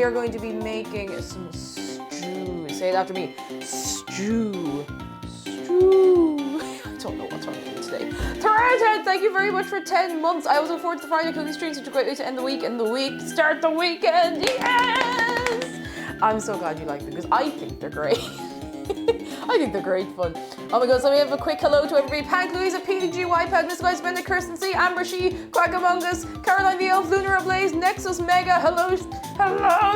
we are going to be making some stew. Say it after me. Stew. Stew. I don't know what's wrong with me today. Tarata, thank you very much for 10 months. I was looking forward to the Friday cooking stream. Such a great way to end the week. Start the weekend. Yes! I'm so glad you like them because I think they're great. I think they're great fun. Oh my god, so we have a quick hello to everybody. Pank, Louisa, PDG, Whitehead, Miss Guy, Spender, Kirsten C, Amber She, Quackamungus, Caroline the Elf, Lunar Ablaze, Nexus Mega, hello,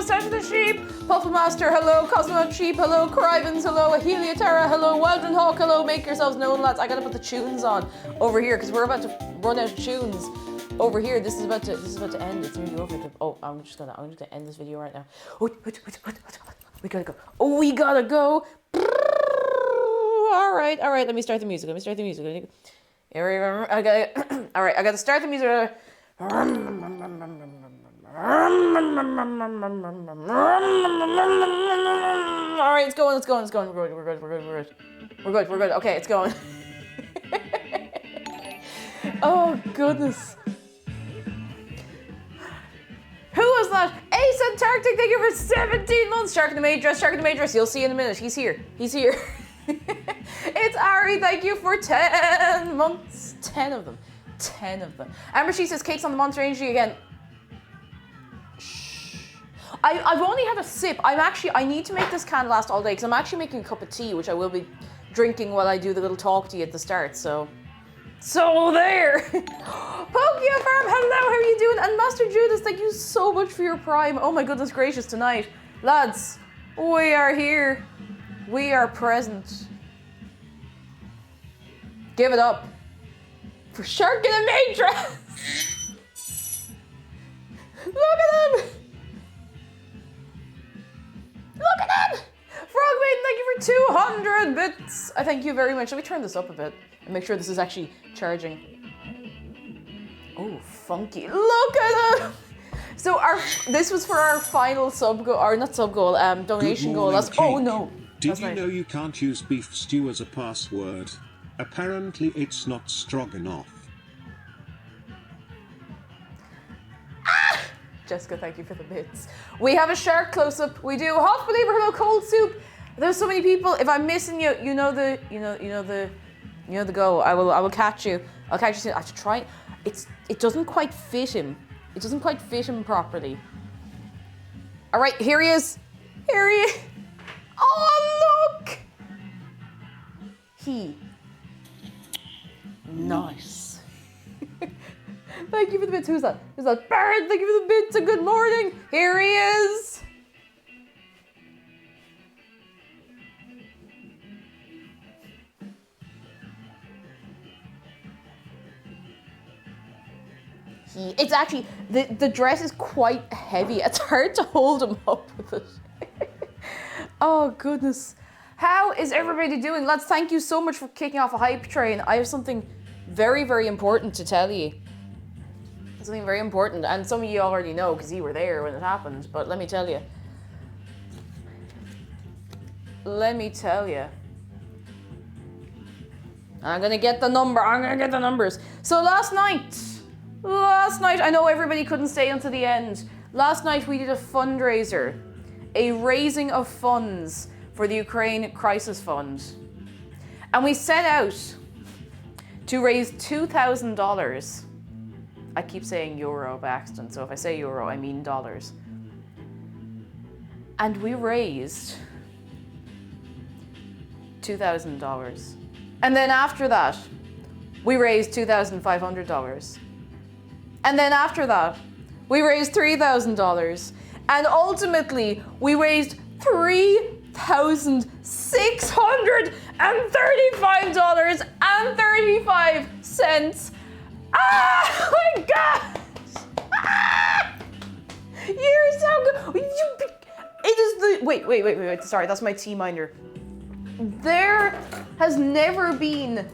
Send the Sheep, Pufflemaster, hello, Cosmonaut Sheep, hello, Crivens, hello, Heliotara, hello, Wildren Hawk, hello, make yourselves known, lads. I gotta put the tunes on over here because we're about to run out of tunes over here. This is about to end. It's nearly over. I'm just gonna end this video right now. Oh, we gotta go. Oh, we gotta go. All right. Let me start the music. Here we go. Okay. All right. I gotta start the music. All right, it's going. We're good. Okay, it's going. Oh goodness. Who was that? Ace Antarctic, thank you for 17 months. Shark in the Matrix. You'll see in a minute. He's here. It's Ari, thank you for 10 months. 10 of them. Amber, she says cakes on the Monster Energy again. Shh. I've only had a sip. I need to make this can last all day because I'm actually making a cup of tea, which I will be drinking while I do the little talk to you at the start, so there. Pokea Farm, hello, how are you doing? And Master Judas, thank you so much for your prime. Oh my goodness gracious, tonight. Lads, we are here. We are present. Give it up for Shark in the Matrix. Look at him. Frog Maiden, thank you for 200 bits. I thank you very much. Let me turn this up a bit and make sure this is actually charging. Oh, funky. Look at him. So this was for our final donation goal. Oh no. Did you know you can't use beef stew as a password? Apparently it's not strong enough. Jessica, thank you for the bits. We have a shark close-up. We do. Hot believer, hello, cold soup. There's so many people. If I'm missing you, you know the go. I will catch you. I'll catch you soon. I have to try. It doesn't quite fit him. It doesn't quite fit him properly. All right, here he is. Oh, look. Nice. Thank you for the bits. Who's that? Barrett, thank you for the bits and good morning. Here he is. It's actually, the dress is quite heavy. It's hard to hold him up with it. Oh, goodness. How is everybody doing? Lads, thank you so much for kicking off a hype train. I have something very, very important to tell you. Something very important. And some of you already know because you were there when it happened. But let me tell you. I'm going to get the numbers. So last night, I know everybody couldn't stay until the end. Last night we did a fundraiser, a raising of funds for the Ukraine Crisis Fund. And we set out to raise $2,000. I keep saying euro by accident, so if I say euro, I mean dollars. And we raised $2,000. And then after that, we raised $2,500. And then after that, we raised $3,000. And ultimately, we raised $3,635.35. Oh my gosh! You're so good. It is the wait. Sorry, that's my T minder. There has never been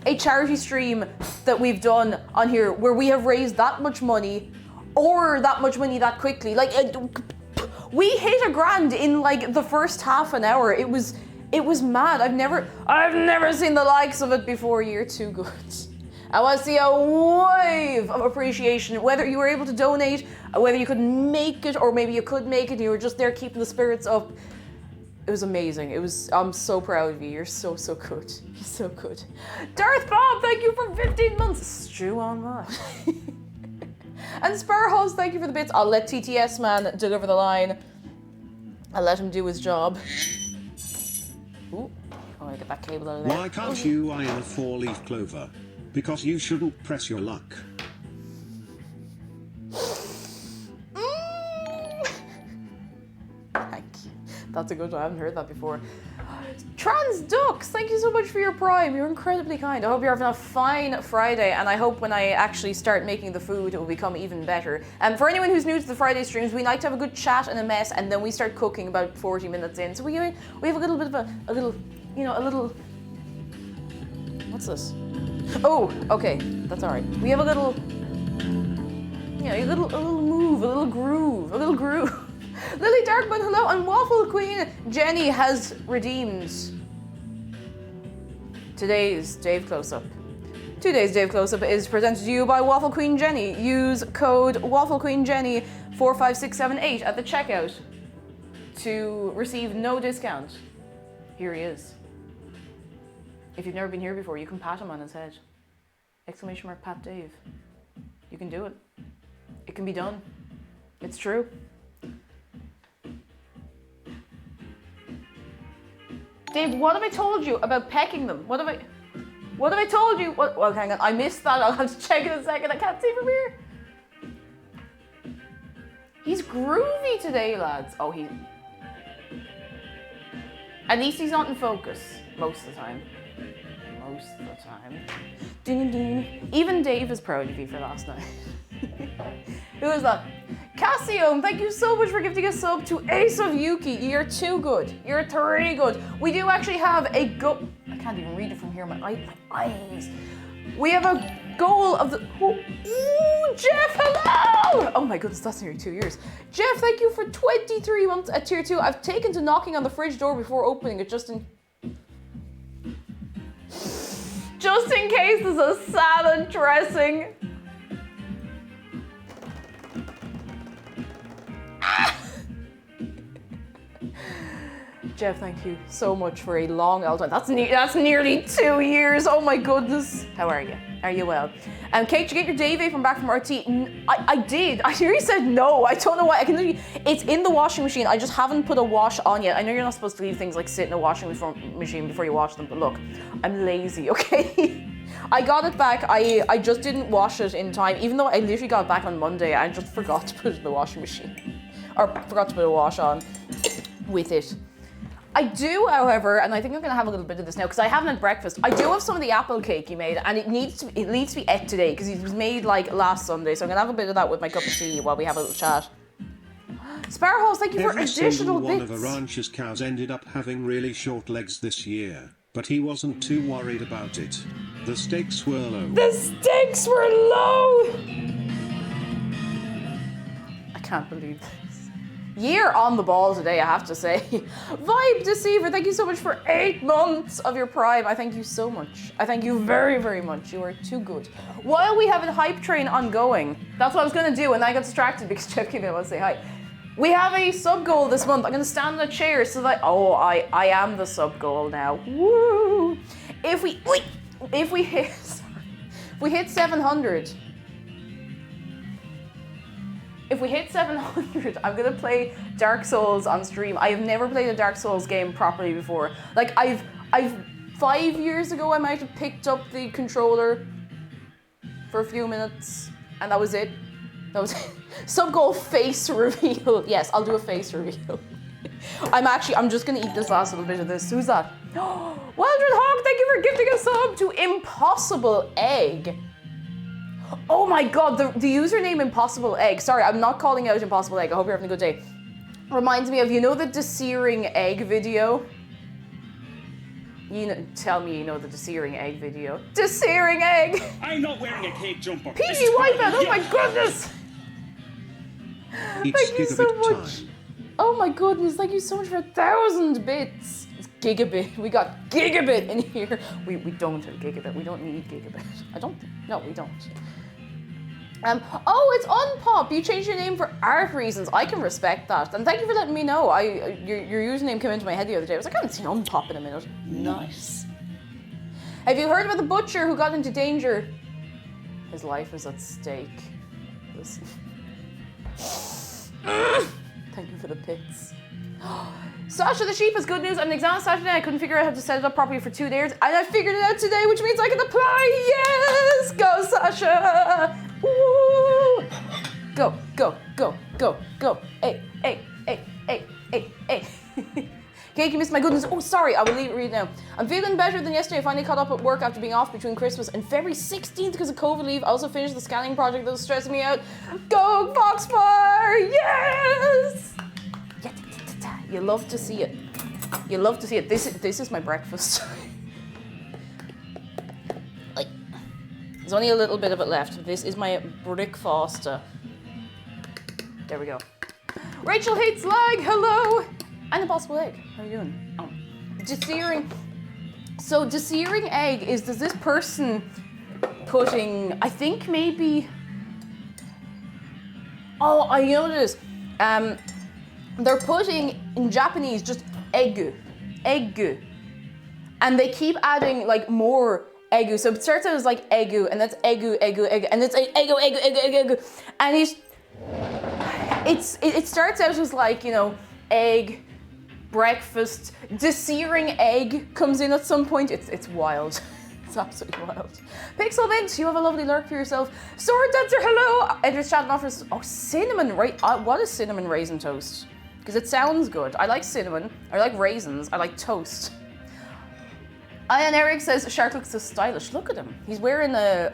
a charity stream that we've done on here where we have raised that much money or that much money that quickly. Like we hit $1,000 in like the first half an hour. It was mad. I've never seen the likes of it before. You're too good. I want to see a wave of appreciation, whether you were able to donate, whether you could make it, or maybe you could make it and you were just there keeping the spirits up. It was amazing. I'm so proud of you. You're so good. You're so good. Darth Bob, thank you for 15 months. Stew on that. And Sparhouse, thank you for the bits. I'll let TTS man deliver the line. I'll let him do his job. Ooh, oh, I get that cable out of there. Why can't you iron a 4-leaf clover? Because you shouldn't press your luck. Thank you. That's a good one. I haven't heard that before. Trans Ducks, thank you so much for your prime. You're incredibly kind. I hope you're having a fine Friday, and I hope when I actually start making the food, it will become even better. And for anyone who's new to the Friday streams, we like to have a good chat and a mess, and then we start cooking about 40 minutes in. So we have a little bit of a little. What's this? Oh, okay, that's all right. We have a little, a little move, a little groove. Lily Darkman, hello, and Waffle Queen Jenny has redeemed today's Dave Close-Up. Today's Dave Close-Up is presented to you by Waffle Queen Jenny. Use code Waffle Queen Jenny 45678 at the checkout to receive no discount. Here he is. If you've never been here before, you can pat him on his head. Exclamation mark pat Dave. You can do it. It can be done. It's true. Dave, what have I told you about pecking them? What have I told you? Well, hang on, I missed that. I'll have to check in a second. I can't see from here. He's groovy today, lads. Oh, at least he's not in focus most of the time. Most of the time. Ding, ding. Even Dave is proud of you for last night. Who is that? Cassio, thank you so much for gifting a sub to Ace of Yuki. You're too good. You're three good. We do actually have a I can't even read it from here. My eyes. We have a goal of the. Ooh, Jeff, hello! Oh my goodness, that's nearly 2 years. Jeff, thank you for 23 months at tier 2. I've taken to knocking on the fridge door before opening it just in case there's a salad dressing. Jeff, thank you so much for a long old time. That's nearly 2 years. Oh my goodness. How are you? Are you well? Kate, did you get your Dave from back from RT? I did. I really said no. I don't know why. It's in the washing machine. I just haven't put a wash on yet. I know you're not supposed to leave things like sit in a washing machine before you wash them, but look, I'm lazy, okay? I got it back. I just didn't wash it in time, even though I literally got it back on Monday. I just forgot to put it in the washing machine. Or forgot to put a wash on with it. I do, however, and I think I'm gonna have a little bit of this now because I haven't had breakfast. I do have some of the apple cake you made, and it needs to be ate today because it was made like last Sunday. So I'm gonna have a bit of that with my cup of tea while we have a little chat. Sparrowhawks, thank you for additional bits. One of Aranch's cows ended up having really short legs this year, but he wasn't too worried about it. The stakes were low. The stakes were low. I can't believe this. You're on the ball today, I have to say. Vibe Deceiver, thank you so much for 8 months of your prime. I thank you so much. I thank you very, very much. You are too good. While we have a hype train ongoing, that's what I was going to do, and I got distracted because Jeff came in and wanted to say hi. We have a sub goal this month. I'm going to stand in a chair so that I am the sub goal now. Woo! If we hit 700. If we hit 700, I'm gonna play Dark Souls on stream. I have never played a Dark Souls game properly before. Like I've 5 years ago, I might have picked up the controller for a few minutes, and that was it. That was it. Sub goal face reveal. Yes, I'll do a face reveal. I'm just gonna eat this last little bit of this. Who's that? Wildred Hawk, thank you for gifting a sub to Impossible Egg. Oh my god, the username Impossible Egg. Sorry, I'm not calling out Impossible Egg. I hope you're having a good day. Reminds me of, you know the Desearing Egg video? Tell me you know the Desearing Egg video. Desearing Egg! I'm not wearing a cake jumper. PG Wipeout, oh my goodness! Thank you so much. Oh my goodness, thank you so much for 1,000 bits. gigabit. We got gigabit in here. We don't have gigabit. We don't need gigabit. No, we don't. Oh, it's Unpop. You changed your name for art reasons. I can respect that. And thank you for letting me know. Your username came into my head the other day. I was like, I haven't seen Unpop in a minute. Nice. Have you heard about the butcher who got into danger? His life is at stake. Listen. Thank you for the pits. Sasha the sheep has good news. I'm an exam Saturday. I couldn't figure out how to set it up properly for 2 days, and I figured it out today, which means I can apply. Yes, go Sasha. Woo. Go, go, go, go, go. Hey, hey, hey, hey, hey, hey. Cake, you missed my goodness. Oh, sorry, I will read now. I'm feeling better than yesterday. I finally caught up at work after being off between Christmas and February 16th because of COVID leave. I also finished the scanning project that was stressing me out. Go, Foxfire! Yes! You love to see it. You love to see it. This is my breakfast. Like, there's only a little bit of it left. This is my breakfast. There we go. Rachel hates lag. Hello. And a possible egg. How are you doing? Oh. Desearing. So desearing egg is, does this person putting, I think maybe, oh, I know this. They're putting, in Japanese, just egg. And they keep adding like more egg. So it starts out as like egg, and that's egg, and it's like egg. And it starts out as like, you know, egg, breakfast, desearing egg comes in at some point. It's wild. It's absolutely wild. Pixel Mint, you have a lovely lurk for yourself. Sword Dancer, hello. Enters chat and offers, oh, cinnamon, right? What is cinnamon raisin toast? Because it sounds good. I like cinnamon, I like raisins, I like toast. Ian Eric says, Shark looks so stylish. Look at him. He's wearing a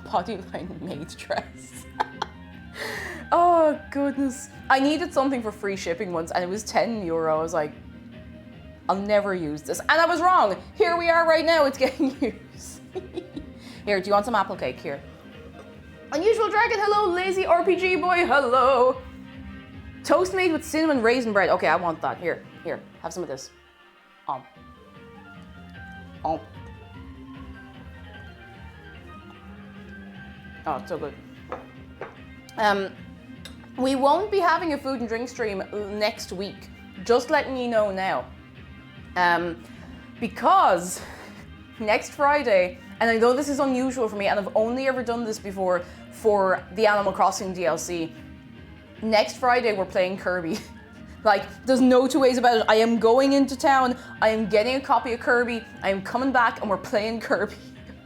bodyline maid dress. Oh, goodness. I needed something for free shipping once, and it was €10. I was like, I'll never use this. And I was wrong. Here we are right now. It's getting used. Here, do you want some apple cake? Here. Unusual Dragon, hello. Lazy RPG Boy, hello. Toast made with cinnamon raisin bread. Okay, I want that. Here, have some of this. Oh, it's so good. We won't be having a food and drink stream next week. Just letting you know now. Because next Friday, and I know this is unusual for me, and I've only ever done this before for the Animal Crossing DLC. Next Friday, we're playing Kirby. Like, there's no two ways about it. I am going into town, I am getting a copy of Kirby, I am coming back, and we're playing Kirby.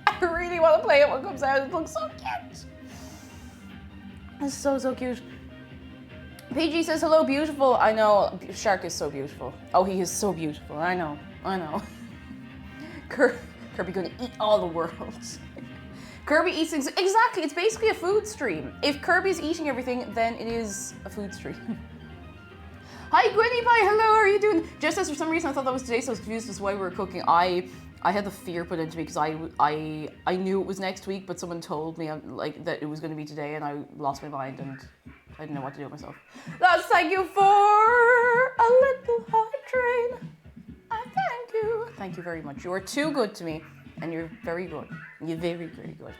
I really want to play it when it comes out. It looks so cute. It's so cute. PG says, hello, beautiful. I know, Shark is so beautiful. Oh, he is so beautiful. I know. Kirby gonna eat all the world. Kirby eats things. Exactly, it's basically a food stream. If Kirby's eating everything, then it is a food stream. Hi, Gwenny Pie, hello, how are you doing? Just as for some reason I thought that was today, so I was confused as to why we were cooking. I had the fear put into me because I knew it was next week, but someone told me like that it was going to be today, and I lost my mind and I didn't know what to do with myself. Let's thank you for a little hot train. I thank you. Thank you very much. You are too good to me, and you're very good. You're very, very good.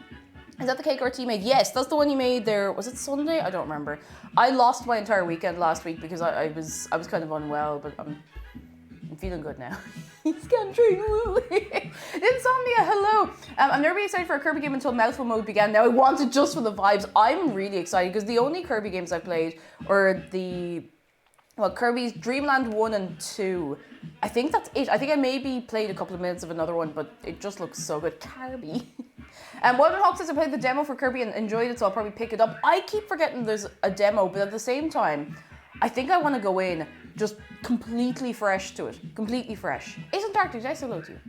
Is that the cake RT made? Yes, that's the one you made there. Was it Sunday? I don't remember. I lost my entire weekend last week because I was kind of unwell, but I'm feeling good now. Insomnia, hello. I'm never really excited for a Kirby game until mouthful mode began. Now I want it just for the vibes. I'm really excited because the only Kirby games I played are Kirby's Dream Land 1 and 2. I think that's it. I think I maybe played a couple of minutes of another one, but it just looks so good. Kirby. And Walden Hawk says I played the demo for Kirby and enjoyed it, so I'll probably pick it up. I keep forgetting there's a demo, but at the same time, I think I want to go in just completely fresh to it. Completely fresh. Isn't Dark, did I say hello to you?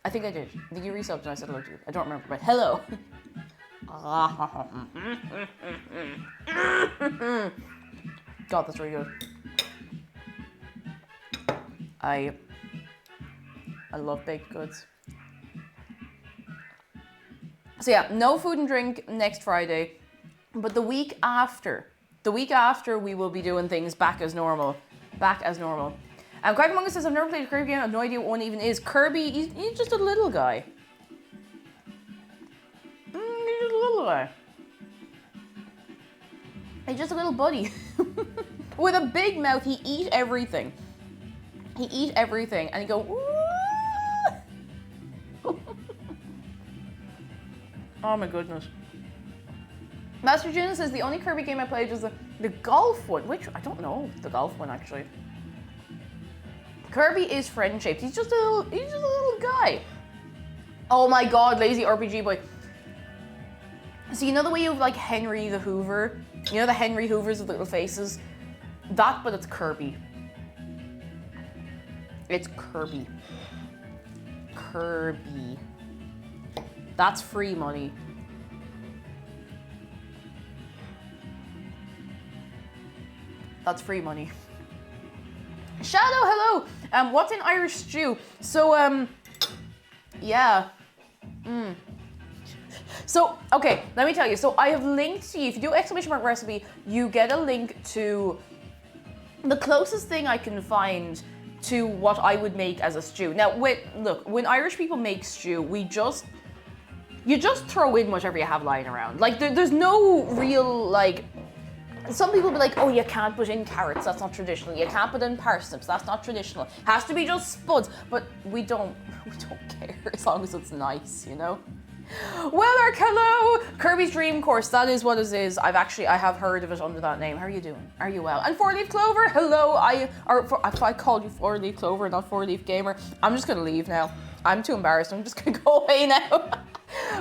I think I did. I think you resubbed and I said hello to you. I don't remember, but hello. God, that's really good. I love baked goods. So yeah, no food and drink next Friday, but the week after we will be doing things back as normal. Quackamonga says, I've never played a Kirby game, I have no idea what one even is. Kirby, he's just a little guy. He's just a little guy. He's just a little buddy. With a big mouth, he eat everything. He eat everything, and he go, ooh. Oh my goodness. Master Juna says, the only Kirby game I played was the golf one, which, I don't know the golf one, actually. Kirby is friend-shaped. He's just a little guy. Oh my god, lazy RPG boy. So you know the way you have like Henry the Hoover? You know the Henry Hoovers with little faces? That, but it's Kirby. It's Kirby. Kirby. That's free money. That's free money. Shadow, hello! What's in Irish stew? So, yeah. So, okay, let me tell you. So I have linked to you, if you do exclamation mark recipe, you get a link to the closest thing I can find to what I would make as a stew. Now, look, when Irish people make stew, you just throw in whatever you have lying around. Like, there's no real, like, some people be like, oh, you can't put in carrots, that's not traditional. You can't put in parsnips, that's not traditional. Has to be just spuds. But we don't care as long as it's nice, you know? Well, hello! Kirby's Dream Course, that is what it is. I have heard of it under that name. How are you doing? Are you well? And Four-Leaf Clover, hello! If I called you Four-Leaf Clover, not Four-Leaf Gamer, I'm just gonna leave now. I'm too embarrassed, I'm just gonna go away now.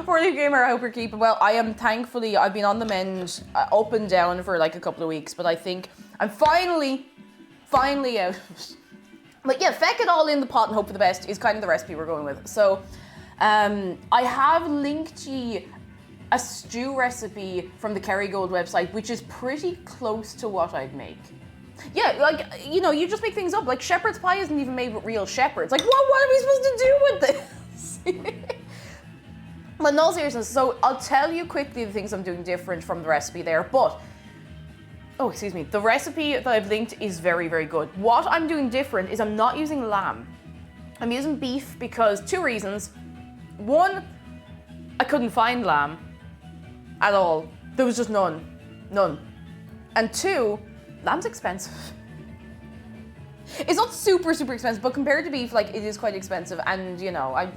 Four-Leaf Gamer, I hope you're keeping well. I am thankfully, I've been on the mend, up and down for like a couple of weeks, but I think I'm finally out. But yeah, feck it all in the pot and hope for the best is kind of the recipe we're going with. So, I have linked you a stew recipe from the Kerrygold website, which is pretty close to what I'd make. Yeah, like, you know, you just make things up. Like, shepherd's pie isn't even made with real shepherds. Like, what are we supposed to do with this? But in all seriousness, so I'll tell you quickly the things I'm doing different from the recipe there, but, oh, excuse me, the recipe that I've linked is very, very good. What I'm doing different is I'm not using lamb. I'm using beef because 2 reasons. 1, I couldn't find lamb at all. There was just none. And 2, lamb's expensive. It's not super, super expensive, but compared to beef, like, it is quite expensive. And, you know, I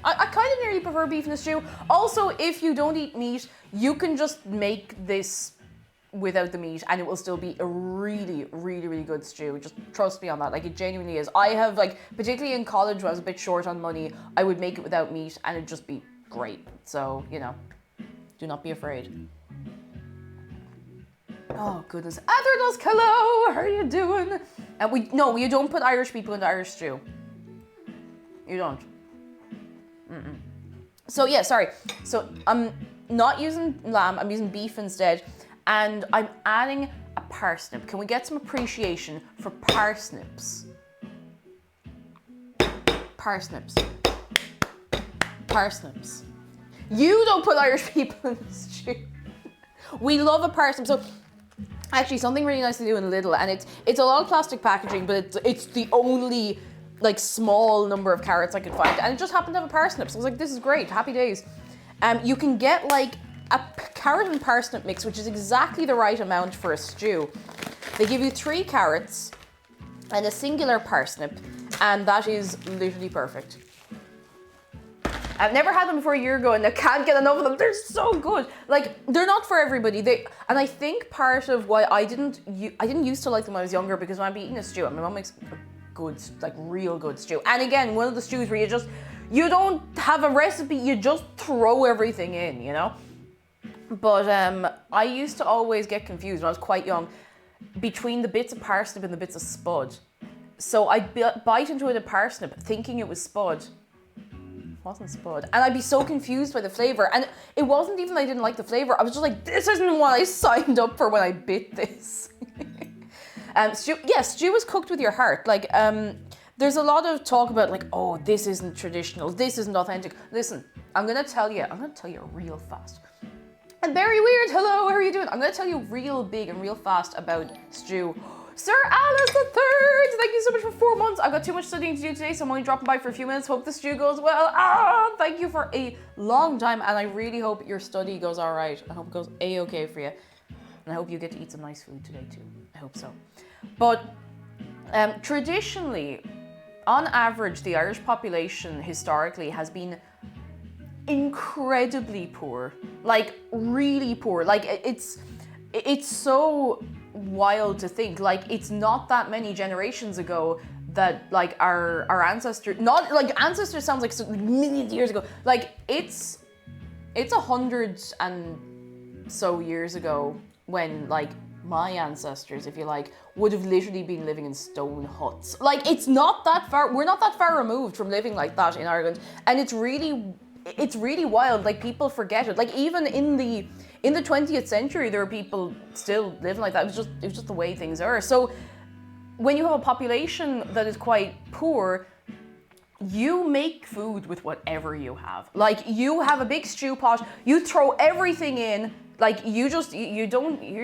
kind of nearly prefer beef in a stew. Also, if you don't eat meat, you can just make this without the meat and it will still be a really, really, really good stew. Just trust me on that. Like, it genuinely is. I have, like, particularly in college when I was a bit short on money, I would make it without meat and it'd just be great. So, you know, do not be afraid. Oh, goodness. Atherdos, hello! How are you doing? No, you don't put Irish people into Irish stew. You don't. So, yeah, sorry. So, I'm not using lamb, I'm using beef instead. And I'm adding a parsnip. Can we get some appreciation for parsnips? Parsnips. Parsnips. You don't put Irish people in the stew. We love a parsnip. So, actually, something really nice to do in Lidl, and it's a lot of plastic packaging, but it's the only, like, small number of carrots I could find, and it just happened to have a parsnip. So I was like, this is great, happy days. You can get, like, a carrot and parsnip mix, which is exactly the right amount for a stew. They give you 3 carrots and a singular parsnip, and that is literally perfect. I've never had them before a year ago, and I can't get enough of them. They're so good. Like, they're not for everybody. And I think part of why I didn't used to like them when I was younger, because when I'd be eating a stew, my mom makes a good, like, real good stew. And again, one of the stews where you don't have a recipe, you just throw everything in, you know? But I used to always get confused when I was quite young between the bits of parsnip and the bits of spud. So I'd bite into a parsnip thinking it was spud. It wasn't spud. And I'd be so confused by the flavour. And it wasn't even that I didn't like the flavour. I was just like, this isn't what I signed up for when I bit this. Stew is cooked with your heart. Like, there's a lot of talk about, like, oh, this isn't traditional, this isn't authentic. Listen, I'm gonna tell you real fast. And very weird, hello, how are you doing? I'm gonna tell you real big and real fast about stew. Sir Alice the Third, thank you so much for 4 months. I've got too much studying to do today, so I'm only dropping by for a few minutes. Hope the stew goes well. Thank you for a long time, and I really hope your study goes all right. I hope it goes a-okay for you, and I hope you get to eat some nice food today too. I hope so. But traditionally, on average, the Irish population historically has been incredibly poor, like really poor. Like it's so wild to think, like it's not that many generations ago that like our ancestors, not like ancestors sounds like millions of years ago, like it's 100 and so years ago when like my ancestors, if you like, would have literally been living in stone huts. Like it's not that far, we're not that far removed from living like that in Ireland, and it's really wild. Like people forget it. Like even in the 20th century, there were people still living like that. It was just the way things are. So when you have a population that is quite poor, you make food with whatever you have. Like you have a big stew pot, you throw everything in. Like you're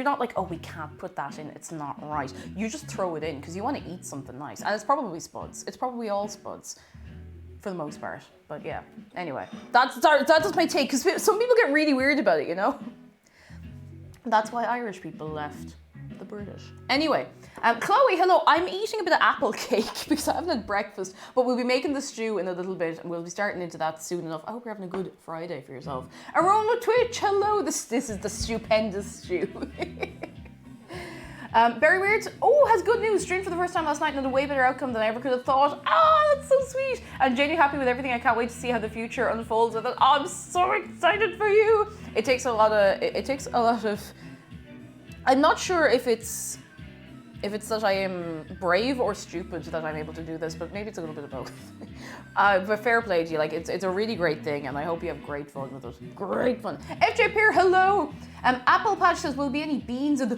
not like, oh, we can't put that in, it's not right. You just throw it in because you want to eat something nice. And it's probably spuds. It's probably all spuds for the most part. But yeah, anyway, that's my take, because some people get really weird about it, you know? That's why Irish people left the British. Anyway, Chloe, hello. I'm eating a bit of apple cake because I haven't had breakfast, but we'll be making the stew in a little bit and we'll be starting into that soon enough. I hope you're having a good Friday for yourself. Arona Twitch, hello. This is the stupendous stew. Very weird. Oh, has good news. Streamed for the first time last night and had a way better outcome than I ever could have thought. That's so sweet. I'm genuinely happy with everything. I can't wait to see how the future unfolds with it. Oh, I'm so excited for you. It takes a lot of. I'm not sure if it's that I am brave or stupid that I'm able to do this, but maybe it's a little bit of both. But fair play to you. Like it's a really great thing, and I hope you have great fun with it. Great fun. FJ Peer, hello. Apple Patch says, will be any beans in the?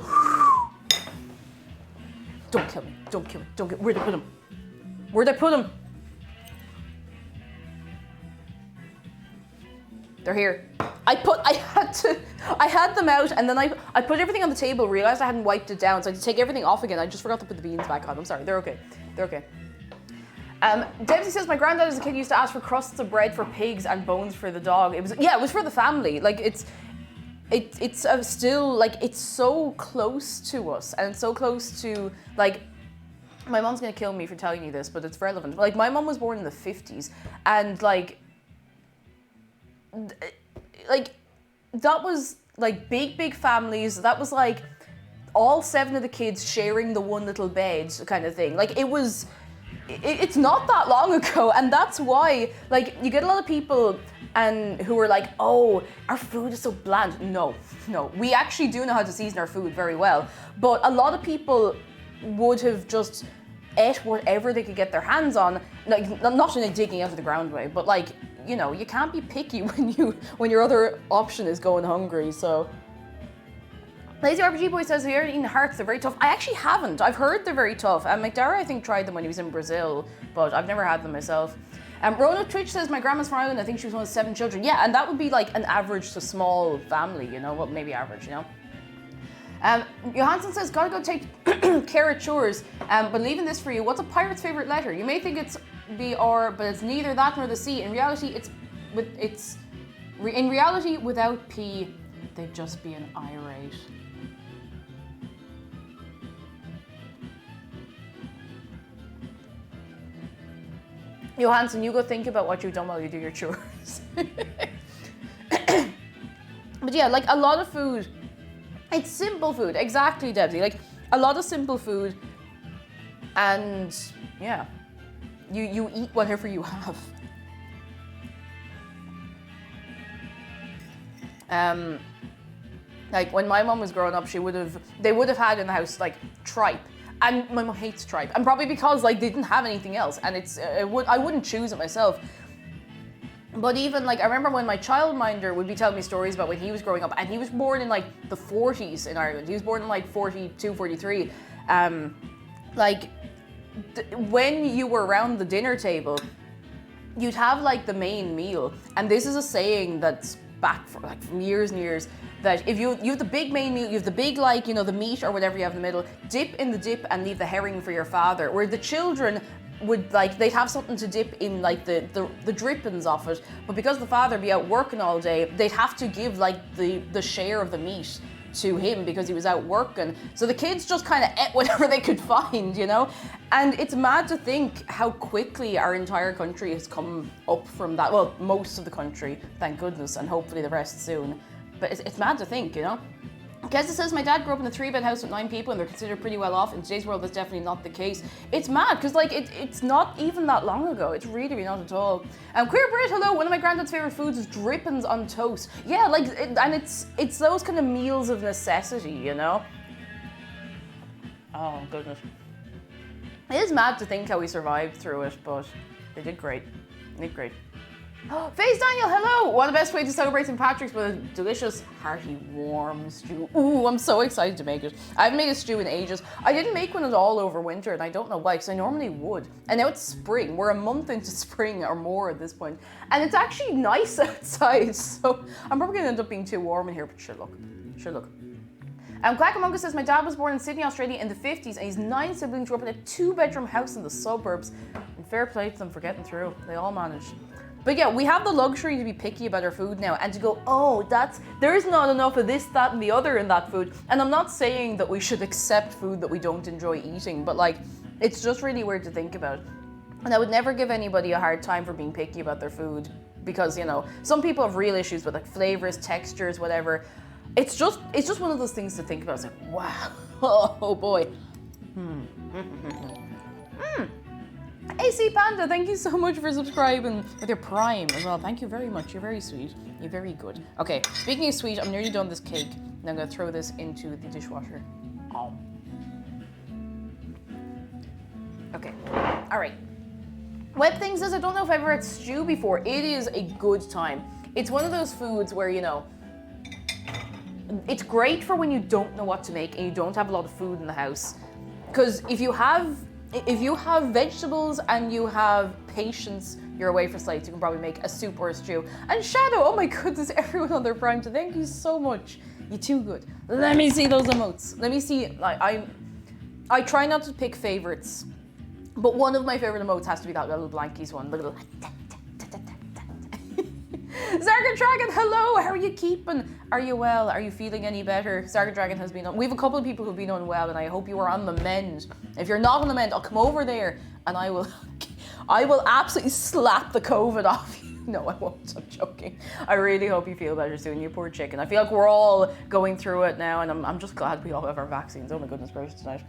Don't kill me. Don't kill me. Don't get. Where'd they put them? Where'd they put them? They're here. I had them out, and then I put everything on the table, realized I hadn't wiped it down, so I had to take everything off again. I just forgot to put the beans back on. I'm sorry. They're okay. They're okay. Dempsey says, my granddad as a kid used to ask for crusts of bread for pigs and bones for the dog. It was for the family. Like it's still like it's so close to us, and it's so close to like. My mom's gonna kill me for telling you this, but it's relevant. Like my mom was born in the 50s, and like that was like big families. That was like all 7 of the kids sharing the one little bed kind of thing. Like it's not that long ago, and that's why like you get a lot of people and who are like, oh, our food is so bland. No, we actually do know how to season our food very well, but a lot of people would have just ate whatever they could get their hands on, like not in a digging out of the ground way, but like, you know, you can't be picky when your other option is going hungry. So Lazy RPG Boy says, have you ever eaten hearts? They're very tough. I actually haven't. I've heard they're very tough. McDara, I think, tried them when he was in Brazil, but I've never had them myself. Rona Twitch says, my grandma's from Ireland. I think she was one of 7 children. Yeah, and that would be like an average to small family, you know, well, maybe average, you know. Johansson says, gotta go take care of chores, but leaving this for you. What's a pirate's favorite letter? You may think it's B-R, but it's neither that nor the C. In reality, in reality, without P, they'd just be an irate. Johansson, you go think about what you've done while you do your chores. But yeah, like a lot of food, it's simple food. Exactly, Debsy. Like a lot of simple food, and yeah, you eat whatever you have. Like when my mom was growing up, they would have had in the house like tripe. And my mom hates tripe, and probably because like they didn't have anything else, and I wouldn't choose it myself. But even like I remember when my childminder would be telling me stories about when he was growing up, and he was born in like the 40s in Ireland. He was born in like 42, 43. When you were around the dinner table, you'd have like the main meal, and this is a saying that's back for like from years and years that if you have the big main meal, you have the big like, you know, the meat or whatever you have in the middle, dip in the dip and leave the herring for your father. Where the children would like, they'd have something to dip in like the drippings of it, but because the father be out working all day, they'd have to give like the share of the meat to him because he was out working. So the kids just kind of ate whatever they could find, you know? And it's mad to think how quickly our entire country has come up from that. Well, most of the country, thank goodness, and hopefully the rest soon. But it's mad to think, you know? Keza says, my dad grew up in a 3-bed house with 9 people and they're considered pretty well off. In today's world, that's definitely not the case. It's mad, because like, it's not even that long ago. It's really not at all. Queer Brit, hello. One of my granddad's favourite foods is drippings on toast. Yeah, like, and it's those kind of meals of necessity, you know? Oh, goodness. It is mad to think how we survived through it, but they did great. They did great. Faze Daniel, hello! One of the best ways to celebrate St. Patrick's with a delicious, hearty, warm stew. Ooh, I'm so excited to make it. I haven't made a stew in ages. I didn't make one at all over winter, and I don't know why, because I normally would. And now it's spring. We're a month into spring or more at this point. And it's actually nice outside, so I'm probably going to end up being too warm in here, but sure look. Sure look. Quackamonga says, my dad was born in Sydney, Australia in the 50s, and he's 9 siblings, grew up in a 2-bedroom house in the suburbs. And fair play to them for getting through. They all managed. But yeah, we have the luxury to be picky about our food now and to go, oh, there's not enough of this, that, and the other in that food. And I'm not saying that we should accept food that we don't enjoy eating, but like, it's just really weird to think about. And I would never give anybody a hard time for being picky about their food because, you know, some people have real issues with like flavors, textures, whatever. It's just one of those things to think about. It's like, wow, oh boy. AC Panda, thank you so much for subscribing with your Prime as well. Thank you very much. You're very sweet. You're very good. Okay, speaking of sweet, I'm nearly done this cake. And I'm going to throw this into the dishwasher. Oh. Okay, all right. Web Thing says, I don't know if I've ever had stew before. It is a good time. It's one of those foods where, you know, it's great for when you don't know what to make and you don't have a lot of food in the house. Because if you have vegetables and you have patience, you're away for slights, you can probably make a soup or a stew. And Shadow, oh my goodness, everyone on their Prime, thank you so much. You're too good. Let me see those emotes. Let me see, like, I try not to pick favorites, but one of my favorite emotes has to be that little blankies one, the little Zarga Dragon, hello, how are you keeping? Are you well? Are you feeling any better? Zarga Dragon has been on, we have a couple of people who've been unwell and I hope you are on the mend. If you're not on the mend, I'll come over there and I will absolutely slap the COVID off you. No, I won't, I'm joking. I really hope you feel better soon, you poor chicken. I feel like we're all going through it now and I'm just glad we all have our vaccines. Oh my goodness gracious tonight.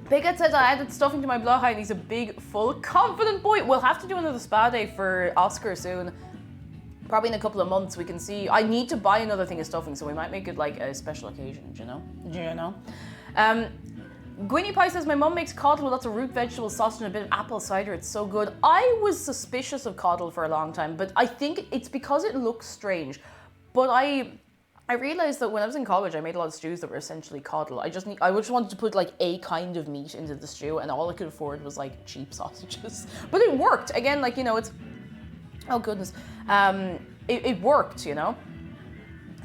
Bigot says I added stuffing to my blowhide and he's a big, full, confident boy. We'll have to do another spa day for Oscar soon. Probably in a couple of months we can see. I need to buy another thing of stuffing, so we might make it like a special occasion, you know? You know? Gwynny Pie says, my mum makes coddle with lots of root vegetables, sausage, and a bit of apple cider. It's so good. I was suspicious of coddle for a long time, but I think it's because it looks strange. But I realized that when I was in college, I made a lot of stews that were essentially coddle. I just wanted to put like a kind of meat into the stew, and all I could afford was like cheap sausages. But it worked. Again, like, you know, it's, oh goodness. It worked, you know?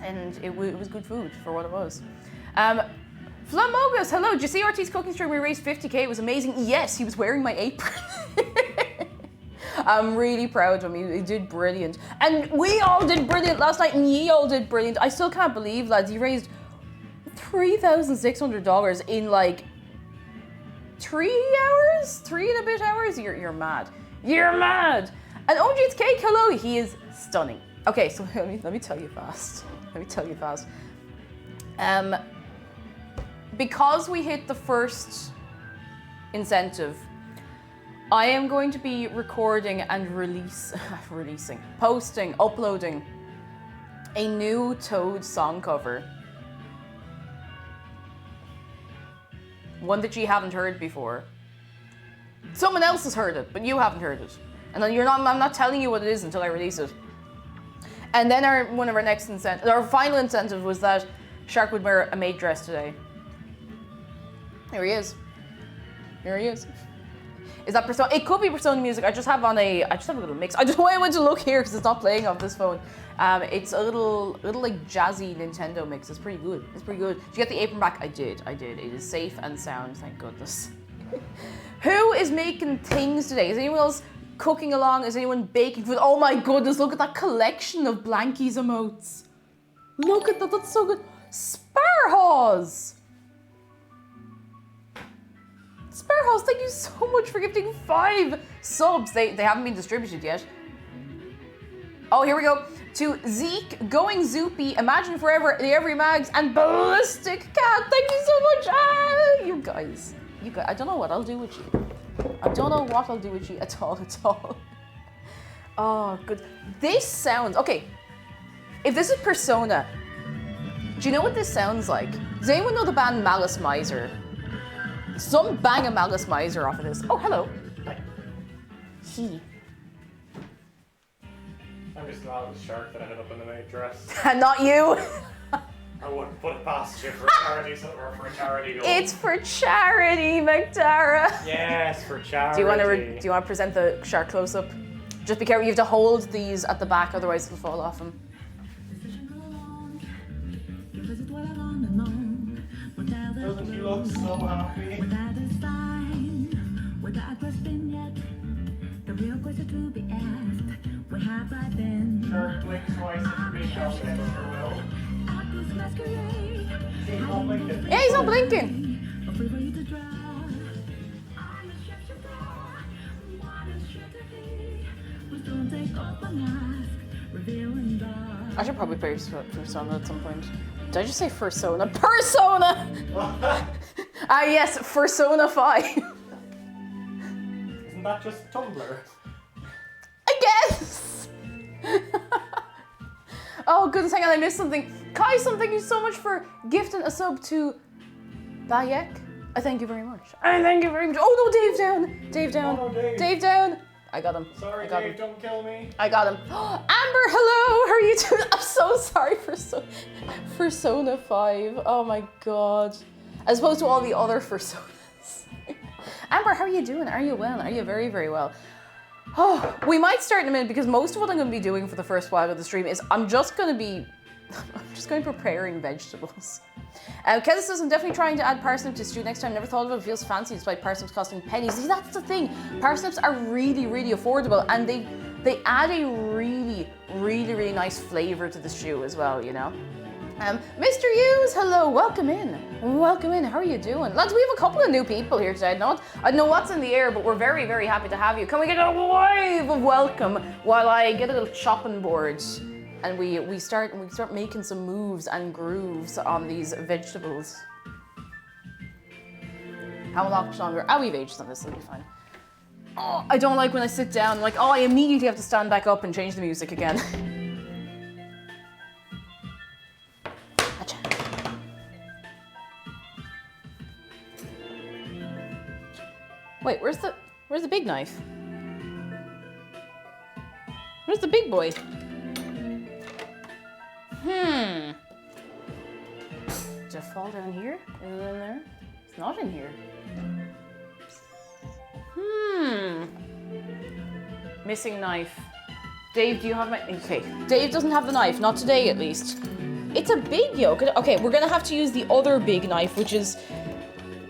And it was good food for what it was. Flamogus, hello. Did you see RT's cooking stream? We raised 50k. It was amazing. Yes, he was wearing my apron. I'm really proud of him. He did brilliant. And we all did brilliant last night, and ye all did brilliant. I still can't believe, lads, he raised $3,600 in like 3 hours? 3 and a bit hours? You're mad. You're mad. And OG's Cake, hello. He is stunning. Okay, so let me tell you fast. Let me tell you fast. Because we hit the first incentive, I am going to be recording and posting, uploading a new Toad song cover. One that you haven't heard before. Someone else has heard it, but you haven't heard it. And then I'm not telling you what it is until I release it. And then one of our next incentives, our final incentive was that Shark would wear a maid dress today. Here he is. Here he is. Is that Persona? It could be Persona music. I just have a little mix. I just went to look here because it's not playing on this phone. It's a little like jazzy Nintendo mix. It's pretty good. It's pretty good. Did you get the apron back? I did. It is safe and sound, thank goodness. Who is making things today? Is anyone else cooking along? Is anyone baking food? Oh my goodness, look at that collection of Blankies emotes. Look at that, that's so good. Sparhaws! Sparhaws, thank you so much for gifting 5 subs. They haven't been distributed yet. Oh, here we go. To Zeke, Going Zoopy, Imagine Forever, The Every Mags, and Ballistic Cat. Thank you so much. You guys. I don't know what I'll do with you. I don't know what I'll do with you at all. Oh, good. This sounds, okay. If this is Persona, do you know what this sounds like? Does anyone know the band Malice Miser? Some bang a Malice Miser off of this. Oh, hello. Hi. He. I'm just glad it was Shark that ended up in the maid dress. Not you. I wouldn't put it past you for charity, or for a charity goal. It's for charity, McDara. Yes, for charity. Do you want to present the shark close up? Just be careful. You have to hold these at the back, otherwise it'll fall off them. Doesn't he look so happy? Shark blinks twice if we shall Mr. Will. He's not blinking. Yeah, he's not blinking. I should probably play Persona at some point. Did I just say Persona? Persona! Yes, Persona 5. Isn't that just Tumblr? I guess! Oh goodness, hang on, I missed something. Kai-san, thank you so much for gifting a sub to Bayek. I thank you very much. I thank you very much. Oh no, Dave down! Dave down. Oh, no, Dave. Dave down! I got him. Sorry, got Dave, him. don't kill me. I got him. Amber, hello! How are you doing? I'm so sorry for Persona 5. Oh my god. As opposed to all the other Personas. Amber, how are you doing? Are you well? Are you very, very well? Oh, we might start in a minute because most of what I'm going to be doing for the first while of the stream is I'm just going to be preparing vegetables. Keza says, I'm definitely trying to add parsnip to stew next time. Never thought of it. It feels fancy despite parsnips costing pennies. See, that's the thing. Parsnips are really, really affordable and they add a really, really, really nice flavor to the stew as well, you know? Mr. Hughes, hello, welcome in. Welcome in, how are you doing? Lads, we have a couple of new people here today. I don't know what's in the air, but we're very, very happy to have you. Can we get a wave of welcome while I get a little chopping board and we start making some moves and grooves on these vegetables. How much longer? We've aged on this, it'll be fine. Oh, I don't like when I sit down, like, I immediately have to stand back up and change the music again. Wait, where's the big knife? Where's the big boy? Did it fall down here? Is it in there? It's not in here. Missing knife. Dave, do you have my... Okay, Dave doesn't have the knife, not today at least. It's a big yolk. Okay, we're gonna have to use the other big knife, which is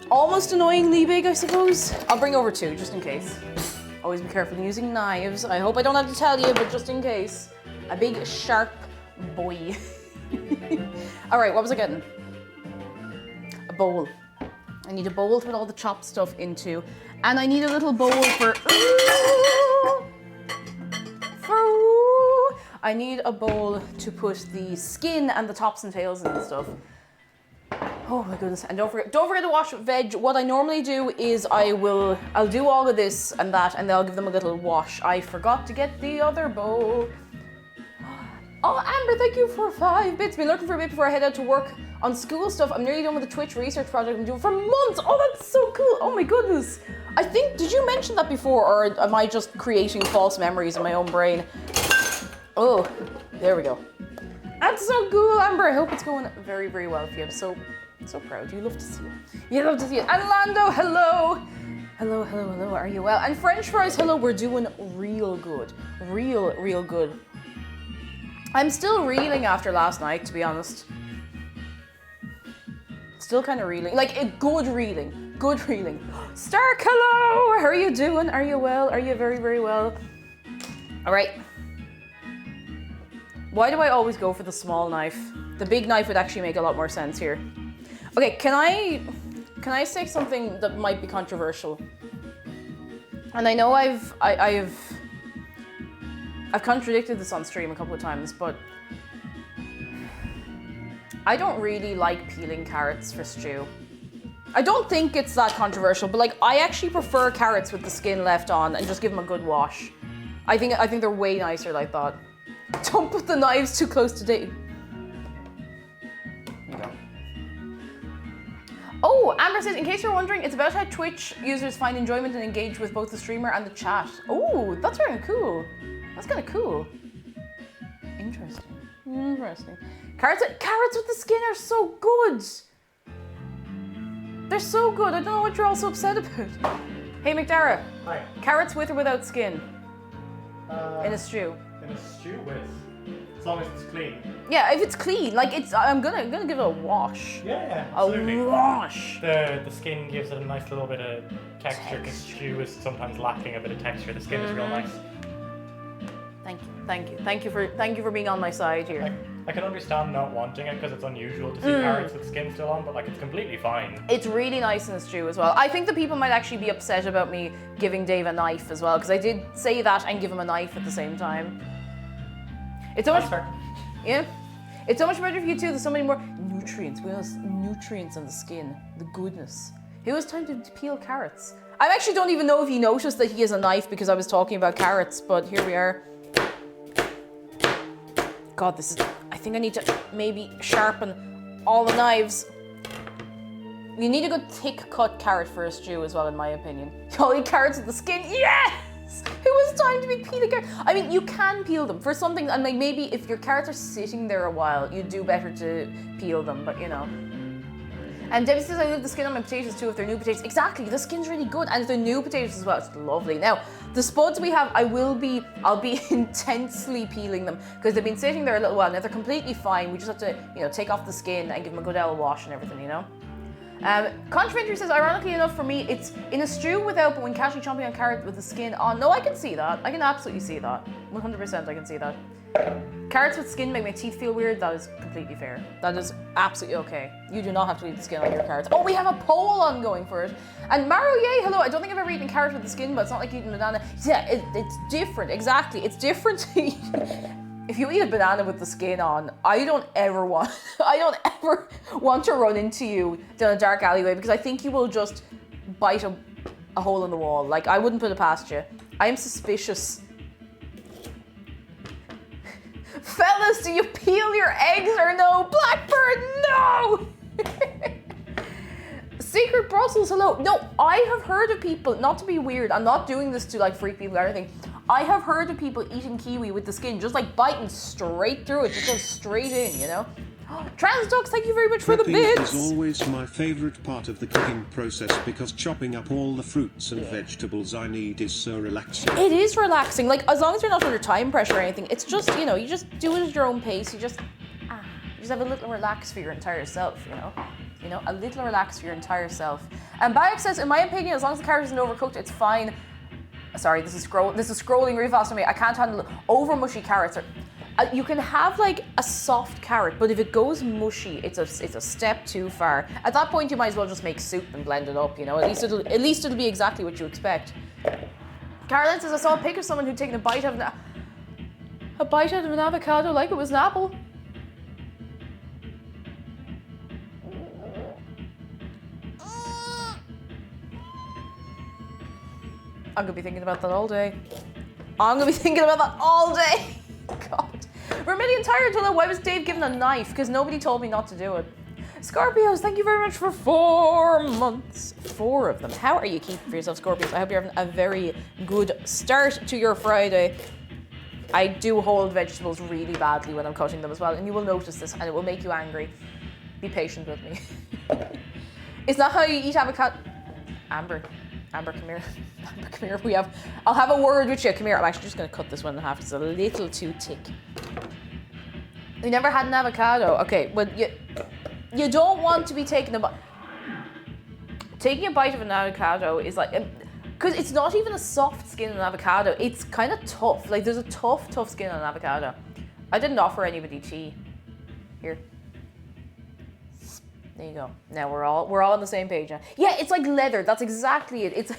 almost annoyingly big, I suppose. I'll bring over 2, just in case. Always be careful using knives. I hope I don't have to tell you, but just in case. A big, sharp boy. All right, what was I getting? A bowl. I need a bowl to put all the chopped stuff into. And I need a little bowl for... I need a bowl to put the skin and the tops and tails and stuff. Oh my goodness, and don't forget to wash veg. What I normally do is I'll do all of this and that, and then I'll give them a little wash. I forgot to get the other bowl. Oh, Amber, thank you for 5 bits. Been looking for a bit before I head out to work on school stuff. I'm nearly done with the Twitch research project I'm doing for months. Oh, that's so cool. Oh my goodness. I think, did you mention that before, or am I just creating false memories in my own brain? Oh, there we go. That's so cool, Amber. I hope it's going very, very well for you. I'm so proud. You love to see it. You love to see it. And Lando, hello. Hello, hello, hello, are you well? And French fries, hello, we're doing real good. Real good. I'm still reeling after last night, to be honest. Still kind of reeling. Like, good reeling. Good reeling. Stark, hello! How are you doing? Are you well? Are you very, very well? All right. Why do I always go for the small knife? The big knife would actually make a lot more sense here. Okay, can I say something that might be controversial? And I know I've contradicted this on stream a couple of times, but I don't really like peeling carrots for stew. I don't think it's that controversial, but like I actually prefer carrots with the skin left on and just give them a good wash. I think they're way nicer like that. Don't put the knives too close to Dave. Oh, Amber says, in case you're wondering, it's about how Twitch users find enjoyment and engage with both the streamer and the chat. Oh, that's very cool. That's kind of cool. Interesting. Carrots with the skin are so good. They're so good. I don't know what you're all so upset about. Hey, McDara. Hi. Carrots with or without skin? In a stew. In a stew with, as long as it's clean. Yeah, if it's clean, like I'm gonna give it a wash. Yeah, absolutely. A wash. The skin gives it a nice little bit of texture because stew is sometimes lacking a bit of texture. The skin is real nice. Thank you for being on my side here. I can understand not wanting it because it's unusual to see carrots with skin still on, but like it's completely fine. It's really nice in a stew as well. I think that people might actually be upset about me giving Dave a knife as well, because I did say that and give him a knife at the same time. It's so much, yeah. It's so much better for you too. There's so many more nutrients. We have nutrients in the skin. The goodness. Who has time to peel carrots? I actually don't even know if he noticed that he has a knife because I was talking about carrots, but here we are. God, I think I need to maybe sharpen all the knives. You need a good thick cut carrot for a stew as well, in my opinion. All eat carrots with the skin, yes! Who has time to be peeling carrots? I mean, you can peel them for something, and like maybe if your carrots are sitting there a while, you'd do better to peel them, but you know. And Debbie says, I leave the skin on my potatoes too if they're new potatoes. Exactly, the skin's really good, and if they're new potatoes as well, it's lovely. Now, the spuds we have, I'll be intensely peeling them because they've been sitting there a little while. Now they're completely fine. We just have to, you know, take off the skin and give them a good old wash and everything, you know. Contraventory says, ironically enough for me, it's in a stew without, but when casually chomping on carrot with the skin on. No, I can see that. I can absolutely see that. 100% I can see that. Carrots with skin make my teeth feel weird. That is completely fair. That is absolutely okay. You do not have to leave the skin on your carrots. Oh, we have a poll on going for it. And Mario, yay, hello. I don't think I've ever eaten carrot with the skin, but it's not like eating banana. Yeah, it's different. Exactly. It's different to eat. If you eat a banana with the skin on, I don't ever want to run into you down a dark alleyway because I think you will just bite a hole in the wall. Like, I wouldn't put it past you. I am suspicious. Fellas, do you peel your eggs or no? Blackbird, no! Secret Brussels, hello. No, I have heard of people, not to be weird, I'm not doing this to like freak people or anything. I have heard of people eating kiwi with the skin, just like biting straight through it, just goes straight in, you know? Transdocs, thank you very much for the Prepping bits. is always my favorite part of the cooking process because chopping up all the fruits and vegetables I need is so relaxing. It is relaxing, like as long as you're not under time pressure or anything, it's just, you know, you just do it at your own pace, you just have a little relax for your entire self, you know? You know, a little relax for your entire self. And Bayek says, in my opinion, as long as the carrot isn't overcooked, it's fine. Sorry, this is scrolling really fast on me. I can't handle over mushy carrots. You can have like a soft carrot, but if it goes mushy, it's a step too far. At that point, you might as well just make soup and blend it up. You know, at least it'll be exactly what you expect. Caroline says, I saw a pic of someone who'd taken a bite out of an avocado like it was an apple. I'm gonna be thinking about that all day. God. Vermilion Tired to know why was Dave given a knife? Because nobody told me not to do it. Scorpios, thank you very much for 4 months. 4 of them. How are you keeping for yourself, Scorpios? I hope you're having a very good start to your Friday. I do hold vegetables really badly when I'm cutting them as well, and you will notice this, and it will make you angry. Be patient with me. It's not how you eat avocado. Amber, Amber, come here. Amber, come here. I'll have a word with you. Come here. I'm actually just gonna cut this one in half. It's a little too thick. You never had an avocado? Okay, well, you don't want to be taking a bite. Taking a bite of an avocado is like, because it's not even a soft skin on an avocado. It's kind of tough. Like there's a tough skin on an avocado. I didn't offer anybody tea. Here. There you go. Now we're all on the same page now. Yeah, it's like leather. That's exactly it. It's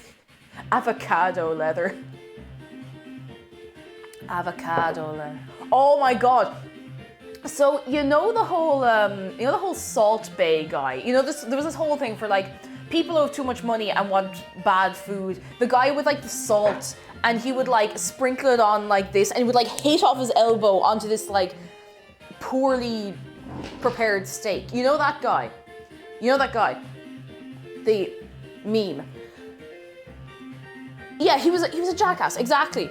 avocado leather. Avocado leather. Oh my god. So you know the whole Salt Bay guy. You know there was this whole thing for like people who have too much money and want bad food. The guy with like the salt, and he would like sprinkle it on like this, and he would like hit off his elbow onto this like poorly prepared steak. You know that guy? You know that guy? The meme. Yeah, he was a jackass, exactly.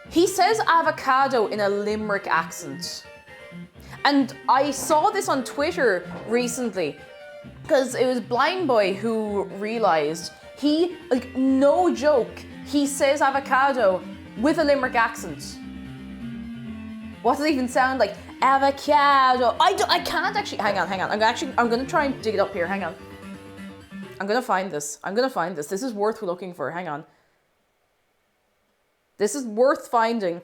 He says avocado in a Limerick accent. And I saw this on Twitter recently, because it was Blind Boy who realized he, like, no joke, he says avocado with a Limerick accent. What does it even sound like? Avocado. I can't actually. Hang on. I'm gonna try and dig it up here. Hang on. I'm gonna find this. This is worth looking for. Hang on. This is worth finding.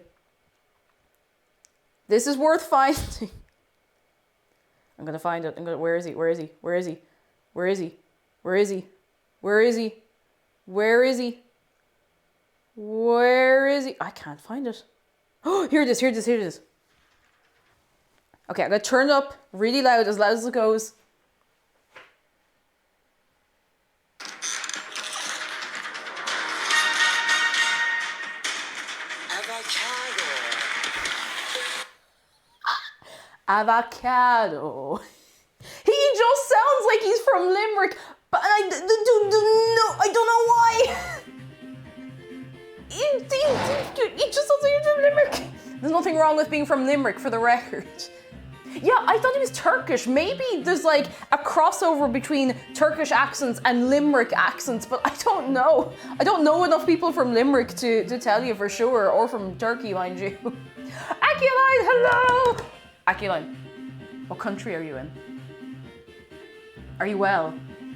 I'm gonna find it. Where is he? I can't find it. Oh, here it is. Okay, I'm gonna turn it up really loud as it goes. Avocado. He just sounds like he's from Limerick, but I don't know why. He just sounds like he's from Limerick. There's nothing wrong with being from Limerick, for the record. Yeah, I thought he was Turkish. Maybe there's like a crossover between Turkish accents and Limerick accents, but I don't know. I don't know enough people from Limerick to tell you for sure, or from Turkey, mind you. Aculine, hello! Aculine, what country are you in? Are you well?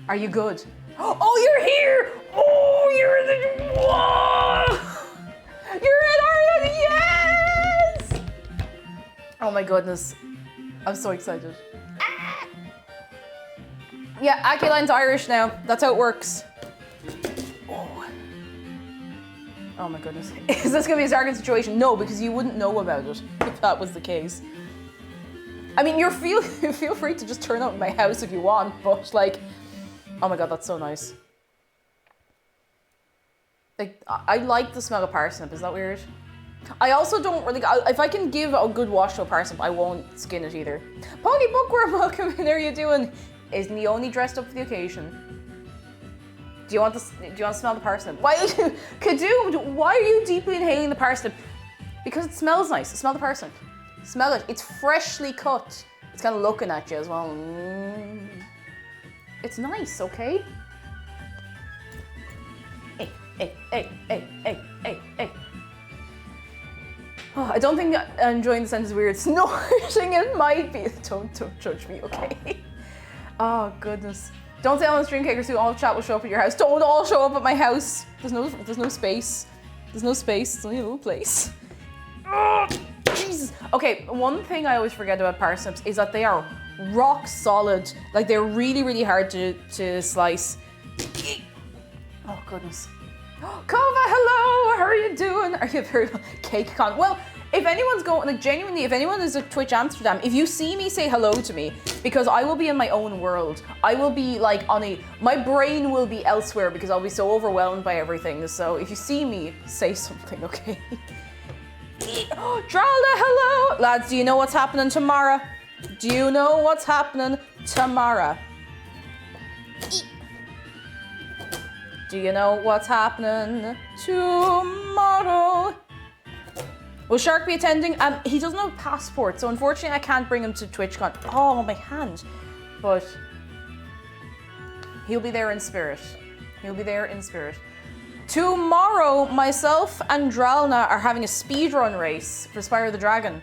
Are you good? Oh, you're here! Oh, you're in the... Whoa! You're in Ireland, yes! Oh my goodness. I'm so excited. Ah! Yeah, Aculine's Irish now. That's how it works. Oh my goodness. Is this gonna be a Zargan situation? No, because you wouldn't know about it if that was the case. I mean, you feel free to just turn up at my house if you want, but like, oh my god, that's so nice. Like, I like the smell of parsnip. Is that weird? I also don't really, if I can give a good wash to a parsnip, I won't skin it either. Pony Bookworm, welcome in. How are you doing? Isn't he only dressed up for the occasion? Do you want to smell the parsnip? Why, Kadoom, why are you deeply inhaling the parsnip? Because it smells nice. Smell the parsnip. Smell it. It's freshly cut. It's kind of looking at you as well. It's nice, okay? Hey. Oh, I don't think enjoying the scent is weird. Snorting, it might be. Don't judge me, okay? Oh, goodness. Don't say on the stream cake or soon all chat will show up at your house. Don't all show up at my house. There's no space. There's no space. It's only a little place. Oh, Jesus. Okay, one thing I always forget about parsnips is that they are rock solid. Like, they're really, really hard to slice. Oh, goodness. Kova, hello! How are you doing? Are you very cake con? Well, if anyone's going, like, genuinely, if anyone is at Twitch Amsterdam, if you see me, say hello to me, because I will be in my own world. I will be like my brain will be elsewhere because I'll be so overwhelmed by everything. So if you see me, say something, okay? Dralda, hello! Lads, do you know what's happening tomorrow? Do you know what's happening tomorrow? Do you know what's happening tomorrow? Will Shark be attending? He doesn't have a passport, so unfortunately I can't bring him to TwitchCon. Oh, my hand. But he'll be there in spirit. He'll be there in spirit. Tomorrow, myself and Dralna are having a speedrun race for Spyro the Dragon.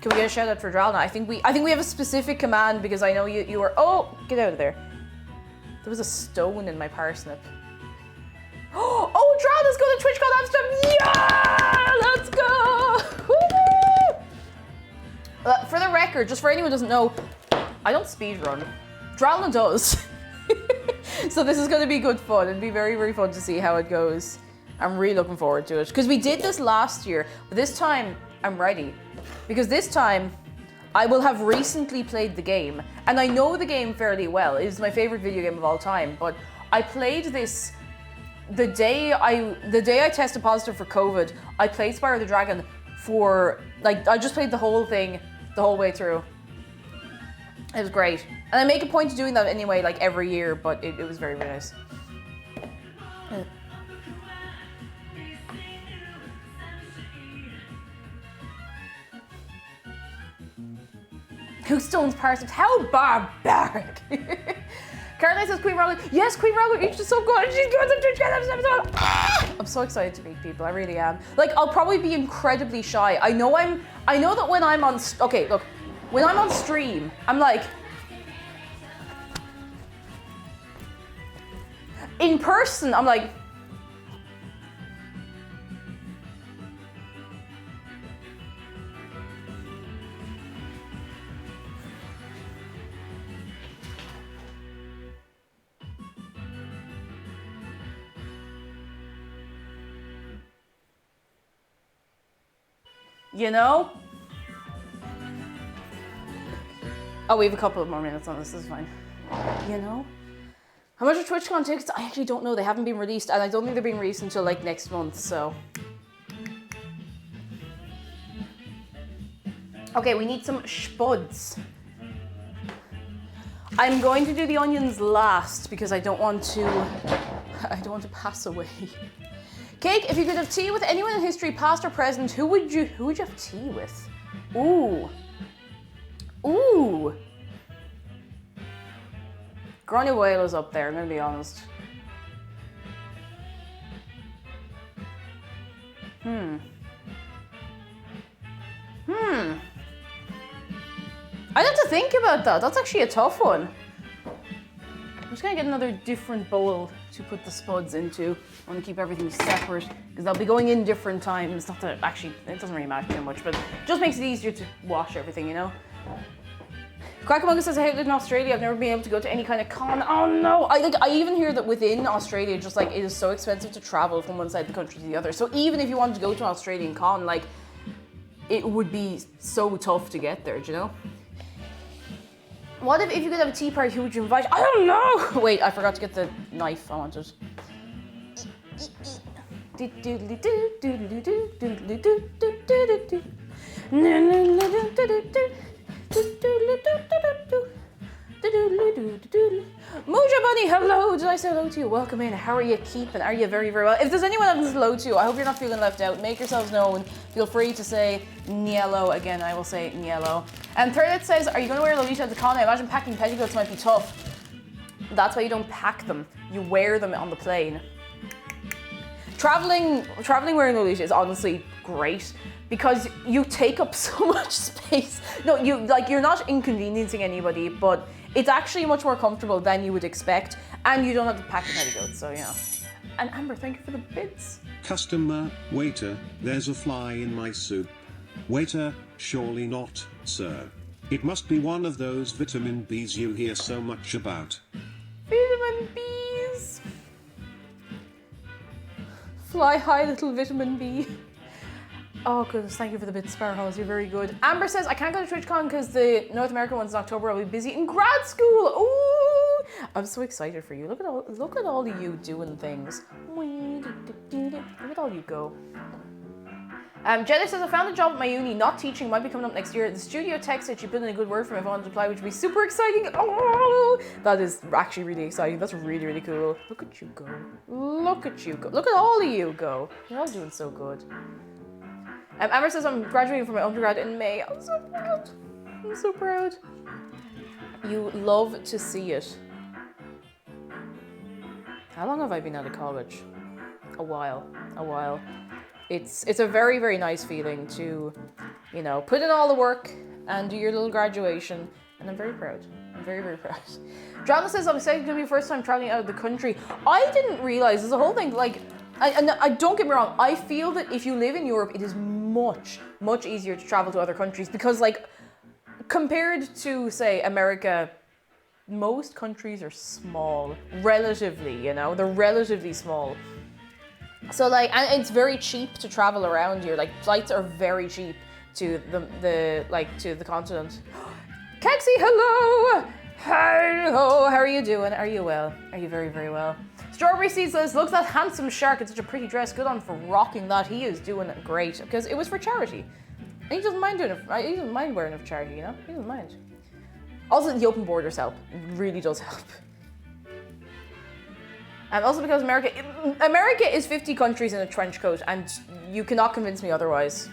Can we get a shout out for Dralna? I think we have a specific command because I know you were. Oh, get out of there! There was a stone in my parsnip. Oh, Dralna's going to TwitchCon Amsterdam! Yeah, let's go! For the record, just for anyone who doesn't know, I don't speedrun. Dralna does. So this is going to be good fun. It'll be very, very fun to see how it goes. I'm really looking forward to it. Because we did this last year, but this time I'm ready. Because this time I will have recently played the game. And I know the game fairly well. It is my favorite video game of all time. But I played this the day I tested positive for COVID. I played Spyro the Dragon for, like, I just played the whole thing the whole way through. It was great. And I make a point of doing that anyway, like every year, but it was very, very nice. Who stones parsnips? How barbaric! Caroline says Queen Raglan. Yes, Queen Raglan reached the sub goal and she's going to Twitch. I'm so excited to meet people. I really am. Like, I'll probably be incredibly shy. I know that when I'm on. Okay, look. When I'm on stream, I'm like. In person, I'm like. You know? Oh, we have a couple of more minutes on this is fine. You know? How much are TwitchCon tickets? I actually don't know. They haven't been released, and I don't think they're being released until like next month, so. Okay, we need some spuds. I'm going to do the onions last because I don't want to pass away. Cake, if you could have tea with anyone in history, past or present, who would you have tea with? Ooh. Ooh. Gráinne Mhaola's up there, I'm gonna be honest. I'd have to think about that. That's actually a tough one. I'm just gonna get another different bowl to put the spuds into. I want to keep everything separate because they'll be going in different times. Not that actually, it doesn't really matter too much, but it just makes it easier to wash everything, you know? Quackamunga says, I lived in Australia. I've never been able to go to any kind of con. Oh no! I even hear that within Australia, just like it is so expensive to travel from one side of the country to the other. So even if you wanted to go to an Australian con, like it would be so tough to get there, do you know? What if you could have a tea party, who would you invite? I don't know! Wait, I forgot to get the knife I wanted. Moja Bunny, hello! Did I say hello to you? Welcome in. How are you keeping? Are you very, very well? If there's anyone that says hello to you, I hope you're not feeling left out. Make yourselves known. Feel free to say Niello. Again, I will say Niello. And Threaded says, are you going to wear Lolita at the con? I imagine packing petticoats might be tough. That's why you don't pack them. You wear them on the plane. Traveling wearing Lolita is honestly great because you take up so much space. No, you're not inconveniencing anybody, but it's actually much more comfortable than you would expect, and you don't have to pack the petticoats, so you know. And Amber, thank you for the bits. Customer, waiter, there's a fly in my soup. Waiter, surely not, sir. It must be one of those vitamin Bs you hear so much about. Vitamin Bs. Fly high, little vitamin B. Oh goodness, thank you for the bit, Sparrows, you're very good. Amber says, I can't go to TwitchCon because the North American one's in October, I'll be busy in grad school. Ooh! I'm so excited for you. Look at all of you doing things. Look at all you go. Jenna says, I found a job at my uni, not teaching, might be coming up next year. The studio texted she put in a good word for me if I wanted to apply, which would be super exciting. Oh, that is actually really exciting. That's really, really cool. Look at you go. Look at you go. Look at all of you go. You're all doing so good. Amber says, I'm graduating from my undergrad in May. I'm so proud. I'm so proud. You love to see it. How long have I been out of college? a while. It's a very, very nice feeling to, you know, put in all the work and do your little graduation, and I'm very proud. I'm very, very proud. Drama says, I'm excited to be first time traveling out of the country. I didn't realize there's a whole thing, like, I don't get me wrong, I feel that if you live in Europe, it is much, much easier to travel to other countries because, like, compared to, say, America, most countries are small, relatively, you know, they're relatively small. So, like, and it's very cheap to travel around here. Like, flights are very cheap to to the continent. Kexi, hello! Hello, how are you doing? Are you well? Are you very, very well? Strawberry Seed says, look at that handsome shark in such a pretty dress. Good on for rocking that. He is doing great because it was for charity. And he doesn't mind doing it. He doesn't mind wearing it for charity, you know? He doesn't mind. Also, the open borders help. It really does help. And also because America is 50 countries in a trench coat, and you cannot convince me otherwise.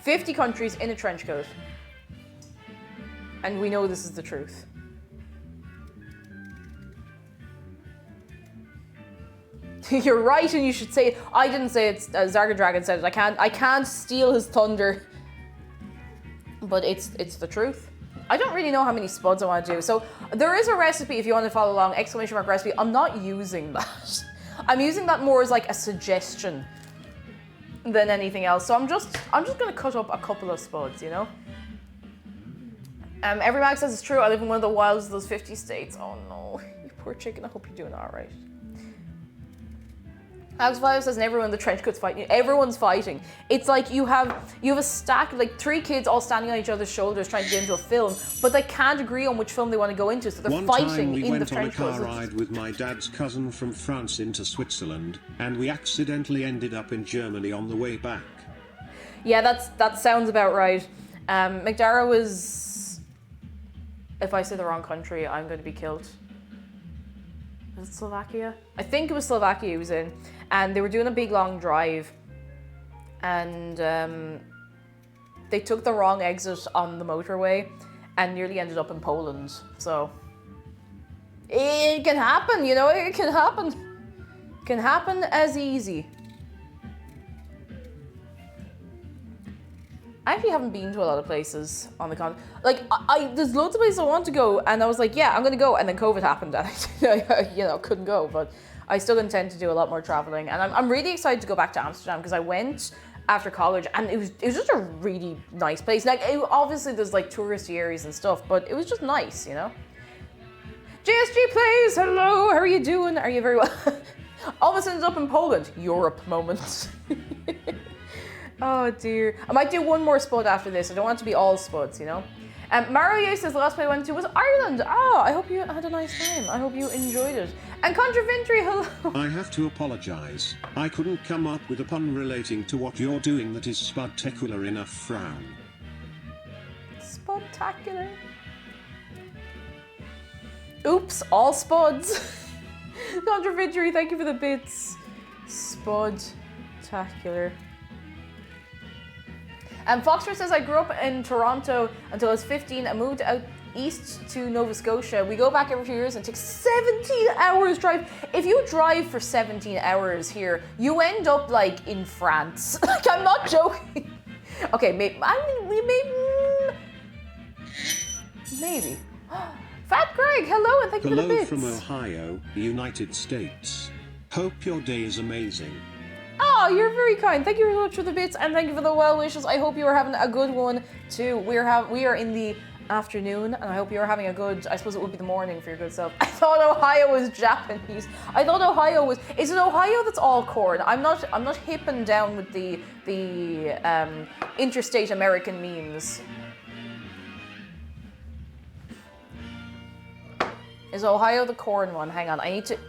50 countries in a trench coat. And we know this is the truth. You're right, and you should say it. I didn't say it. Zarga Dragon said it. I can't steal his thunder. But it's the truth. I don't really know how many spuds I want to do. So there is a recipe if you want to follow along, ! Recipe. I'm not using that. I'm using that more as like a suggestion than anything else. So I'm just gonna cut up a couple of spuds, you know? Every mag says it's true. I live in one of the wildest of those 50 states. Oh no, you poor chicken. I hope you're doing all right. Alex5 says, and everyone in the trench coat's fighting. Everyone's fighting. It's like you have a stack of like 3 kids all standing on each other's shoulders trying to get into a film, but they can't agree on which film they want to go into, so they're fighting in the trench coats. One time we went on a car ride with my dad's cousin from France into Switzerland, and we accidentally ended up in Germany on the way back. Yeah, that sounds about right. McDara was... If I say the wrong country, I'm going to be killed. Was it Slovakia? I think it was Slovakia he was in. And they were doing a big long drive. And they took the wrong exit on the motorway and nearly ended up in Poland. So it can happen, you know, it can happen. It can happen as easy. I actually haven't been to a lot of places on the continent. Like, there's loads of places I want to go, and I was like, yeah, I'm going to go, and then COVID happened, and I, you know, couldn't go, but I still intend to do a lot more traveling, and I'm really excited to go back to Amsterdam, because I went after college, and it was just a really nice place. Like, obviously there's like touristy areas and stuff, but it was just nice, you know? JSG Plays, hello, how are you doing? Are you very well? Almost ended up in Poland. Europe moment. Oh dear. I might do one more spud after this. I don't want it to be all spuds, you know? Mario says the last place I went to was Ireland. Oh, I hope you had a nice time. I hope you enjoyed it. And Contraventry, hello. I have to apologize. I couldn't come up with a pun relating to what you're doing that is spudtacular enough, frown. Spudtacular. Oops, all spuds. Contraventry, thank you for the bits. Spudtacular. Foxter says, I grew up in Toronto until I was 15 and moved out east to Nova Scotia. We go back every few years and it takes 17 hours drive. If you drive for 17 hours here, you end up like in France. Like, I'm not joking. Okay, maybe. Fat Greg, hello and thank you for the bits. Hello from Ohio, United States. Hope your day is amazing. Oh, you're very kind. Thank you very much for the bits and thank you for the well wishes. I hope you are having a good one too. We are in the afternoon and I hope you are having a good, I suppose it would be the morning for your good self. I thought Ohio was Japanese. I thought Ohio was, is it Ohio that's all corn? I'm not hip and down with the interstate American memes. Is Ohio the corn one? Hang on, I need to...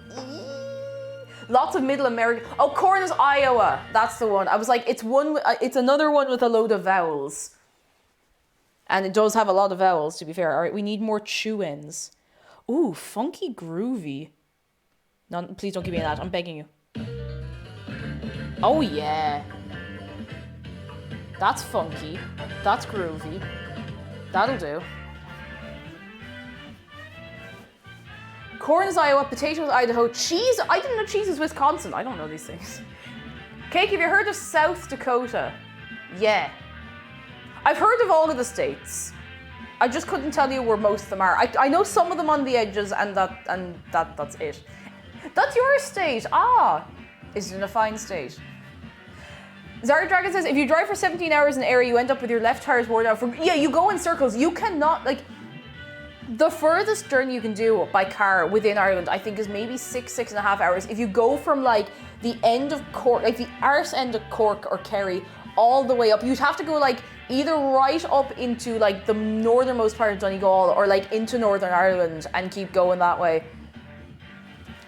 Lots of middle American... Oh, corn is Iowa. That's the one. I was like, it's another one with a load of vowels. And it does have a lot of vowels, to be fair. All right, we need more chew-ins. Ooh, funky groovy. No, please don't give me that. I'm begging you. Oh, yeah. That's funky. That's groovy. That'll do. Corn is Iowa, potatoes Idaho, cheese. I didn't know cheese is Wisconsin. I don't know these things. Cake, have you heard of South Dakota? Yeah. I've heard of all of the states. I just couldn't tell you where most of them are. I know some of them on the edges, and that's it. That's your state. Ah, is it in a fine state? Zarya Dragon says, if you drive for 17 hours in an area, you end up with your left tires worn out. Yeah, you go in circles. You cannot, like, the furthest journey you can do by car within Ireland, I think, is maybe 6.5 hours. If you go from, like, the end of Cork, like the arse end of Cork or Kerry, all the way up, you'd have to go, like, either right up into, like, the northernmost part of Donegal or, like, into Northern Ireland and keep going that way.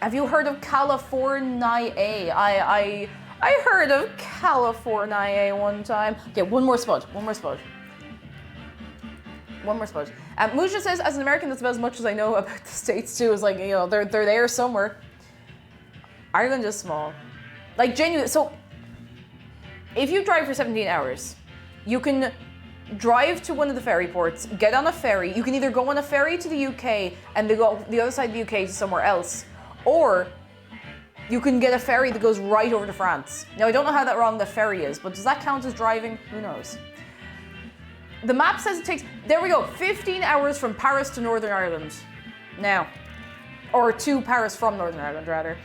Have you heard of California? I heard of California one time. Okay, one more spud. Musha says, as an American, that's about as much as I know about the States too. Is like, you know, they're there somewhere. Ireland is small. Like, genuinely, so if you drive for 17 hours, you can drive to one of the ferry ports, get on a ferry. You can either go on a ferry to the UK and they go the other side of the UK to somewhere else, or you can get a ferry that goes right over to France. Now, I don't know how that long the ferry is, but does that count as driving? Who knows? The map says it takes, there we go, 15 hours from Paris to Northern Ireland. Now. Or to Paris from Northern Ireland, rather.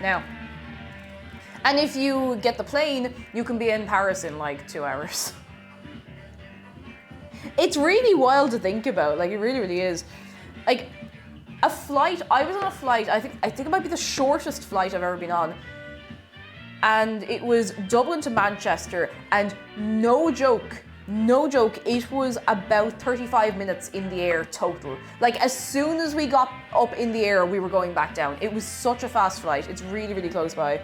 Now. And if you get the plane, you can be in Paris in like 2 hours. It's really wild to think about, like it really, really is. Like, a flight, I was on a flight, I think it might be the shortest flight I've ever been on. And it was Dublin to Manchester, and no joke, it was about 35 minutes in the air total. Like, as soon as we got up in the air, we were going back down. It was such a fast flight. It's really, really close by.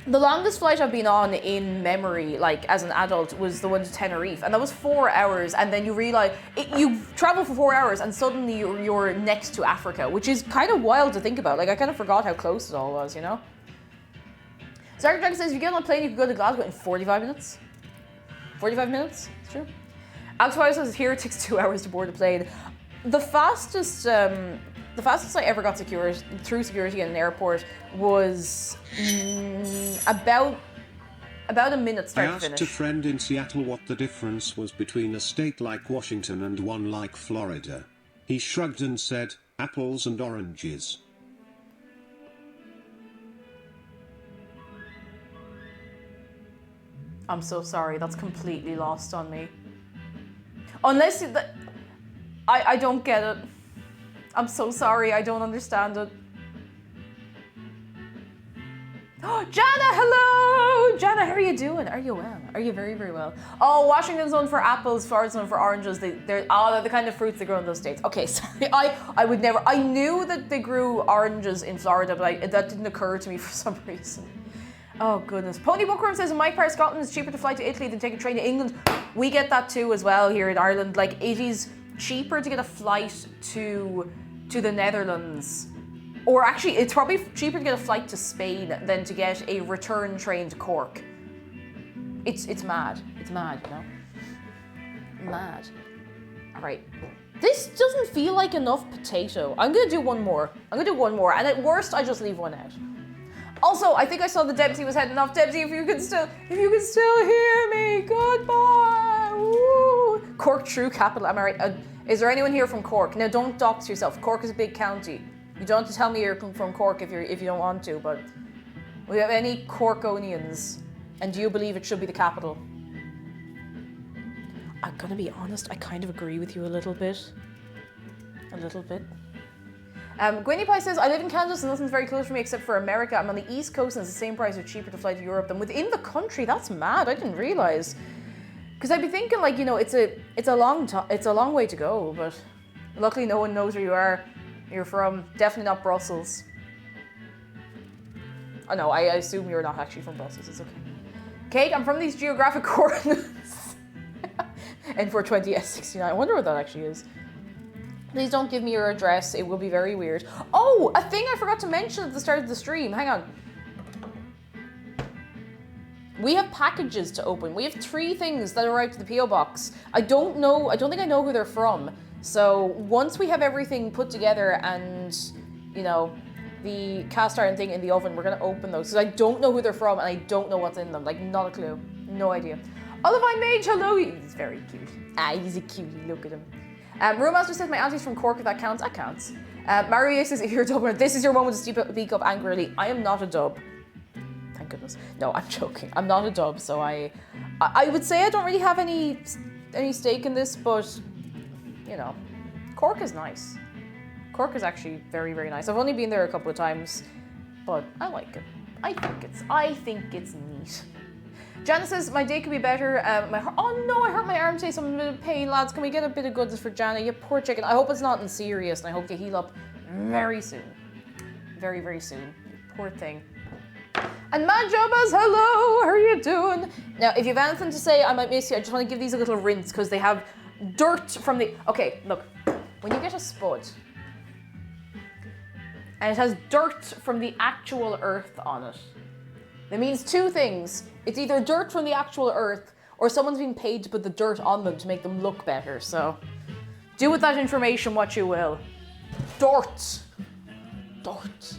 The longest flight I've been on in memory, like as an adult, was the one to Tenerife, and that was 4 hours. And then you realize you travel for 4 hours, and suddenly you're next to Africa, which is kind of wild to think about. Like, I kind of forgot how close it all was, you know. Zarek Dragon says, if you get on a plane, you can go to Glasgow in 45 minutes. 45 minutes, it's true. Alex Wise says, here it takes 2 hours to board a plane. The fastest I ever got through security in an airport was about a minute start to finish. I asked a friend in Seattle what the difference was between a state like Washington and one like Florida. He shrugged and said, apples and oranges. I'm so sorry, that's completely lost on me. Unless I don't get it. I'm so sorry, I don't understand it. Oh, Jana, hello! Jana, how are you doing? Are you well? Are you very, very well? Oh, Washington's known for apples, Florida's known for oranges. They're the kind of fruits that grow in those states. Okay, sorry, I would never, I knew that they grew oranges in Florida, but that didn't occur to me for some reason. Oh, goodness. Pony Bookworm says, in my part of Scotland, it's cheaper to fly to Italy than take a train to England. We get that too as well here in Ireland. Like, it is cheaper to get a flight to the Netherlands. Or actually, it's probably cheaper to get a flight to Spain than to get a return train to Cork. It's mad. It's mad, you know? Mad. All right. This doesn't feel like enough potato. I'm gonna do one more. And at worst, I just leave one out. Also, I think I saw the Dempsey was heading off. Dempsey, if you can still hear me, goodbye. Woo. Cork, true capital. Am I right? Is there anyone here from Cork? Now, don't dox yourself. Cork is a big county. You don't have to tell me you're from Cork if you don't want to. But we have any Corkonians, and do you believe it should be the capital? I'm gonna be honest. I kind of agree with you a little bit. Gwynny Pie says, I live in Canada, so nothing's very close for me except for America. I'm on the East Coast and it's the same price or cheaper to fly to Europe than within the country. That's mad. I didn't realize. Because I'd be thinking, like, you know, it's a long way to go, but luckily no one knows where you're from. Definitely not Brussels. Oh no, I assume you're not actually from Brussels. It's okay. Kate, I'm from these geographic coordinates. N420 S69. I wonder what that actually is. Please don't give me your address. It will be very weird. Oh, a thing I forgot to mention at the start of the stream. Hang on. We have packages to open. We have 3 things that arrived to the P.O. box. I don't think I know who they're from. So once we have everything put together and, you know, the cast iron thing in the oven, we're gonna open those. Because I don't know who they're from and I don't know what's in them. Like, not a clue. No idea. Olivine Mage, hello! He's very cute. He's a cutie, look at him. Rumaster says, my auntie's from Cork, if that counts. That counts. Mario says, if you're a dubber, this is your moment to speak up angrily. I am not a dub. Thank goodness. No, I'm joking. I'm not a dub, so I would say I don't really have any stake in this, but, you know, Cork is nice. Cork is actually very, very nice. I've only been there a couple of times, but I like it. I think it's neat. Janice says, my day could be better. Oh no, I hurt my arm today, so I'm in a bit of pain, lads. Can we get a bit of goodness for Jana? You poor chicken. I hope it's not serious, and I hope you heal up very soon. Very, very soon. Poor thing. And Manjobas, hello, how are you doing? Now, if you have anything to say, I might miss you. I just want to give these a little rinse, because they have dirt from the... Okay, look. When you get a spud, and it has dirt from the actual earth on it, that means two things. It's either dirt from the actual earth or someone's been paid to put the dirt on them to make them look better. So do with that information what you will. Dirt. Dirt.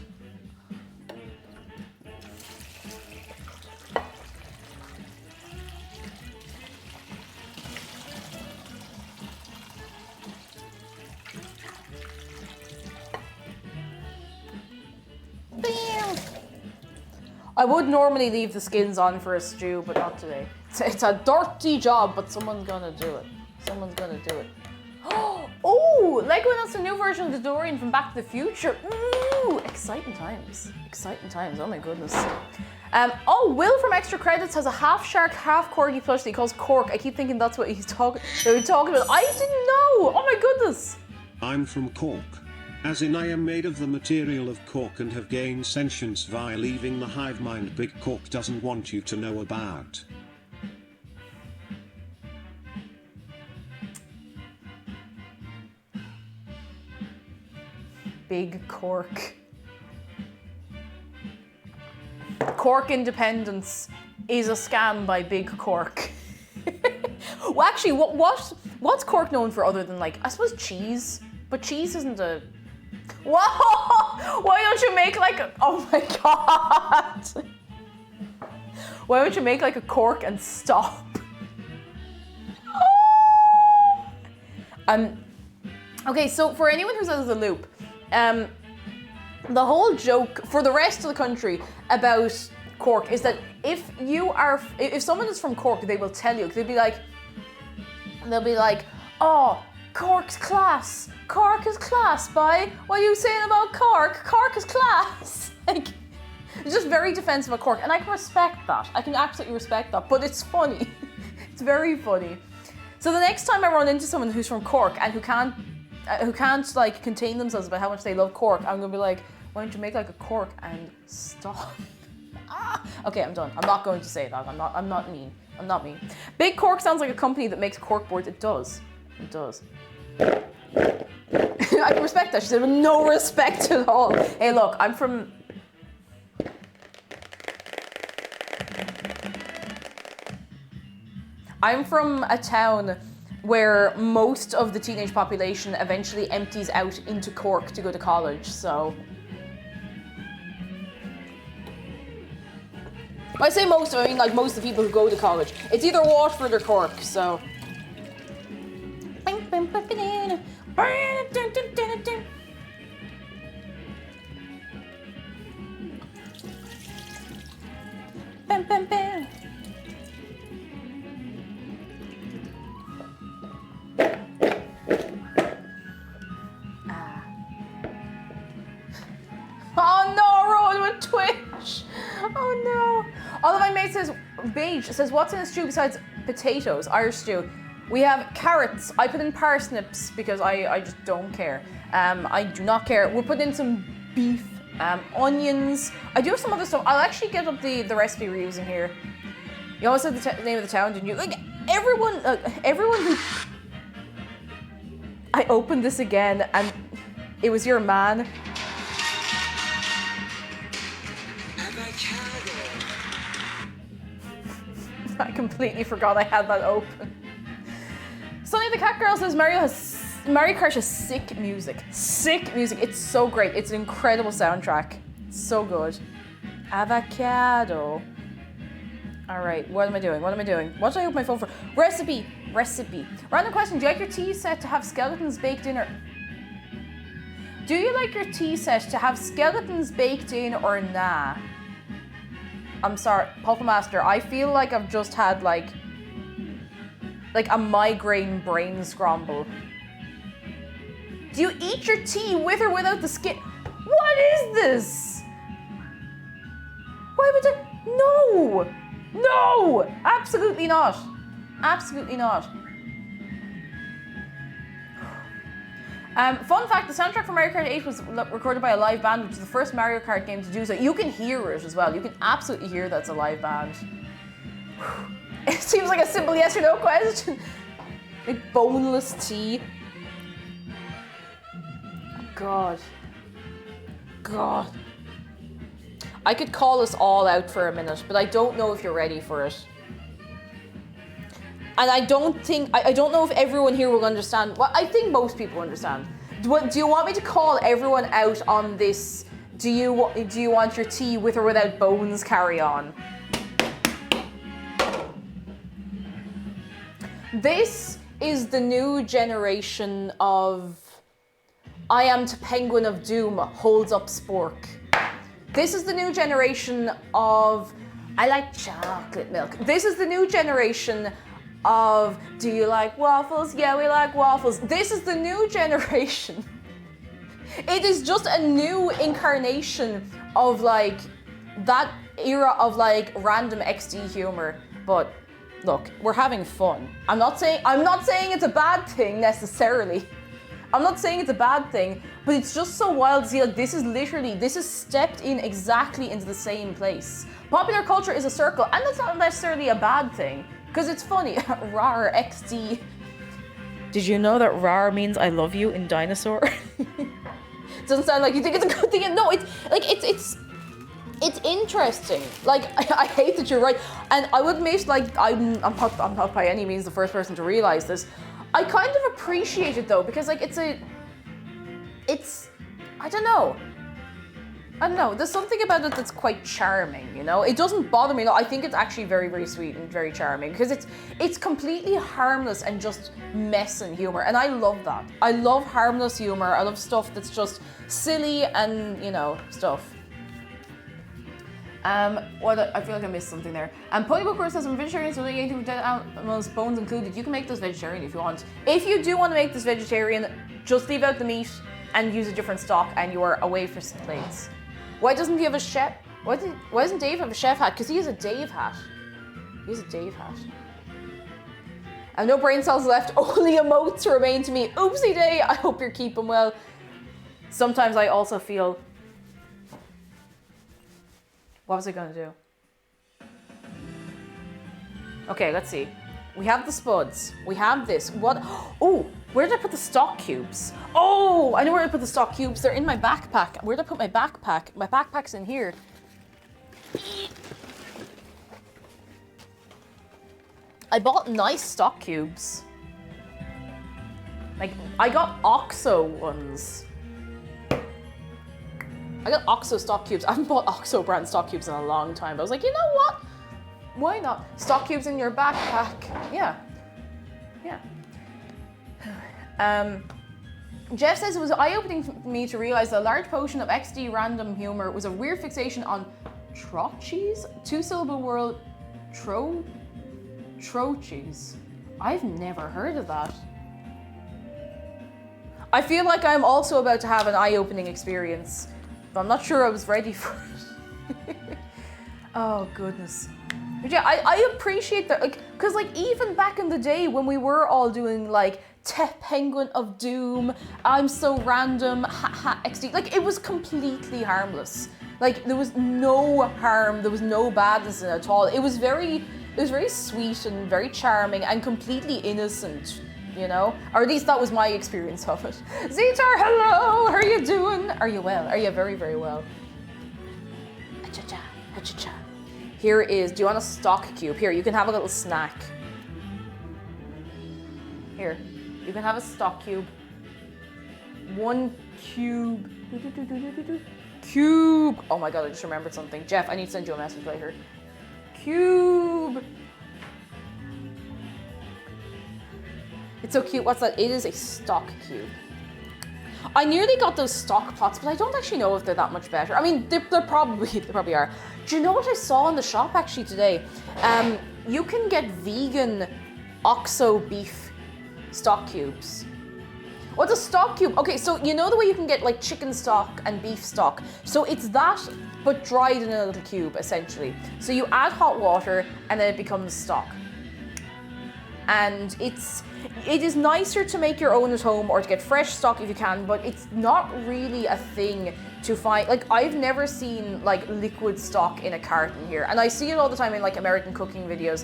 Bam. I would normally leave the skins on for a stew, but not today. It's a dirty job, but someone's gonna do it. Someone's gonna do it. Oh, Lego announced a new version of the DeLorean from Back to the Future. Ooh, exciting times. Exciting times, oh my goodness. Oh, Will from Extra Credits has a half shark, half corgi plush that he calls Cork. I keep thinking that's what he's talking about. I didn't know, oh my goodness. I'm from Cork. As in I am made of the material of cork and have gained sentience via leaving the hive mind Big Cork doesn't want you to know about. Big Cork. Cork independence is a scam by Big Cork. Well, actually, what's Cork known for other than, like, I suppose cheese? But cheese isn't a... Whoa! Why don't you make like a... Oh my god! Why don't you make like a cork and stop? Okay, so for anyone who's out of the loop, the whole joke for the rest of the country about Cork is that if someone is from Cork, they will tell you. They'll be like, oh, Cork's class. Cork is class, boy. What are you saying about Cork? Cork is class. Like, it's just very defensive of Cork, and I can respect that. I can absolutely respect that, but it's funny. It's very funny. So the next time I run into someone who's from Cork and who can't like contain themselves about how much they love Cork, I'm gonna be like, why don't you make like a cork and stop? Okay, I'm done. I'm not going to say that. I'm not mean. I'm not mean. Big Cork sounds like a company that makes cork boards. It does. It does. I can respect that. She said with no respect at all. Hey, look, I'm from a town where most of the teenage population eventually empties out into Cork to go to college, so. When I say most of, I mean like most of the people who go to college. It's either Waterford or Cork, so. Oh no, Rowan with Twitch. Oh no. All of my mates says, Beige says, what's in a stew besides potatoes, Irish stew? We have carrots. I put in parsnips because I just don't care. I do not care. We're putting in some beef, onions. I do have some other stuff. I'll actually get up the recipe we're using here. You always said the name of the town, didn't you? Like everyone who... I opened this again and it was your man. I completely forgot I had that open. Sonny the Cat Girl says Mario has Mario Kart has sick music. Sick music. It's so great. It's an incredible soundtrack. It's so good. Avocado. All right, what am I doing? What am I doing? What did I open my phone for? Recipe. Recipe. Random question. Do you like your tea set to have skeletons baked in or... Do you like your tea set to have skeletons baked in or nah? I'm sorry, Puffle Master. I feel like I've just had like a migraine brain scramble. Do you eat your tea with or without the skin? What is this? Why would I? No! No! Absolutely not. Absolutely not. Fun fact, the soundtrack for Mario Kart 8 was recorded by a live band, which is the first Mario Kart game to do so. You can hear it as well. You can absolutely hear that's a live band. It seems like a simple yes or no question. Like boneless tea. God. God. I could call us all out for a minute, but I don't know if you're ready for it. And I don't know if everyone here will understand. Well, I think most people understand. Do you want me to call everyone out on this? Do you want your tea with or without bones carry on? This is the new generation of I am to Penguin of Doom holds up spork. This is the new generation of I like chocolate milk. This is the new generation of do you like waffles? Yeah, we like waffles. This is the new generation. It is just a new incarnation of like that era of like random XD humor. But look, we're having fun. I'm not saying it's a bad thing necessarily. I'm not saying it's a bad thing, but it's just so wild to see like this is stepped in exactly into the same place. Popular culture is a circle, and that's not necessarily a bad thing. Because it's funny. Rar XD. Did you know that rar means I love you in dinosaur? Doesn't sound like you think it's a good thing. No, it's like it's interesting. Like I hate that you're right, and I would admit like I'm not by any means the first person to realize this. I kind of appreciate it though because like it's I don't know. There's something about it that's quite charming, you know? It doesn't bother me. No, I think it's actually very, very sweet and very charming because it's completely harmless and just mess and humor. And I love that. I love harmless humor. I love stuff that's just silly and, you know, stuff. I feel like I missed something there. Polybook says I'm vegetarian, so anything with dead animals, bones included. You can make this vegetarian if you want. If you do want to make this vegetarian, just leave out the meat and use a different stock and you are away for plates. Why doesn't he have a chef? Why doesn't Dave have a chef hat? Because he has a Dave hat. He has a Dave hat. I have no brain cells left, only emotes remain to me. Oopsie day, I hope you're keeping well. Sometimes I also feel... What was I gonna do? Okay, let's see. We have the spuds. We have this. What? Oh, where did I put the stock cubes? Oh, I know where I put the stock cubes. They're in my backpack. Where did I put my backpack? My backpack's in here. I bought nice stock cubes. Like, I got OXO ones. I got OXO stock cubes. I haven't bought OXO brand stock cubes in a long time. But I was like, you know what? Why not? Stock cubes in your backpack. Yeah. Yeah. Jeff says it was eye-opening for me to realize that a large portion of XD random humor was a weird fixation on troches? Two-syllable word troches. I've never heard of that. I feel like I'm also about to have an eye-opening experience, but I'm not sure I was ready for it. Oh, goodness. But yeah, I appreciate that, like, because like even back in the day when we were all doing like Penguin of Doom, I'm so random, XD, like it was completely harmless. Like there was no harm, there was no badness in it at all. It was very sweet and very charming and completely innocent, you know? Or at least that was my experience of it. Zetar, hello, how are you doing? Are you well? Are you very, very well? Acha-cha, acha-cha. Here is, do you want a stock cube? Here, you can have a little snack. Here, you can have a stock cube. 1 cube. Cube. Oh my god, I just remembered something. Jeff, I need to send you a message later. Cube. It's so cute. What's that? It is a stock cube. I nearly got those stock pots, but I don't actually know if they're that much better. I mean, they probably are. Do you know what I saw in the shop actually today? You can get vegan OXO beef stock cubes. What's a stock cube? Okay, so you know the way you can get like chicken stock and beef stock? So it's that, but dried in a little cube, essentially. So you add hot water and then it becomes stock. And it is nicer to make your own at home or to get fresh stock if you can, but it's not really a thing to find. Like, I've never seen like liquid stock in a carton here, and I see it all the time in like American cooking videos.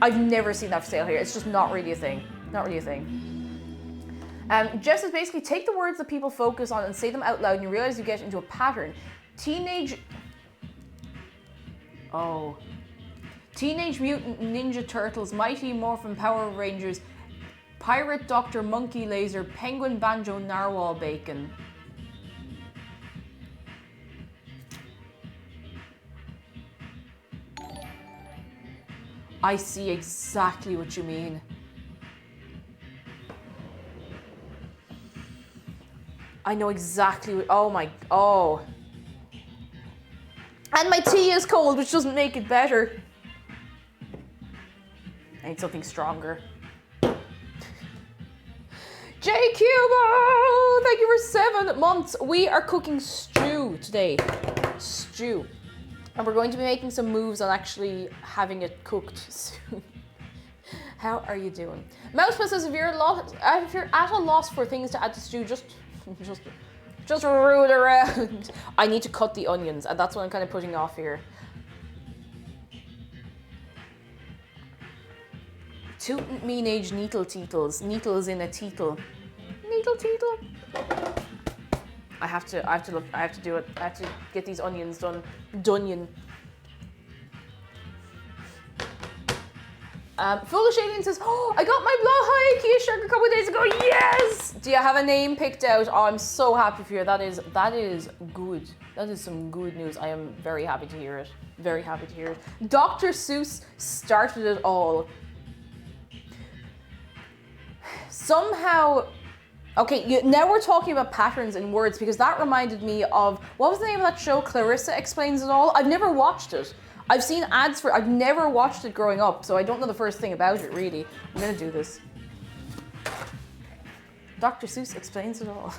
I've never seen that for sale here. It's just not really a thing. Not really a thing. Jess says basically take the words that people focus on and say them out loud and you realize you get into a pattern. Teenage Mutant Ninja Turtles, Mighty Morphin Power Rangers, Pirate Dr. Monkey Laser, Penguin Banjo Narwhal Bacon. I see exactly what you mean. I know exactly what, oh. And my tea is cold, which doesn't make it better. I need something stronger. J Cubo, thank you for 7 months. We are cooking stew today. Stew. And we're going to be making some moves on actually having it cooked soon. How are you doing? Mousepus says if you're at a loss for things to add to stew, just root around. I need to cut the onions, and that's what I'm kind of putting off here. Tootin' mean age needle teetles. Needles in a teetle. Needle teetle. I have to do it. I have to get these onions done. Dunion. Foolish Alien says, oh, I got my Blow High Kia Shark a couple of days ago. Yes! Do you have a name picked out? Oh, I'm so happy for you. That is good. That is some good news. I am very happy to hear it. Very happy to hear it. Dr. Seuss started it all. Somehow, okay, now we're talking about patterns in words because that reminded me of, what was the name of that show? Clarissa Explains It All? I've never watched it. I've seen ads for it. I've never watched it growing up, so I don't know the first thing about it, really. I'm gonna do this. Dr. Seuss Explains It All.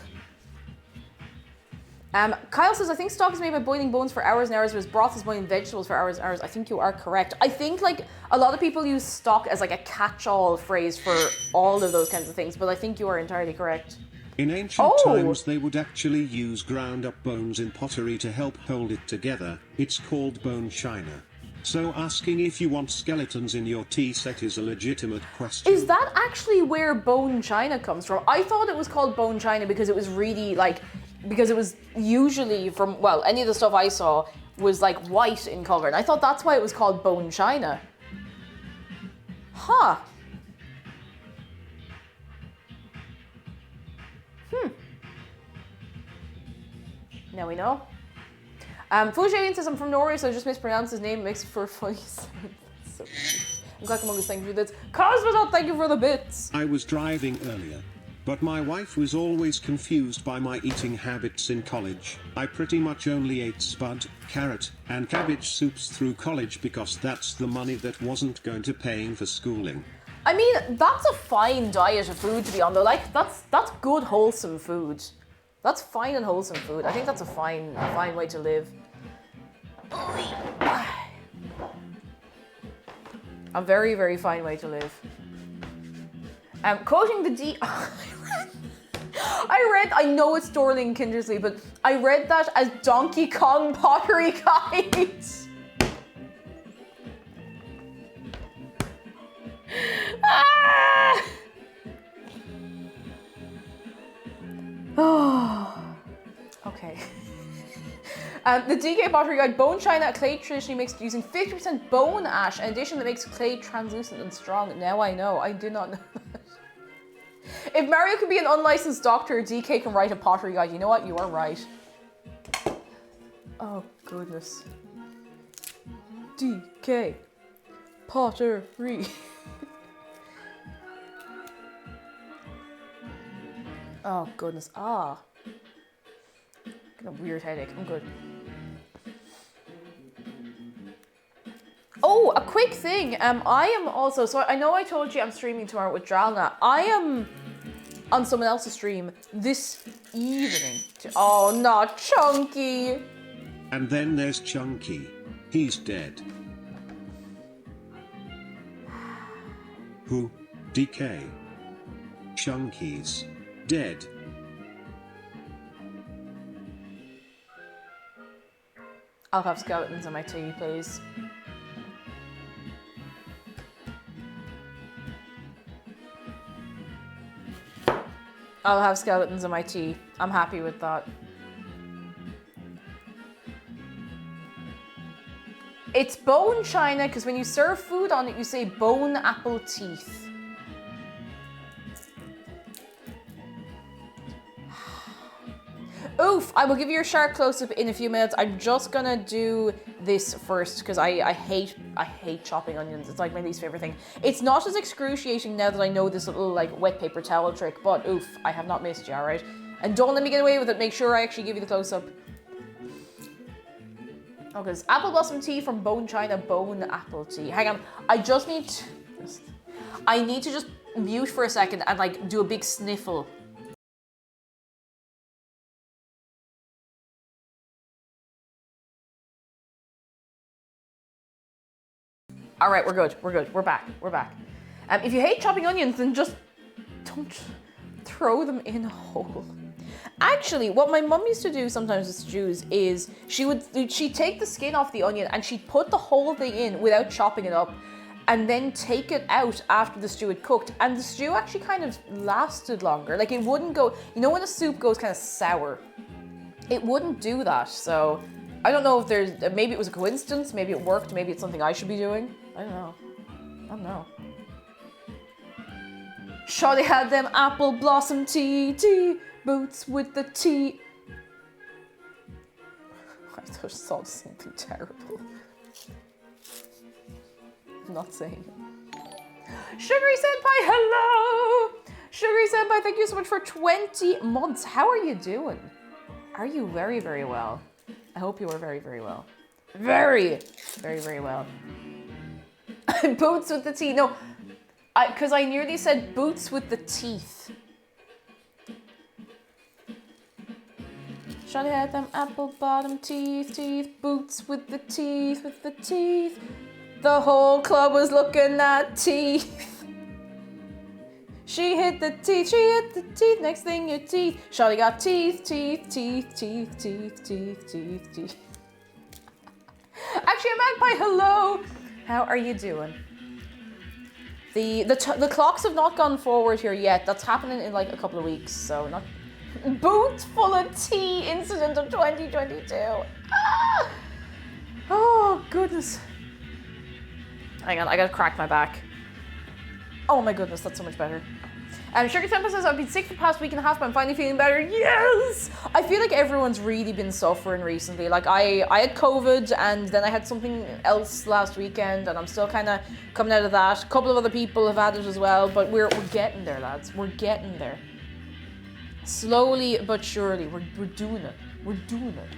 Kyle says, I think stock is made by boiling bones for hours and hours, whereas broth is boiling vegetables for hours and hours. I think you are correct. I think like a lot of people use stock as like a catch-all phrase for all of those kinds of things, but I think you are entirely correct. In ancient times they would actually use ground up bones in pottery to help hold it together. It's called bone china. So asking if you want skeletons in your tea set is a legitimate question. Is that actually where bone china comes from? I thought it was called bone china because it was really like, because it was usually from, well, any of the stuff I saw was like white in color, and I thought that's why it was called bone china. Huh. Now we know. Foolish Alien says, I'm from Norway, so I just mispronounced his name. It makes it for a funny sound. So I'm glad Kamungus, thank you for the bits. Cosmonaut, thank you for the bits. I was driving earlier, but my wife was always confused by my eating habits in college. I pretty much only ate spud, carrot, and cabbage soups through college because that's the money that wasn't going to paying for schooling. I mean, that's a fine diet of food to be on though. Like, that's good, wholesome food. That's fine and wholesome food. I think that's a fine way to live. A very, very fine way to live. Quoting the D... I know it's Dorling Kindersley, but I read that as Donkey Kong Pottery Guide. Ah! Oh, okay. The DK Pottery Guide, bone china, clay traditionally mixed using 50% bone ash, in addition that makes clay translucent and strong. Now I know. I did not know that. If Mario could be an unlicensed doctor, DK can write a pottery guide. You know what? You are right. Oh, goodness. DK. Pottery. Oh, goodness. Ah. Got a weird headache. I'm good. Oh, a quick thing. I am also, so I know I told you I'm streaming tomorrow with Dralna. I am on someone else's stream this evening. Oh, not Chunky. And then there's Chunky. He's dead. Who? DK. Chunky's dead. I'll have skeletons in my tea, please. I'll have skeletons in my tea. I'm happy with that. It's bone china, because when you serve food on it, you say bone apple teeth. Oof, I will give you your shark close-up in a few minutes. I'm just gonna do this first, because I hate chopping onions. It's like my least favorite thing. It's not as excruciating now that I know this little like wet paper towel trick, but oof, I have not missed you, alright? And don't let me get away with it. Make sure I actually give you the close-up. Oh, because apple blossom tea from Bone China, bone apple tea. Hang on, I just need to... I need to just mute for a second and like do a big sniffle. All right, we're good. We're good. We're back. We're back. If you hate chopping onions, then just don't throw them in a hole. Actually, what my mum used to do sometimes with stews is she'd take the skin off the onion and she'd put the whole thing in without chopping it up, and then take it out after the stew had cooked, and the stew actually kind of lasted longer. Like it wouldn't go. You know when a soup goes kind of sour, it wouldn't do that. So I don't know if there's, maybe it was a coincidence, maybe it worked, maybe it's something I should be doing. I don't know. I don't know. Sure, they had them apple blossom tea boots with the tea. I just saw something terrible. I'm not saying it. Sugary Senpai, hello! Sugary Senpai, thank you so much for 20 months. How are you doing? Are you very, very well? I hope you are very, very well. Very, very, very well. Boots with the teeth. No, because I nearly said boots with the teeth. Shawty had them apple bottom teeth, boots with the teeth. The whole club was looking at teeth. She hit the teeth, next thing your teeth. Shawty got teeth. Actually, a magpie, hello. How are you doing? The clocks have not gone forward here yet. That's happening in like a couple of weeks, so not... Boot full of tea incident of 2022. Ah! Oh, goodness. Hang on, I gotta crack my back. Oh my goodness, that's so much better. Sugar Temple says, I've been sick for the past week and a half, but I'm finally feeling better. Yes! I feel like everyone's really been suffering recently. Like, I had COVID, and then I had something else last weekend, and I'm still kind of coming out of that. A couple of other people have had it as well, but we're getting there, lads. We're getting there. Slowly but surely, we're doing it. We're doing it.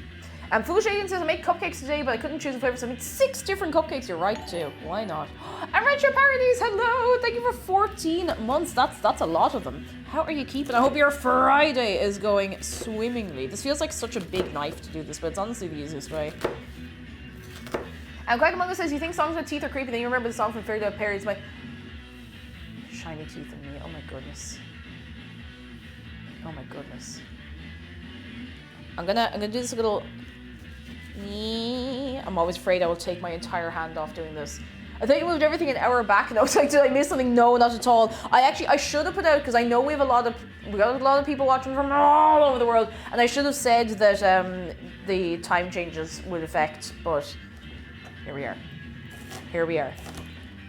And Foolish Alien says, I made cupcakes today, but I couldn't choose a flavor, so I made 6 different cupcakes. You're right, too. Why not? And Retro Parodies, hello! Thank you for 14 months. That's a lot of them. How are you keeping? I hope your Friday is going swimmingly. This feels like such a big knife to do this, but it's honestly the easiest way. And Quackamonga says, you think songs with teeth are creepy, then you remember the song from Fairy Tale Perry. It's my shiny teeth in me. Oh my goodness. Oh my goodness. I'm gonna do this little... I'm always afraid I will take my entire hand off doing this. I thought you moved everything an hour back, and I was like, did I miss something? No, not at all. I should have put out, because I know we got a lot of people watching from all over the world, and I should have said that the time changes would affect, but here we are. Here we are.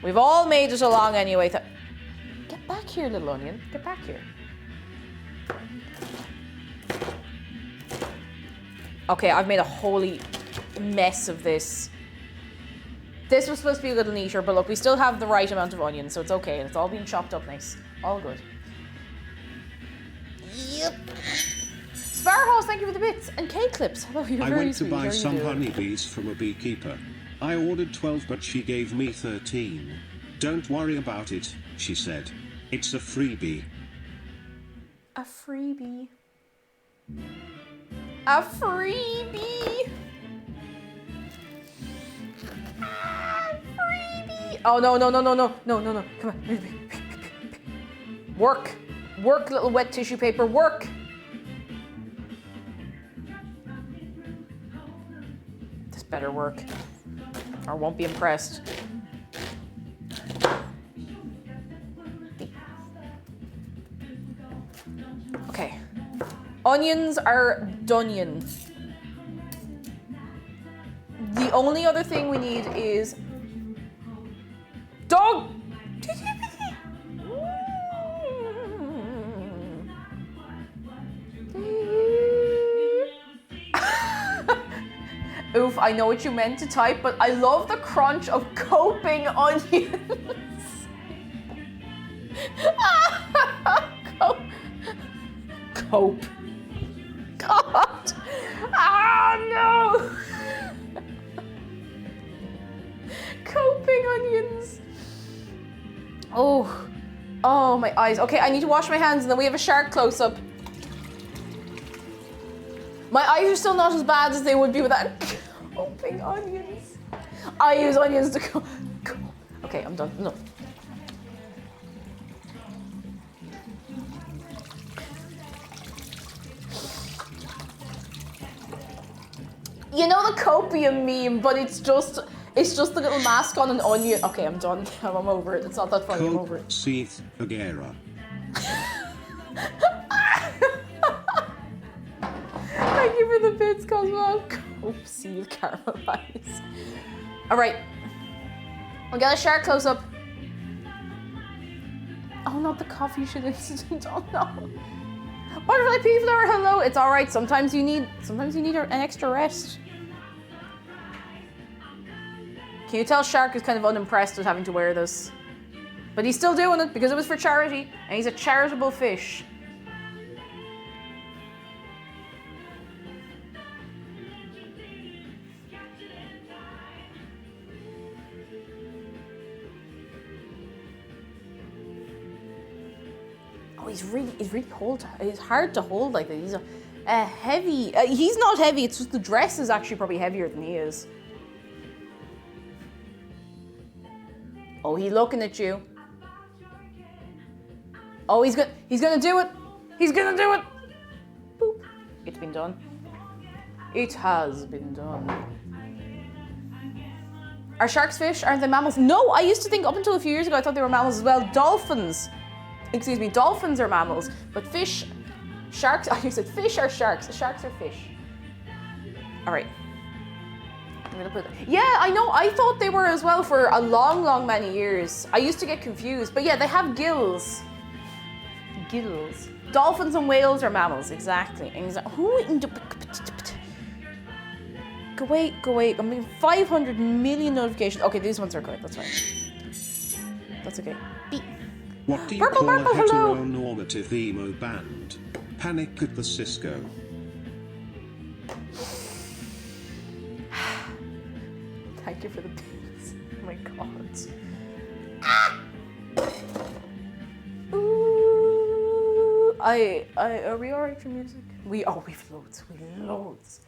We've all made it along anyway. Get back here, little onion. Get back here. Okay, I've made a holy mess of this. This was supposed to be a little neater, but look, we still have the right amount of onions, so it's okay. It's all being chopped up nice. All good. Yep. Sparrowhawks, thank you for the bits. And K-clips. Hello, you're I very went to sweet. buy How are some you doing? honeybees from a beekeeper. I ordered 12, but she gave me 13. Don't worry about it, she said. It's a freebie. A freebie. A freebie. Ah, freebie. Oh, no. Come on. Work. Work, little wet tissue paper. Work. This better work. Or won't be impressed. Okay. Onions are dunion. The only other thing we need is dog. Oof, I know what you meant to type, but I love the crunch of coping onions. Cope. God. Ah, no. Coping onions. Oh, my eyes. Okay, I need to wash my hands and then we have a shark close-up. My eyes are still not as bad as they would be without coping onions. I use onions to go. Okay, I'm done. No. You know the copium meme, but it's just the little mask on an onion. Okay, I'm done. I'm over it. It's not that funny. I'm over it. Seeth Agera. Thank you for the bits, Cosmo. Cope seal caramelize. Alright. We'll get a shark close up. Oh, not the coffee shit incident. Oh no. Butterfly pea flower, hello. It's alright. Sometimes you need an extra rest. Can you tell Shark is kind of unimpressed with having to wear this? But he's still doing it because it was for charity, and he's a charitable fish. Oh, he's really he's hard to hold like that. He's a heavy. He's not heavy. It's just the dress is actually probably heavier than he is. Oh, he's looking at you. Oh, he's gonna do it. He's gonna do it. Boop. It's been done. It has been done. Are sharks fish? Aren't they mammals? No, I used to think up until a few years ago I thought they were mammals as well. Dolphins are mammals, but sharks. I said fish are sharks. Sharks are fish. All right. I'm gonna put. Yeah, I know. I thought they were as well for a long, many years. I used to get confused, but yeah, they have gills. Gills. Dolphins and whales are mammals, exactly. Go away. I'm getting 500 million notifications. Okay, these ones are good. That's fine. That's okay. Beep. What do you Purple, call a hello. heteronormative emo band? Panic at the Cisco. Thank you for the bits. Oh my god. Ooh. Are we alright for music? We've loads.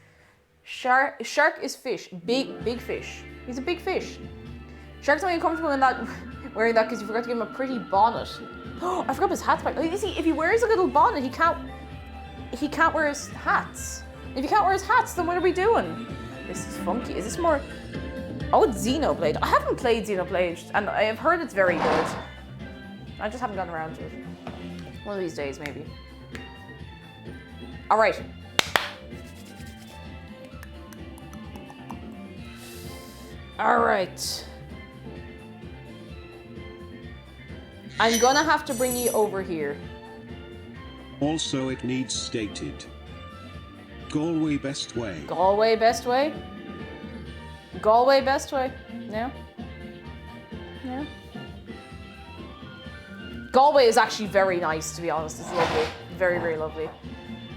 Shark is fish. Big fish. He's a big fish. Shark's only comfortable in that wearing that because you forgot to give him a pretty bonnet. Oh, I forgot his hat's back. You see, if he wears a little bonnet, he can't wear his hats. If he can't wear his hats, then what are we doing? This is funky. Is this more? Oh, it's Xenoblade. I haven't played Xenoblade, and I have heard it's very good. I just haven't gotten around to it. One of these days, maybe. All right. All right. I'm gonna have to bring you over here. Also it needs stated. Galway best way. Galway best way? Galway best way? Yeah? Yeah? Galway is actually very nice, to be honest. It's lovely. Very, very lovely.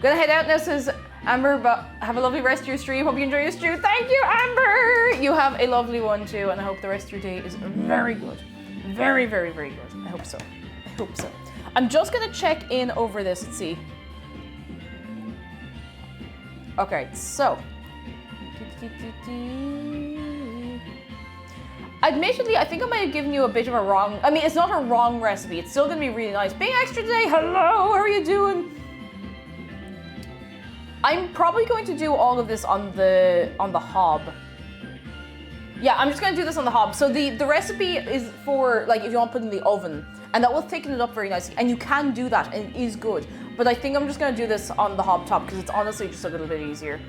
Gonna head out now, says Amber, but have a lovely rest of your stream. Hope you enjoy your stream. Thank you, Amber! You have a lovely one too, and I hope the rest of your day is very good. Very, very, very good. I hope so. I hope so. I'm just gonna check in over this and see. Okay, so. Admittedly, I think I might have given you a bit of a wrong. I mean, it's not a wrong recipe. It's still gonna be really nice. Being extra today. Hello, how are you doing? I'm probably going to do all of this on the hob. Yeah, I'm just gonna do this on the hob. So the recipe is for like if you want to put it in the oven, and that will thicken it up very nicely. And you can do that, and it is good. But I think I'm just gonna do this on the hob top because it's honestly just a little bit easier.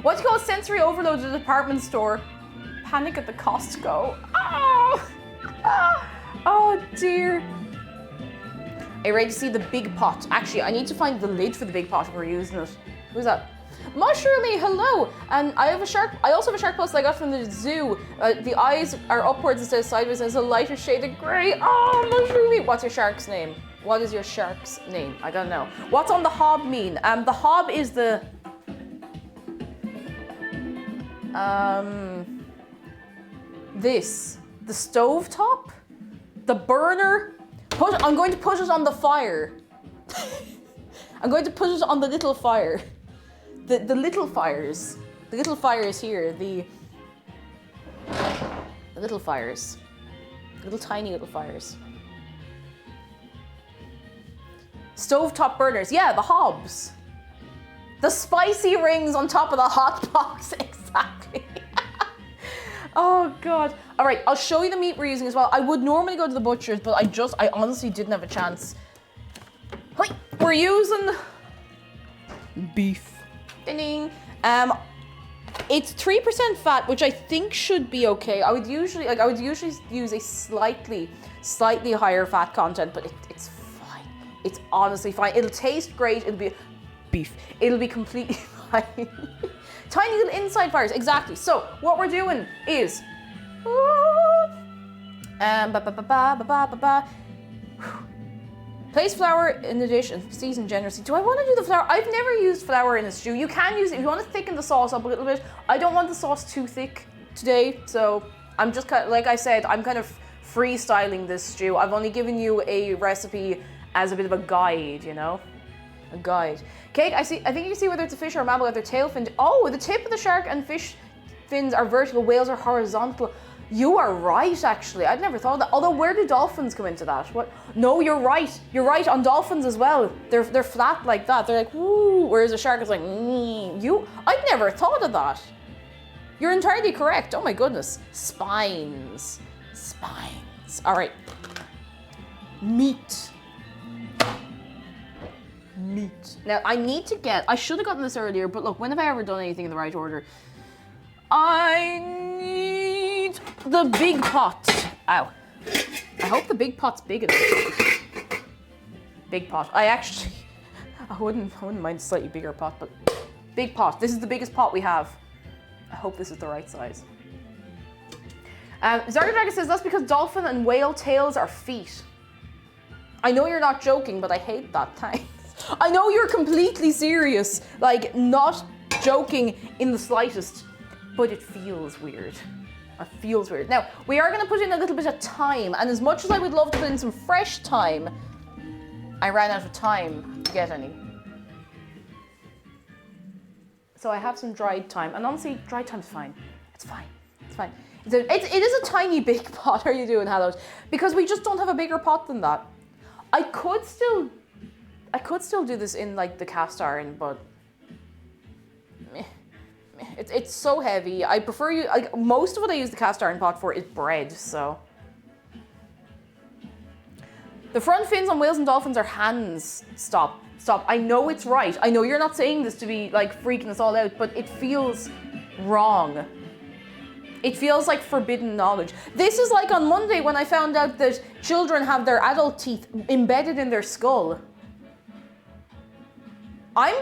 What do you call sensory overload at the department store? Panic at the Costco. Oh, oh dear. Are you ready to see the big pot? Actually, I need to find the lid for the big pot if we're using it. Who's that? Mushroomy, hello. And I have a shark. I also have a shark plus I got from the zoo. The eyes are upwards instead of sideways, and it's a lighter shade of grey. Oh, Mushroomy. What's your shark's name? What is your shark's name? I don't know. What's on the hob mean? The hob is the the stove top, the burner. I'm going to put it on the fire. I'm going to put it on the little fire. The little fires. The little fires here. The little fires. Little tiny little fires. Stovetop burners. Yeah, the hobs. The spicy rings on top of the hot box. Exactly. Oh god. All right, I'll show you the meat we're using as well. I would normally go to the butcher's, but I honestly didn't have a chance. We're using beef. Ding. It's 3% fat, which I think should be okay. I would usually use a slightly higher fat content, but it's fine. It's honestly fine. It'll taste great. It'll be beef. It'll be completely fine. Tiny little inside fires, exactly. So what we're doing is, place flour in addition, season generously. Do I want to do the flour? I've never used flour in a stew. You can use it if you want to thicken the sauce up a little bit. I don't want the sauce too thick today, so I'm just kind of, like I said, I'm kind of freestyling this stew. I've only given you a recipe as a bit of a guide, you know? A guide. Kate, I think you can see whether it's a fish or a mammal at their tail fin. Oh, the tip of the shark and fish fins are vertical, whales are horizontal. You are right, actually. I'd never thought of that. Although, where do dolphins come into that? What? No, you're right. You're right on dolphins as well. They're flat like that. They're like, woo. Whereas a shark is like, I'd never thought of that. You're entirely correct. Oh my goodness. Spines. Spines. All right. Meat. Now, I should have gotten this earlier, but look, when have I ever done anything in the right order? I need the big pot. Ow. I hope the big pot's big enough. Big pot. I wouldn't mind a slightly bigger pot, but big pot. This is the biggest pot we have. I hope this is the right size. Zarga Dragon says that's because dolphin and whale tails are feet. I know you're not joking, but I hate that. Thanks. I know you're completely serious, like not joking in the slightest, but it feels weird. It feels weird. Now, we are going to put in a little bit of thyme, and as much as I would love to put in some fresh thyme, I ran out of time to get any. So I have some dried thyme, and honestly, dried thyme's fine. It's fine. It's fine. It is a tiny big pot. How are you doing, Hello? Because we just don't have a bigger pot than that. I could still do this in like the cast iron, but it's so heavy. I prefer most of what I use the cast iron pot for is bread, so. The front fins on whales and dolphins are hands. Stop. I know it's right. I know you're not saying this to be like freaking us all out, but it feels wrong. It feels like forbidden knowledge. This is like on Monday when I found out that children have their adult teeth embedded in their skull. I'm...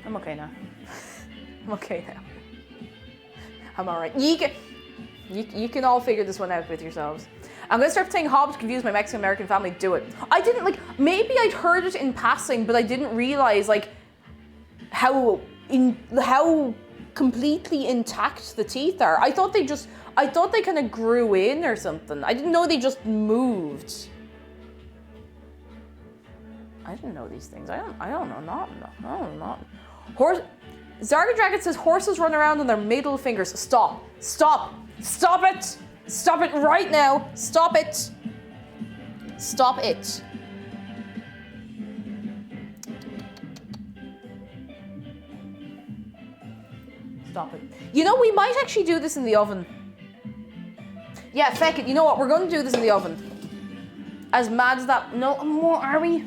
I'm okay now. I'm okay now. I'm alright. You can all figure this one out with yourselves. I'm gonna start saying Hob to confuse my Mexican American family. Do it. I didn't like. Maybe I'd heard it in passing, but I didn't realize like how completely intact the teeth are. I thought they kind of grew in or something. I didn't know they just moved. I didn't know these things. I don't know. Not. Horse. Zarga Dragon says horses run around on their middle fingers. Stop it! Stop it right now! Stop it! Stop it! Stop it. You know, we might actually do this in the oven. Yeah, feck it. You know what? We're going to do this in the oven. As mad as that. No more, are we?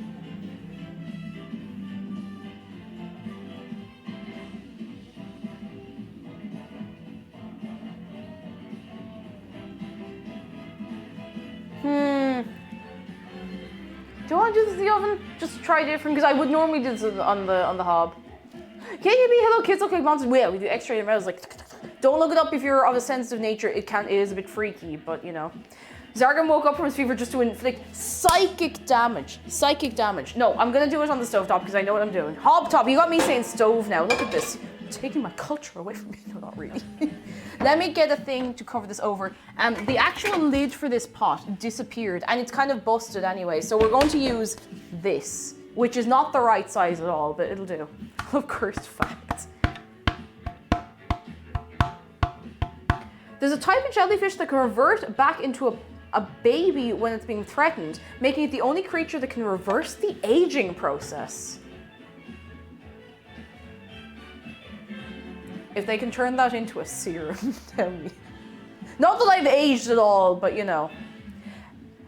Do you want to do this in the oven? Just to try different, because I would normally do this on the hob. KKB, hello kids, okay, monsters. Well, we do X-ray and I was like, don't look it up if you're of a sensitive nature. It is a bit freaky, but you know. Zargan woke up from his fever just to inflict psychic damage. Psychic damage. No, I'm gonna do it on the stovetop because I know what I'm doing. Hob top, you got me saying stove now. Look at this. Taking my culture away from me. No, not really. Let me get a thing to cover this over. The actual lid for this pot disappeared and it's kind of busted anyway. So we're going to use this, which is not the right size at all, but it'll do. Of course, fact. There's a type of jellyfish that can revert back into a baby when it's being threatened, making it the only creature that can reverse the aging process. If they can turn that into a serum, tell me. Not that I've aged at all, but you know.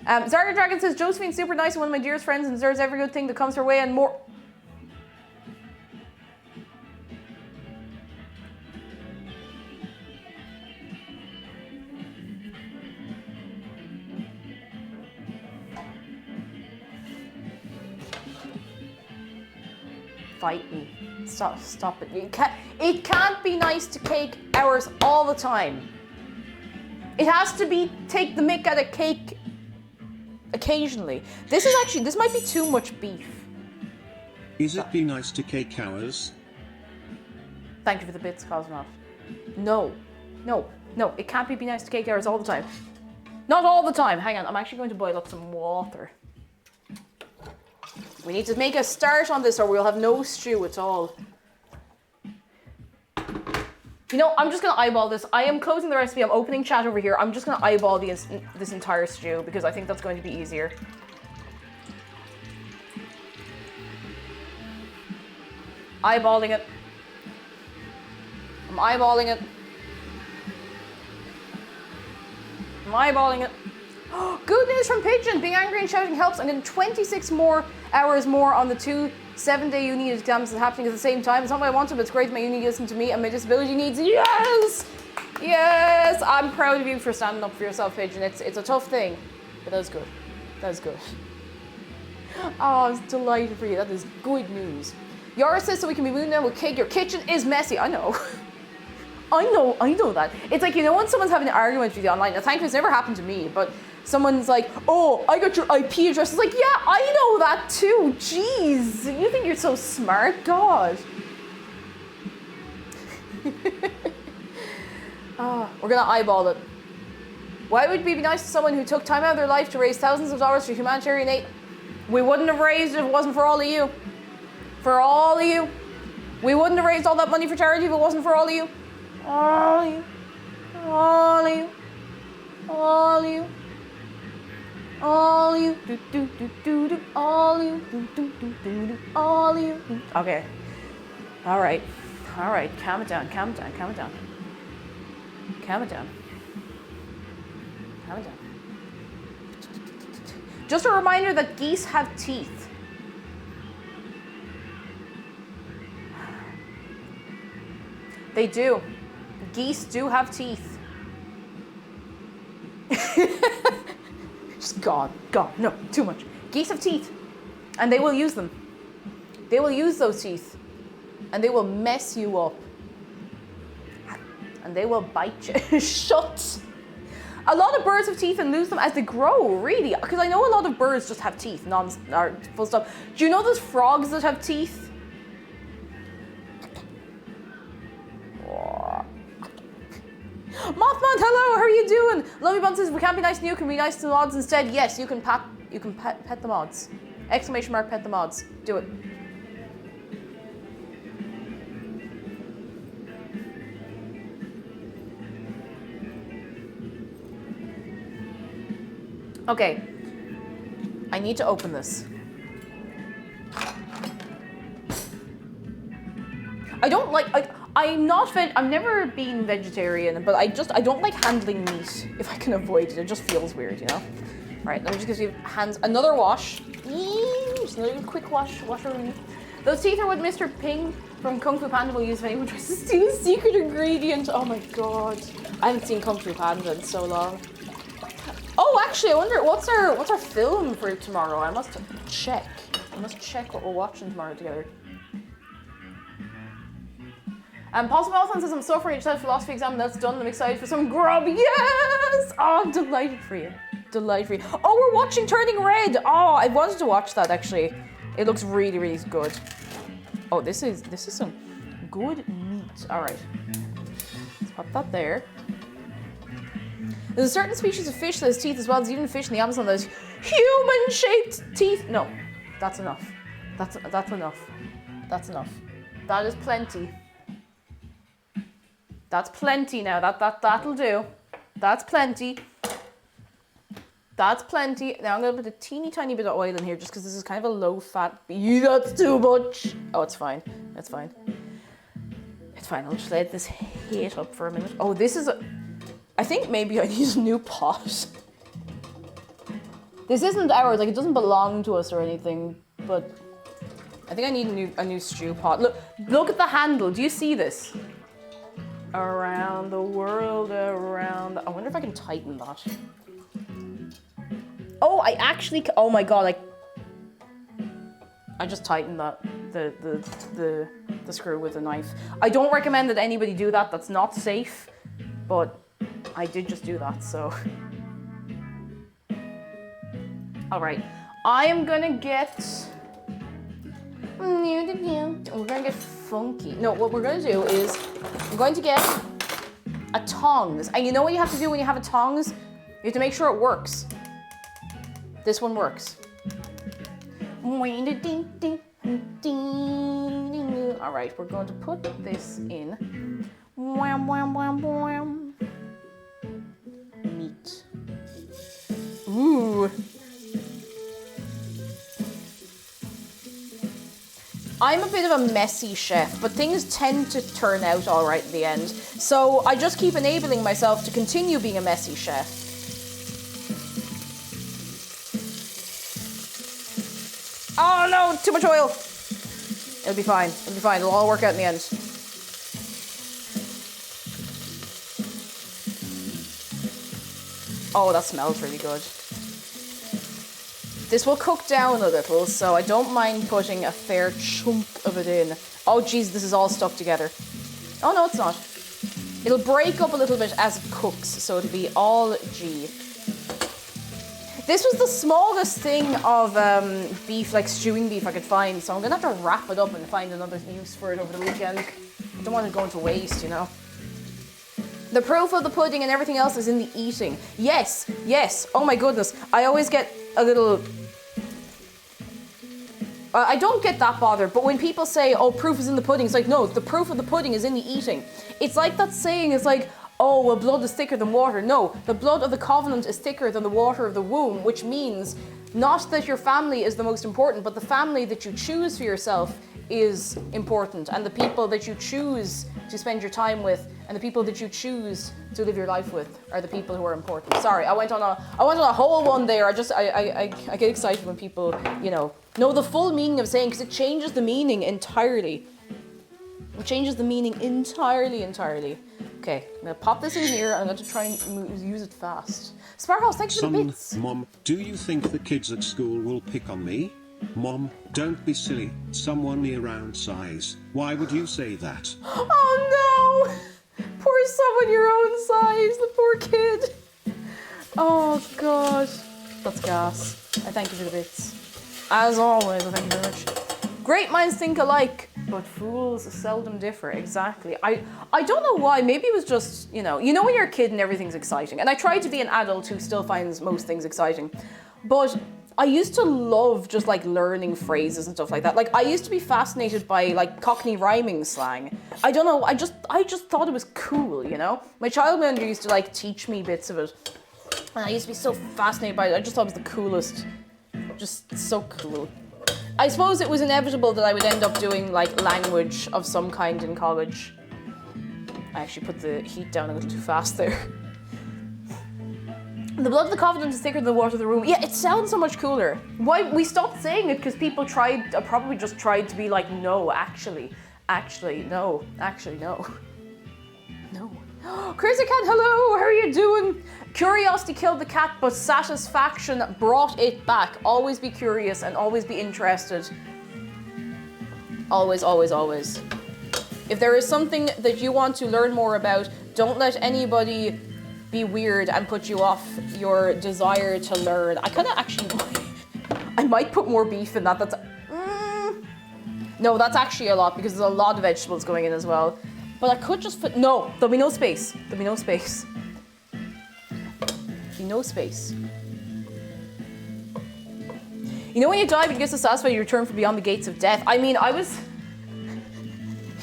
Zarga Dragon says, Josephine's super nice and one of my dearest friends and deserves every good thing that comes her way and more. Fight me. Stop it. It can't be nice to cake hours all the time. It has to be take the mick out of cake occasionally. This might be too much beef. Is it be nice to cake hours? Thank you for the bits, Cosmonaut. No, it can't be nice to cake hours all the time. Not all the time. Hang on, I'm actually going to boil up some water. We need to make a start on this or we'll have no stew at all. You know, I'm just going to eyeball this. I am closing the recipe. I'm opening chat over here. I'm just going to eyeball this entire stew because I think that's going to be easier. Eyeballing it. I'm eyeballing it. I'm eyeballing it. Good news from Pigeon. Being angry and shouting helps. I'm getting 26 more hours more on the 2 7-day uni exams that's happening at the same time. It's not what I wanted, but it's great that my uni listen to me and my disability needs. Yes! Yes! I'm proud of you for standing up for yourself, Pigeon. It's a tough thing, but that's good. That's good. Oh, I was delighted for you. That is good news. Yara says so we can be moving down with cake. Your kitchen is messy. I know. I know that. It's like, you know when someone's having an argument with you online, now thankfully it's never happened to me, but someone's like, oh, I got your IP address. It's like, yeah, I know that too. Jeez, you think you're so smart? God. We're gonna eyeball it. Why would we be nice to someone who took time out of their life to raise thousands of dollars for humanitarian aid? We wouldn't have raised it if it wasn't for all of you. For all of you. We wouldn't have raised all that money for charity if it wasn't for all of you. All of you. All of you. All of you. All you, do do do do do, all you, do do do do do, all you. Okay, all right, calm it down, calm it down, calm it down, calm it down, calm it down. Just a reminder that geese have teeth. They do. Geese do have teeth. Just God, no, too much. Geese have teeth, and they will use them. They will use those teeth, and they will mess you up. And they will bite you. Shut. A lot of birds have teeth and lose them as they grow, really. Because I know a lot of birds just have teeth, or full stop. Do you know there's frogs that have teeth? Mothman, hello, how are you doing? Lovey Bun says, we can't be nice to you, can we be nice to the mods instead? Yes, you can pet the mods. Exclamation mark, pet the mods. Do it. Okay, I need to open this. I don't like, I've never been vegetarian, but I don't like handling meat if I can avoid it. It just feels weird, you know? Right, let me just give you hands, another wash. Just another quick wash over. Those teeth are what Mr. Ping from Kung Fu Panda will use if anyone tries to steal a secret ingredient. Oh my God. I haven't seen Kung Fu Panda in so long. Oh, actually, I wonder, what's our film for tomorrow? I must check what we're watching tomorrow together. Possible Marathon says, I'm suffering each philosophy exam, that's done. I'm excited for some grub. Yes! Oh, I'm delighted for you. Delighted for you. Oh, we're watching Turning Red. Oh, I wanted to watch that, actually. It looks really, really good. Oh, this is some good meat. All right. Let's pop that there. There's a certain species of fish that has teeth as well. There's even fish in the Amazon that has human-shaped teeth. No, that's enough. That's enough. That's enough. That is plenty. That's plenty now. That'll do. That's plenty. That's plenty. Now I'm gonna put a teeny tiny bit of oil in here just because this is kind of a low-fat. That's too much. Oh, it's fine. That's fine. It's fine. I'll just let this heat up for a minute. Oh, this is a. I think maybe I need a new pot. This isn't ours. Like, it doesn't belong to us or anything. But I think I need a new stew pot. Look at the handle. Do you see this? Around the world, around. I wonder if I can tighten that. Oh, I actually. Oh my God! I just tightened that the screw with a knife. I don't recommend that anybody do that. That's not safe. But I did just do that. So. All right. I am gonna get. We're gonna get funky. No, what we're gonna do is I'm going to get a tongs. And you know what you have to do when you have a tongs? You have to make sure it works. This one works. All right, we're going to put this in. Meat. Ooh. I'm a bit of a messy chef, but things tend to turn out all right in the end. So I just keep enabling myself to continue being a messy chef. Oh no, too much oil. It'll be fine. It'll be fine. It'll all work out in the end. Oh, that smells really good. This will cook down a little, so I don't mind putting a fair chunk of it in. Oh geez, this is all stuck together. Oh no, it's not. It'll break up a little bit as it cooks, so it'll be all G. This was the smallest thing of beef, like stewing beef I could find, so I'm gonna have to wrap it up and find another use for it over the weekend. I don't want it going to waste, you know. The proof of the pudding and everything else is in the eating. Yes, yes. Oh my goodness. I always get a little... I don't get that bothered, but when people say, oh, proof is in the pudding, it's like, no, the proof of the pudding is in the eating. It's like that saying, it's like, oh, well, blood is thicker than water. No, the blood of the covenant is thicker than the water of the womb, which means not that your family is the most important, but the family that you choose for yourself is important, and the people that you choose to spend your time with and the people that you choose to live your life with are the people who are important. Sorry, I went on a whole one there. I get excited when people, you know the full meaning of saying, because it changes the meaning entirely. It changes the meaning entirely. Okay, I'm gonna pop this in here. I'm going to try and use it fast. Sparkles, thanks for the Son, bits. Mom, do you think the kids at school will pick on me? Mom, don't be silly. Someone near round size. Why would you say that? Oh no! Poor someone your own size, the poor kid. Oh god. That's gas. I thank you for the bits. As always, I thank you very much. Great minds think alike, but fools seldom differ. Exactly. I don't know why. Maybe it was just, you know when you're a kid and everything's exciting. And I try to be an adult who still finds most things exciting. But I used to love just like learning phrases and stuff like that. Like I used to be fascinated by like Cockney rhyming slang. I don't know, I just thought it was cool, you know? My childhood mentor used to like teach me bits of it. And I used to be so fascinated by it. I just thought it was the coolest. Just so cool. I suppose it was inevitable that I would end up doing like language of some kind in college. I actually put the heat down a little too fast there. The blood of the confident is thicker than the water of the room. Yeah, it sounds so much cooler. Why we stopped saying it because people probably just tried to be like, no, actually, no. Crazy cat, hello, how are you doing? Curiosity killed the cat, but satisfaction brought it back. Always be curious and always be interested. Always, always, always. If there is something that you want to learn more about, don't let anybody be weird and put you off your desire to learn. I kind of actually, I might put more beef in that. That's, no, that's actually a lot because there's a lot of vegetables going in as well. But I could just put, no, there'll be no space. There'll be no space. There'll be no space. You know when you die, but you get so satisfied you return from beyond the gates of death. I mean, I was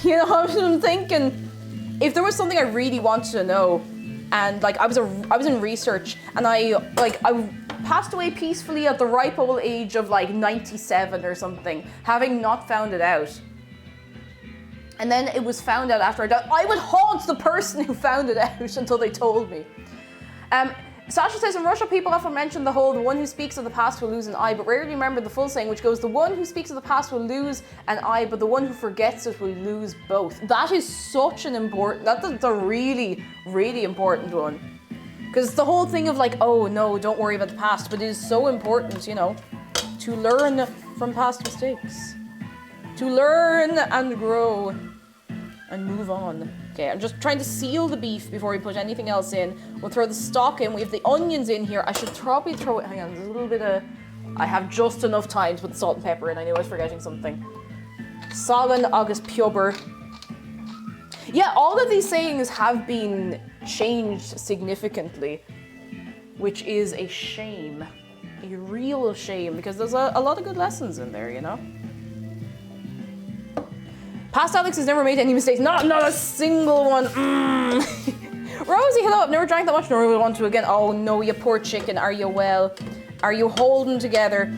thinking, if there was something I really wanted to know, and like I was in research, and I passed away peacefully at the ripe old age of like 97 or something, having not found it out. And then it was found out after I died. I would haunt the person who found it out until they told me. Sasha says, in Russia, people often mention the one who speaks of the past will lose an eye, but rarely remember the full saying, which goes, the one who speaks of the past will lose an eye, but the one who forgets it will lose both. That is such an important, that's a really, really important one. Because it's the whole thing of like, oh no, don't worry about the past, but it is so important, you know, to learn from past mistakes. To learn and grow and move on. Okay, I'm just trying to seal the beef before we put anything else in. We'll throw the stock in. We have the onions in here. I should probably throw it. Hang on, there's a little bit of. I have just enough time to put the salt and pepper in. I knew I was forgetting something. Sagan agus piober. Yeah, all of these sayings have been changed significantly, which is a shame. A real shame, because there's a lot of good lessons in there, you know? Past Alex has never made any mistakes. Not a single one. Rosie, hello. I've never drank that much, nor will I want to again. Oh no, you poor chicken. Are you well? Are you holding together?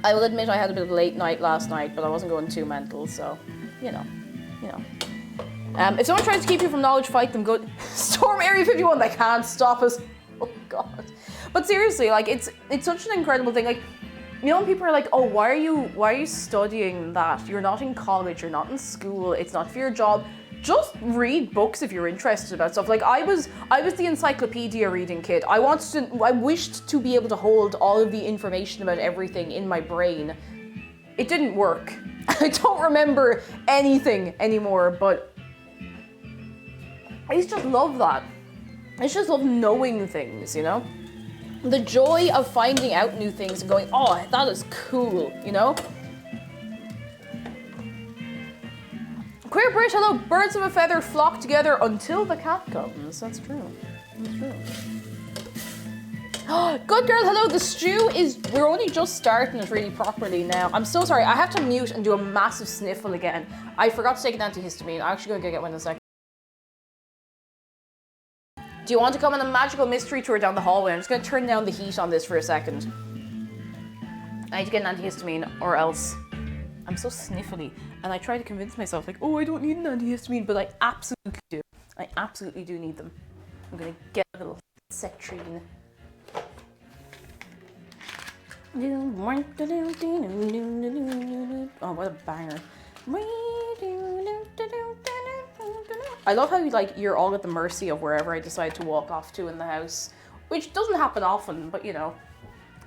I will admit I had a bit of a late night last night, but I wasn't going too mental, so, you know. If someone tries to keep you from knowledge, fight them. Go storm Area 51. They can't stop us. Oh God. But seriously, like it's such an incredible thing. Like, you know, when people are like, oh, why are you studying that? You're not in college, you're not in school, it's not for your job. Just read books if you're interested about stuff. Like I was the encyclopedia reading kid. I wished to be able to hold all of the information about everything in my brain. It didn't work. I don't remember anything anymore, but I just love that. I just love knowing things, you know? The joy of finding out new things and going, oh, that is cool, you know? Queer Brit, hello. Birds of a feather flock together until the cat comes. That's true. That's true. Good girl, hello. The stew is, we're only just starting it really properly now. I'm so sorry. I have to mute and do a massive sniffle again. I forgot to take an antihistamine. I'm actually going to get one in a second. Do you want to come on a magical mystery tour down the hallway? I'm just going to turn down the heat on this for a second. I need to get an antihistamine or else I'm so sniffly. And I try to convince myself like, oh, I don't need an antihistamine, but I absolutely do. I absolutely do need them. I'm going to get a little Sectrine. Oh, what a banger. I love how like you're all at the mercy of wherever I decide to walk off to in the house, which doesn't happen often, but you know,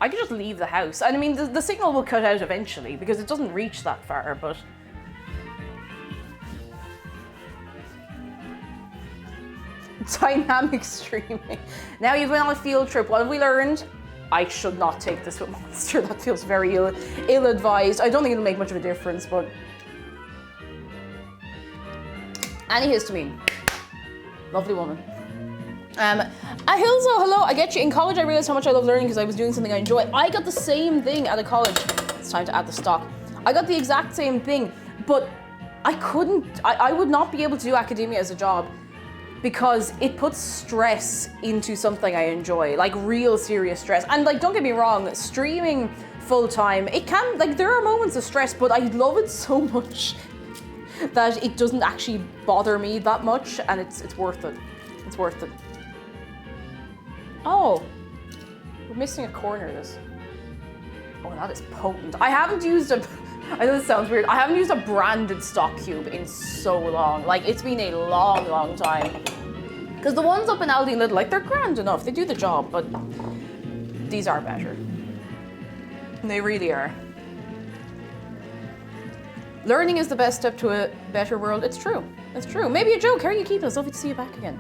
I could just leave the house. And I mean, the signal will cut out eventually because it doesn't reach that far, but... Dynamic streaming. Now you've been on a field trip. What have we learned? I should not take this with Monster. That feels very ill-advised. I don't think it'll make much of a difference, but... Antihistamine. Lovely woman. Ahilzo, hello. I get you. In college, I realized how much I love learning because I was doing something I enjoy. I got the same thing out of college. It's time to add the stock. I got the exact same thing, but I couldn't... I would not be able to do academia as a job, because it puts stress into something I enjoy, like real serious stress. And like, don't get me wrong, streaming full time, it can, like there are moments of stress, but I love it so much that it doesn't actually bother me that much, and it's worth it. It's worth it. Oh, we're missing a corner of this. Oh, that is potent. I haven't used a, I know this sounds weird, I haven't used a branded stock cube in so long. Like, it's been a long, long time. Because the ones up in Aldi and Lidl, like, they're grand enough, they do the job, but these are better. They really are. Learning is the best step to a better world. It's true. It's true. Maybe a joke. How are you keeping us? Lovely to see you back again.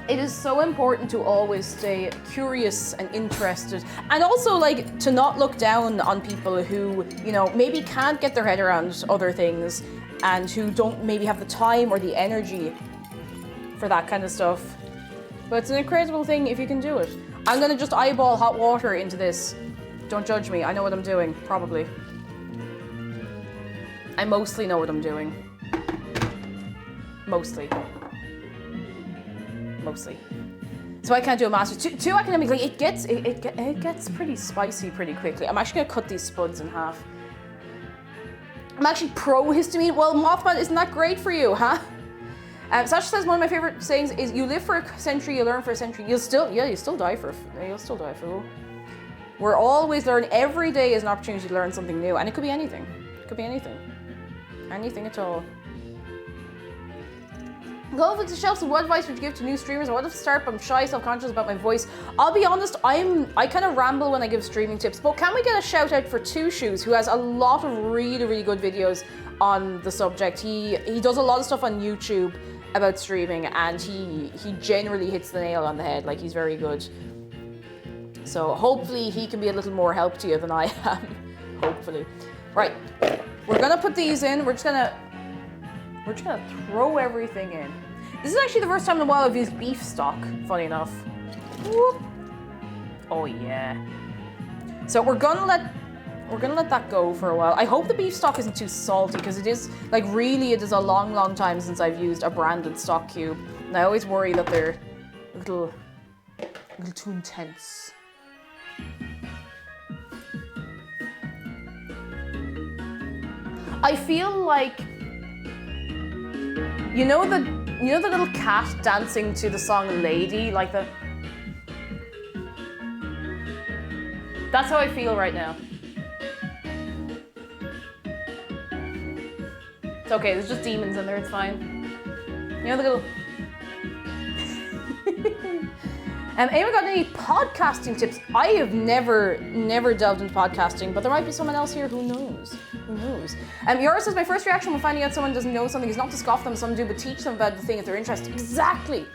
It is so important to always stay curious and interested, and also like to not look down on people who, you know, maybe can't get their head around other things and who don't maybe have the time or the energy for that kind of stuff. But it's an incredible thing if you can do it. I'm gonna just eyeball hot water into this. Don't judge me. I know what I'm doing, probably. I mostly know what I'm doing. Mostly. So I can't do a master's. Too academic, like it gets pretty spicy pretty quickly. I'm actually gonna cut these spuds in half. I'm actually pro-histamine. Well, Mothman, isn't that great for you, huh? Sasha says one of my favorite sayings is, "You live for a century, you learn for a century. You'll still die for a fool." We're always learning. Every day is an opportunity to learn something new, and it could be anything. It could be anything. Anything at all. Go to shelf. So what advice would you give to new streamers? I want to start, but I'm shy, self-conscious about my voice. I'll be honest, I kind of ramble when I give streaming tips, but can we get a shout out for Two Shoes, who has a lot of really, really good videos on the subject. He does a lot of stuff on YouTube about streaming, and he generally hits the nail on the head. Like, he's very good. So hopefully he can be a little more help to you than I am. Hopefully. Right, we're gonna put these in. We're just gonna throw everything in. This is actually the first time in a while I've used beef stock, funny enough. Whoop. Oh yeah. So we're gonna let that go for a while. I hope the beef stock isn't too salty, because it is, like, really it is a long, long time since I've used a branded stock cube. And I always worry that they're a little too intense. I feel like, you know the little cat dancing to the song Lady, like the... That's how I feel right now. It's okay, there's just demons in there, it's fine. You know the little... Anyone got any podcasting tips? I have never delved into podcasting, but there might be someone else here who knows. Who knows? Yara says, my first reaction when finding out someone doesn't know something is not to scoff them, some do, but teach them about the thing if they're interested. Exactly.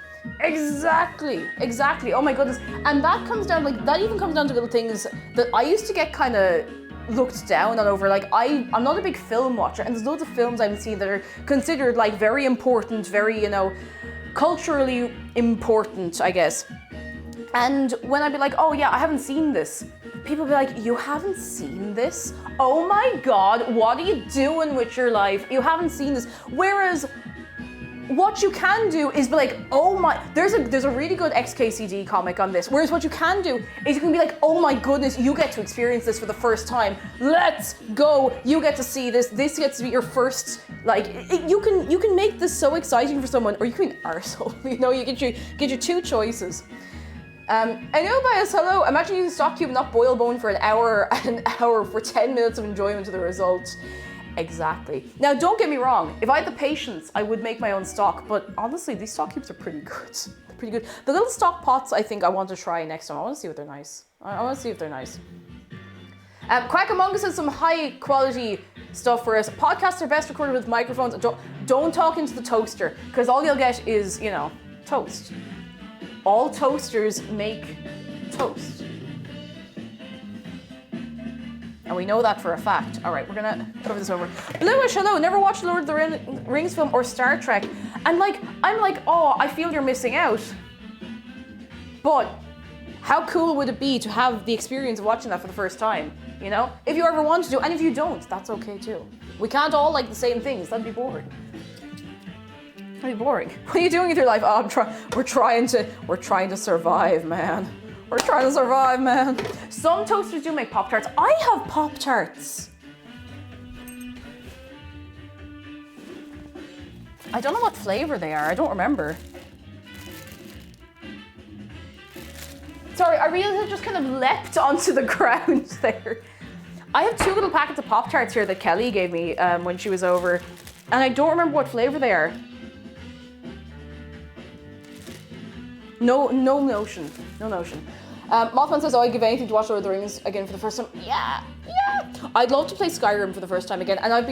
Oh my goodness. And that comes down, like, that even comes down to little things that I used to get kind of looked down on over. Like, I'm not a big film watcher, and there's loads of films I've seen that are considered, like, very important, very, you know, culturally important, I guess. And when I'd be like, oh yeah, I haven't seen this, people would be like, you haven't seen this? Oh my God, what are you doing with your life? You haven't seen this. Whereas what you can do is be like, oh my, there's a really good XKCD comic on this. Whereas what you can do is you can be like, oh my goodness, you get to experience this for the first time. Let's go. You get to see this. This gets to be your first, like, you can make this so exciting for someone, or you can be an arsehole. You know, you get your two choices. I know bias, hello. I'm actually using stock cube, not boil bone, for an hour for 10 minutes of enjoyment of the result. Exactly. Now, don't get me wrong. If I had the patience, I would make my own stock. But honestly, these stock cubes are pretty good. They're pretty good. The little stock pots, I think I want to try next time. I want to see if they're nice. I want to see if they're nice. Quack Among Us has some high quality stuff for us. Podcasts are best recorded with microphones. Don't talk into the toaster, because all you'll get is, you know, toast. All toasters make toast. And we know that for a fact. All right, we're gonna cover this over. Bluish, hello. Never watched the Lord of the Rings film or Star Trek. And I'm like, oh, I feel you're missing out. But how cool would it be to have the experience of watching that for the first time? You know, if you ever want to do, and if you don't, that's okay too. We can't all like the same things. That'd be boring. That'd be boring. What are you doing with your life? Oh, we're trying to survive, man. We're trying to survive, man. Some toasters do make Pop-Tarts. I have Pop-Tarts. I don't know what flavor they are. I don't remember. Sorry, I realized I just kind of leapt onto the ground there. I have 2 little packets of Pop-Tarts here that Kelly gave me when she was over. And I don't remember what flavor they are. No notion. Mothman says, oh, I'd give anything to watch Lord of the Rings again for the first time. Yeah. I'd love to play Skyrim for the first time again. And I've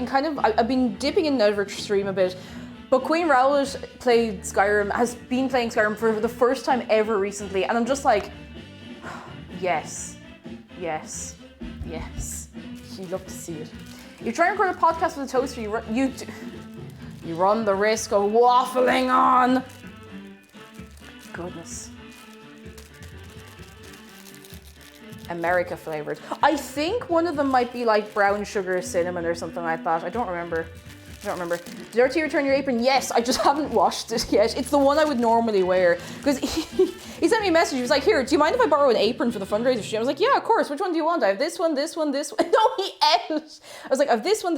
been dipping in and out of her stream a bit. But Queen Rowlett has been playing Skyrim for the first time ever recently. And I'm just like, yes. You'd love to see it. You try and record a podcast with a toaster, you run the risk of waffling on. Goodness. America flavored. I think one of them might be like brown sugar cinnamon or something like that. I don't remember. Dirty, return your apron. Yes, I just haven't washed it yet. It's the one I would normally wear. Because he sent me a message. He was like, here, do you mind if I borrow an apron for the fundraiser? I was like, yeah, of course. Which one do you want? I have this one. No, he ate. I was like, I have this one.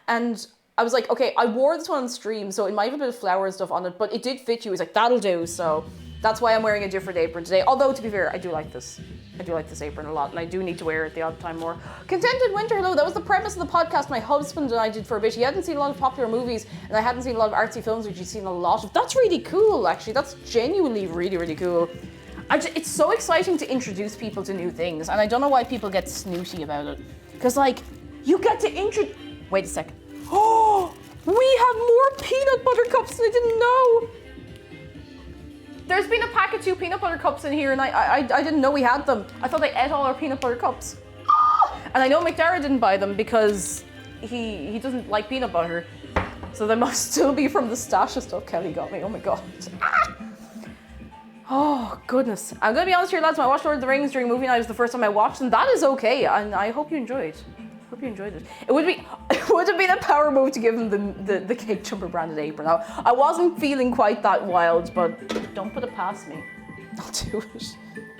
And I was like, okay, I wore this one on stream, so it might have a bit of flour and stuff on it, but it did fit you. He was like, that'll do. So that's why I'm wearing a different apron today. Although, to be fair, I do like this apron a lot, and I do need to wear it the odd time more. Contented Winter, hello. That was the premise of the podcast my husband and I did for a bit. He hadn't seen a lot of popular movies, and I hadn't seen a lot of artsy films, which he's seen a lot of. That's really cool, actually. That's genuinely really, really cool. It's so exciting to introduce people to new things, and I don't know why people get snooty about it. Because, like, you get to introduce... Wait a second. Oh, we have more peanut butter cups than I didn't know. There's been a pack of 2 peanut butter cups in here, and I didn't know we had them. I thought they ate all our peanut butter cups. And I know McDara didn't buy them because he doesn't like peanut butter. So they must still be from the stash of stuff Kelly got me. Oh my god. Oh goodness. I'm gonna be honest here, lads. When I watched Lord of the Rings during movie night, it was the first time I watched them. That is okay, and I hope you enjoyed. It would have been a power move to give him the Cake Jumper branded apron. Now, I wasn't feeling quite that wild, but don't put it past me.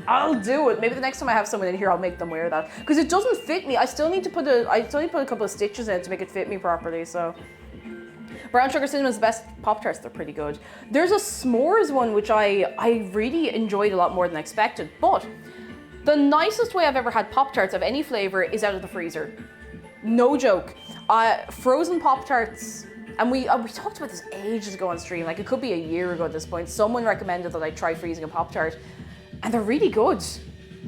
I'll do it. Maybe the next time I have someone in here, I'll make them wear that, because it doesn't fit me. I still need to put a couple of stitches in it to make it fit me properly. So, brown sugar cinnamon's the best Pop-Tarts. They're pretty good. There's a s'mores one which I really enjoyed a lot more than I expected, but the nicest way I've ever had Pop-Tarts of any flavor is out of the freezer. No joke. Frozen Pop-Tarts, and we talked about this ages ago on stream, like it could be a year ago at this point. Someone recommended that I try freezing a Pop-Tart, and they're really good.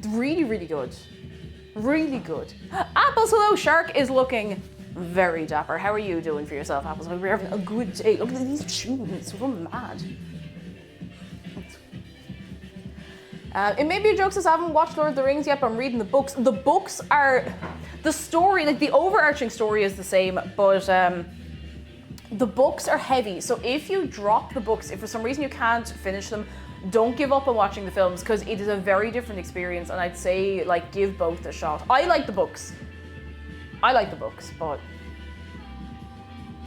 Really, really good. Really good. Apples, hello. Shark is looking very dapper. How are you doing for yourself, Apples? Hope you're having a good day. Look at these shoes. So mad. It may be a joke since I haven't watched Lord of the Rings yet, but I'm reading the books. The books are... The story, like the overarching story is the same, but the books are heavy. So if you drop the books, if for some reason you can't finish them, don't give up on watching the films, because it is a very different experience, and I'd say, like, give both a shot. I like the books, but,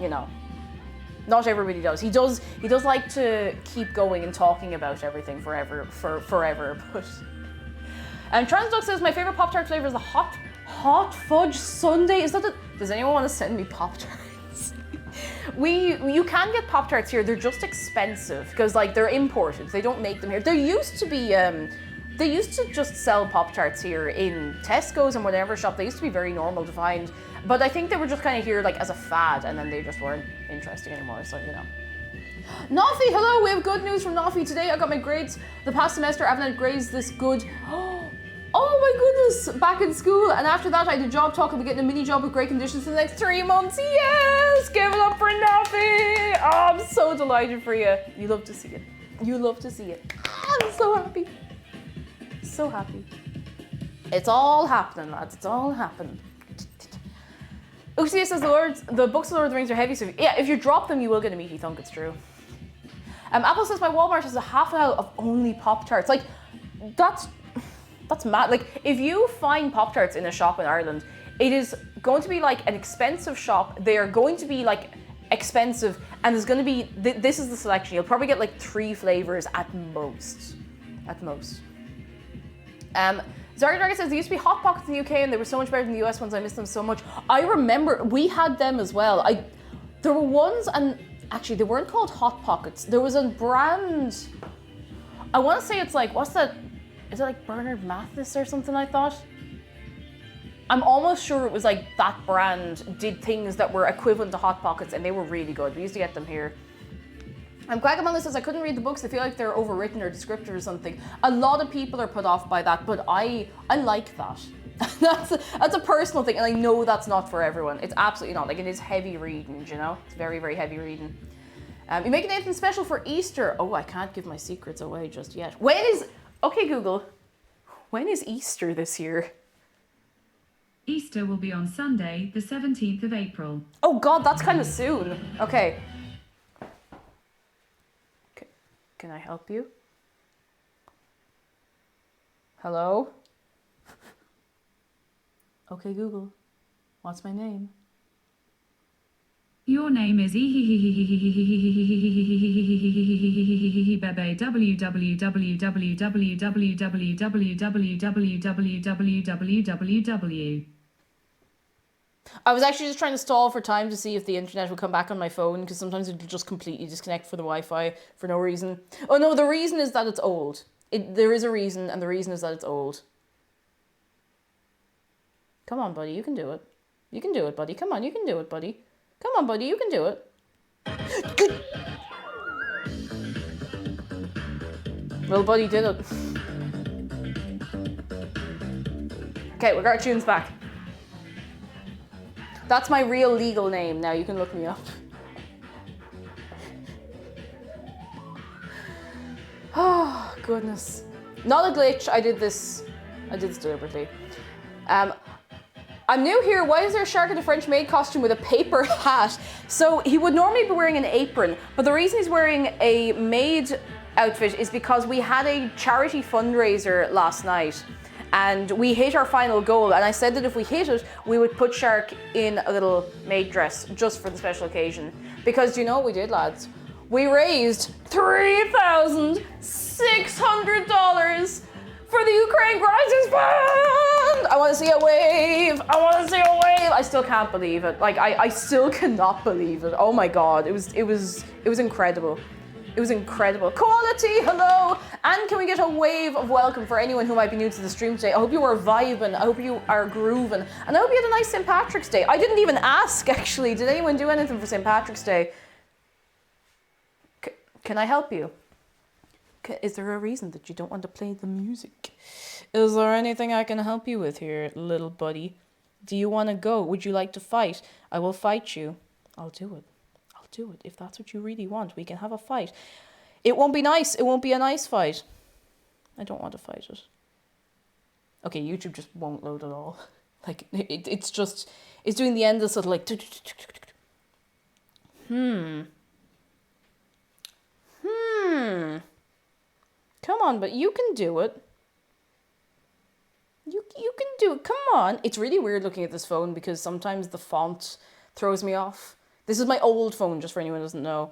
you know, not everybody does. He does like to keep going and talking about everything forever, but... And Transduck says, my favorite Pop-Tart flavor is the hot fudge sundae. Is that the... Does anyone want to send me Pop-Tarts? You can get Pop-Tarts here. They're just expensive because, like, they're imported. They don't make them here. There used to be They used to just sell Pop-Tarts here in Tesco's and whatever shop. They used to be very normal to find. But I think they were just kind of here like as a fad, and then they just weren't interesting anymore, so you know. Noffy, hello, we have good news from Noffy. Today I got my grades the past semester. I haven't had grades this good. Oh my goodness, back in school. And after that I had a job talk. I'll be getting a mini job with great conditions for the next 3 months. Yes, give it up for Noffy. Oh, I'm so delighted for you. You love to see it. You love to see it. I'm so happy. So happy. It's all happening, lads. It's all happening. Uxia says the books of Lord of the Rings are heavy, so yeah, if you drop them, you will get a meaty thunk. It's true. Apple says my Walmart has a half aisle of only Pop-Tarts. Like, that's mad. Like, if you find Pop-Tarts in a shop in Ireland, it is going to be like an expensive shop. They are going to be like expensive, and there's going to be this is the selection. You'll probably get like 3 flavors at most. At most. Zarga Dragon says, there used to be Hot Pockets in the UK and they were so much better than the US ones. I miss them so much. I remember we had them as well. There were ones, and actually they weren't called Hot Pockets. There was a brand, I want to say it's like, what's that? Is it like Bernard Mathis or something, I thought? I'm almost sure it was like that brand did things that were equivalent to Hot Pockets, and they were really good. We used to get them here. Quackamonga says, I couldn't read the books. I feel like they're overwritten or descriptive or something. A lot of people are put off by that, but I like that. that's a personal thing, and I know that's not for everyone. It's absolutely not. Like, it is heavy reading, you know? It's very, very heavy reading. You making anything special for Easter? Oh, I can't give my secrets away just yet. Okay, Google, when is Easter this year? Easter will be on Sunday, the 17th of April. Oh God, that's kind of soon. Okay. Can I help you? Hello? Okay, Google. What's my name? Your name is www. I was actually just trying to stall for time to see if the internet would come back on my phone, because sometimes it'll just completely disconnect for the Wi-Fi for no reason. Oh no, the reason is that it's old. There is a reason, and the reason is that it's old. Come on, buddy, you can do it. You can do it, buddy. Come on, you can do it, buddy. Come on, buddy, you can do it. Good. Well, buddy did it. Okay, we got our tunes back. That's my real legal name now. You can look me up. Oh, goodness. Not a glitch. I did this deliberately. I'm new here. Why is there a shark in a French maid costume with a paper hat? So he would normally be wearing an apron, but the reason he's wearing a maid outfit is because we had a charity fundraiser last night. And we hit our final goal, and I said that if we hit it, we would put Shark in a little maid dress just for the special occasion. Because you know what we did, lads? We raised $3,600 for the Ukraine Crisis Fund! I want to see a wave! I want to see a wave! I still can't believe it. Like, I still cannot believe it. Oh my God, it was incredible. It was incredible. Quality, hello! And can we get a wave of welcome for anyone who might be new to the stream today? I hope you are vibing, I hope you are grooving, and I hope you had a nice St. Patrick's Day. I didn't even ask, actually. Did anyone do anything for St. Patrick's Day? Can I help you? Is there a reason that you don't want to play the music? Is there anything I can help you with here, little buddy? Do you want to go? Would you like to fight? I will fight you. I'll do it. Do it. If that's what you really want, we can have a fight. It won't be nice. It won't be a nice fight. I don't want to fight it. Okay, YouTube just won't load at all. Like, it's doing the endless little like... Come on, but you can do it. You can do it. Come on. It's really weird looking at this phone because sometimes the font throws me off. This is my old phone, just for anyone who doesn't know.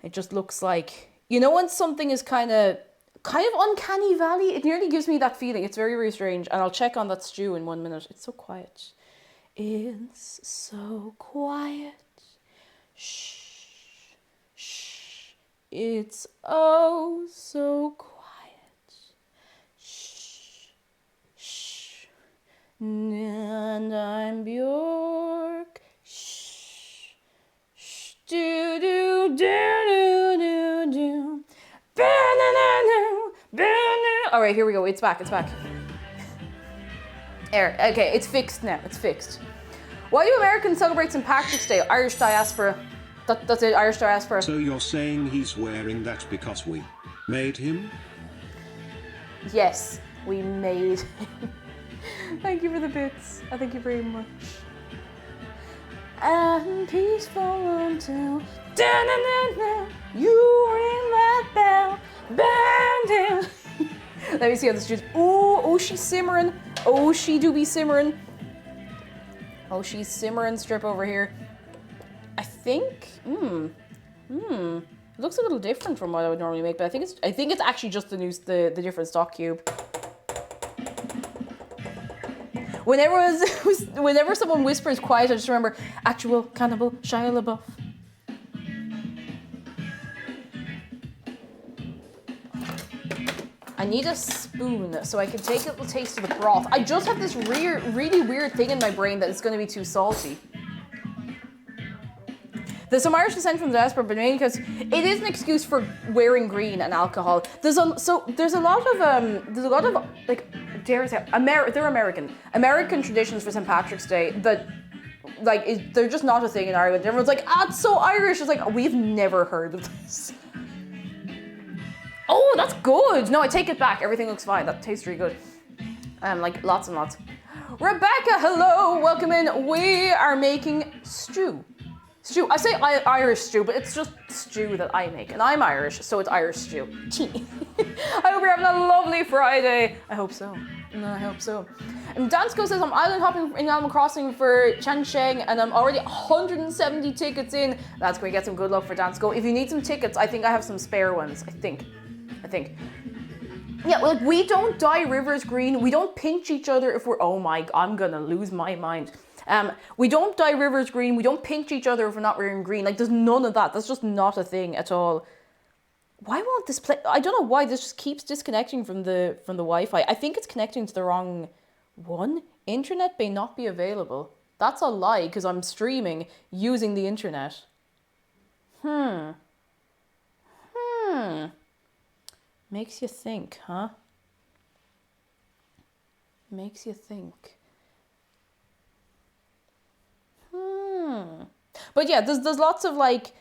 It just looks like, you know, when something is kind of uncanny valley, it nearly gives me that feeling. It's very, very strange. And I'll check on that stew in 1 minute. It's so quiet. It's so quiet. Shh, shh. It's oh so quiet. And I'm Bjork. Shh. Shh. Do do do do do do. Ba-na-na-na, ba-na. All right, here we go. It's back. It's back. There. Okay, it's fixed now. It's fixed. Why do Americans celebrate St. Patrick's Day? Irish diaspora. That's it. Irish diaspora. So you're saying he's wearing that because we made him? Yes, we made him. Thank you for the bits. I thank you very much. And peaceful until da-na-na-na, you ring that bell, bang. Let me see how this is. Oh, she's simmering. Oh, she do be simmering. Oh, she's simmering strip over here. I think. It looks a little different from what I would normally make, but I think it's actually just the different stock cube. Whenever someone whispers quiet, I just remember actual cannibal Shia LaBeouf. I need a spoon so I can take a little taste of the broth. I just have this really weird thing in my brain that it's going to be too salty. There's some Irish descent from the diaspora, but mainly because it is an excuse for wearing green and alcohol. There's a lot of like, dare I say, they're American traditions for St. Patrick's Day that, like, they're just not a thing in Ireland. Everyone's like, it's so Irish. It's like, we've never heard of this. Oh, that's good. No, I take it back. Everything looks fine. That tastes really good. Like lots and lots. Rebecca, hello, welcome in. We are making stew. Stew. I say Irish stew, but it's just stew that I make, and I'm Irish, so it's Irish stew. I hope you're having a lovely Friday. I hope so. I hope so. And Dansko says I'm island hopping in Animal Crossing for Changsheng, and I'm already 170 tickets in. That's going to get some good luck for Dansko. If you need some tickets, I think I have some spare ones. I think. Yeah, like, we don't dye rivers green. We don't pinch each other if we're. Oh my! I'm gonna lose my mind. We don't dye rivers green. We don't pinch each other if we're not wearing green. Like, there's none of that. That's just not a thing at all. Why won't this play? I don't know why this just keeps disconnecting from the Wi-Fi. I think it's connecting to the wrong one. Internet may not be available. That's a lie because I'm streaming using the internet. Makes you think, huh? Makes you think. But yeah, there's lots of like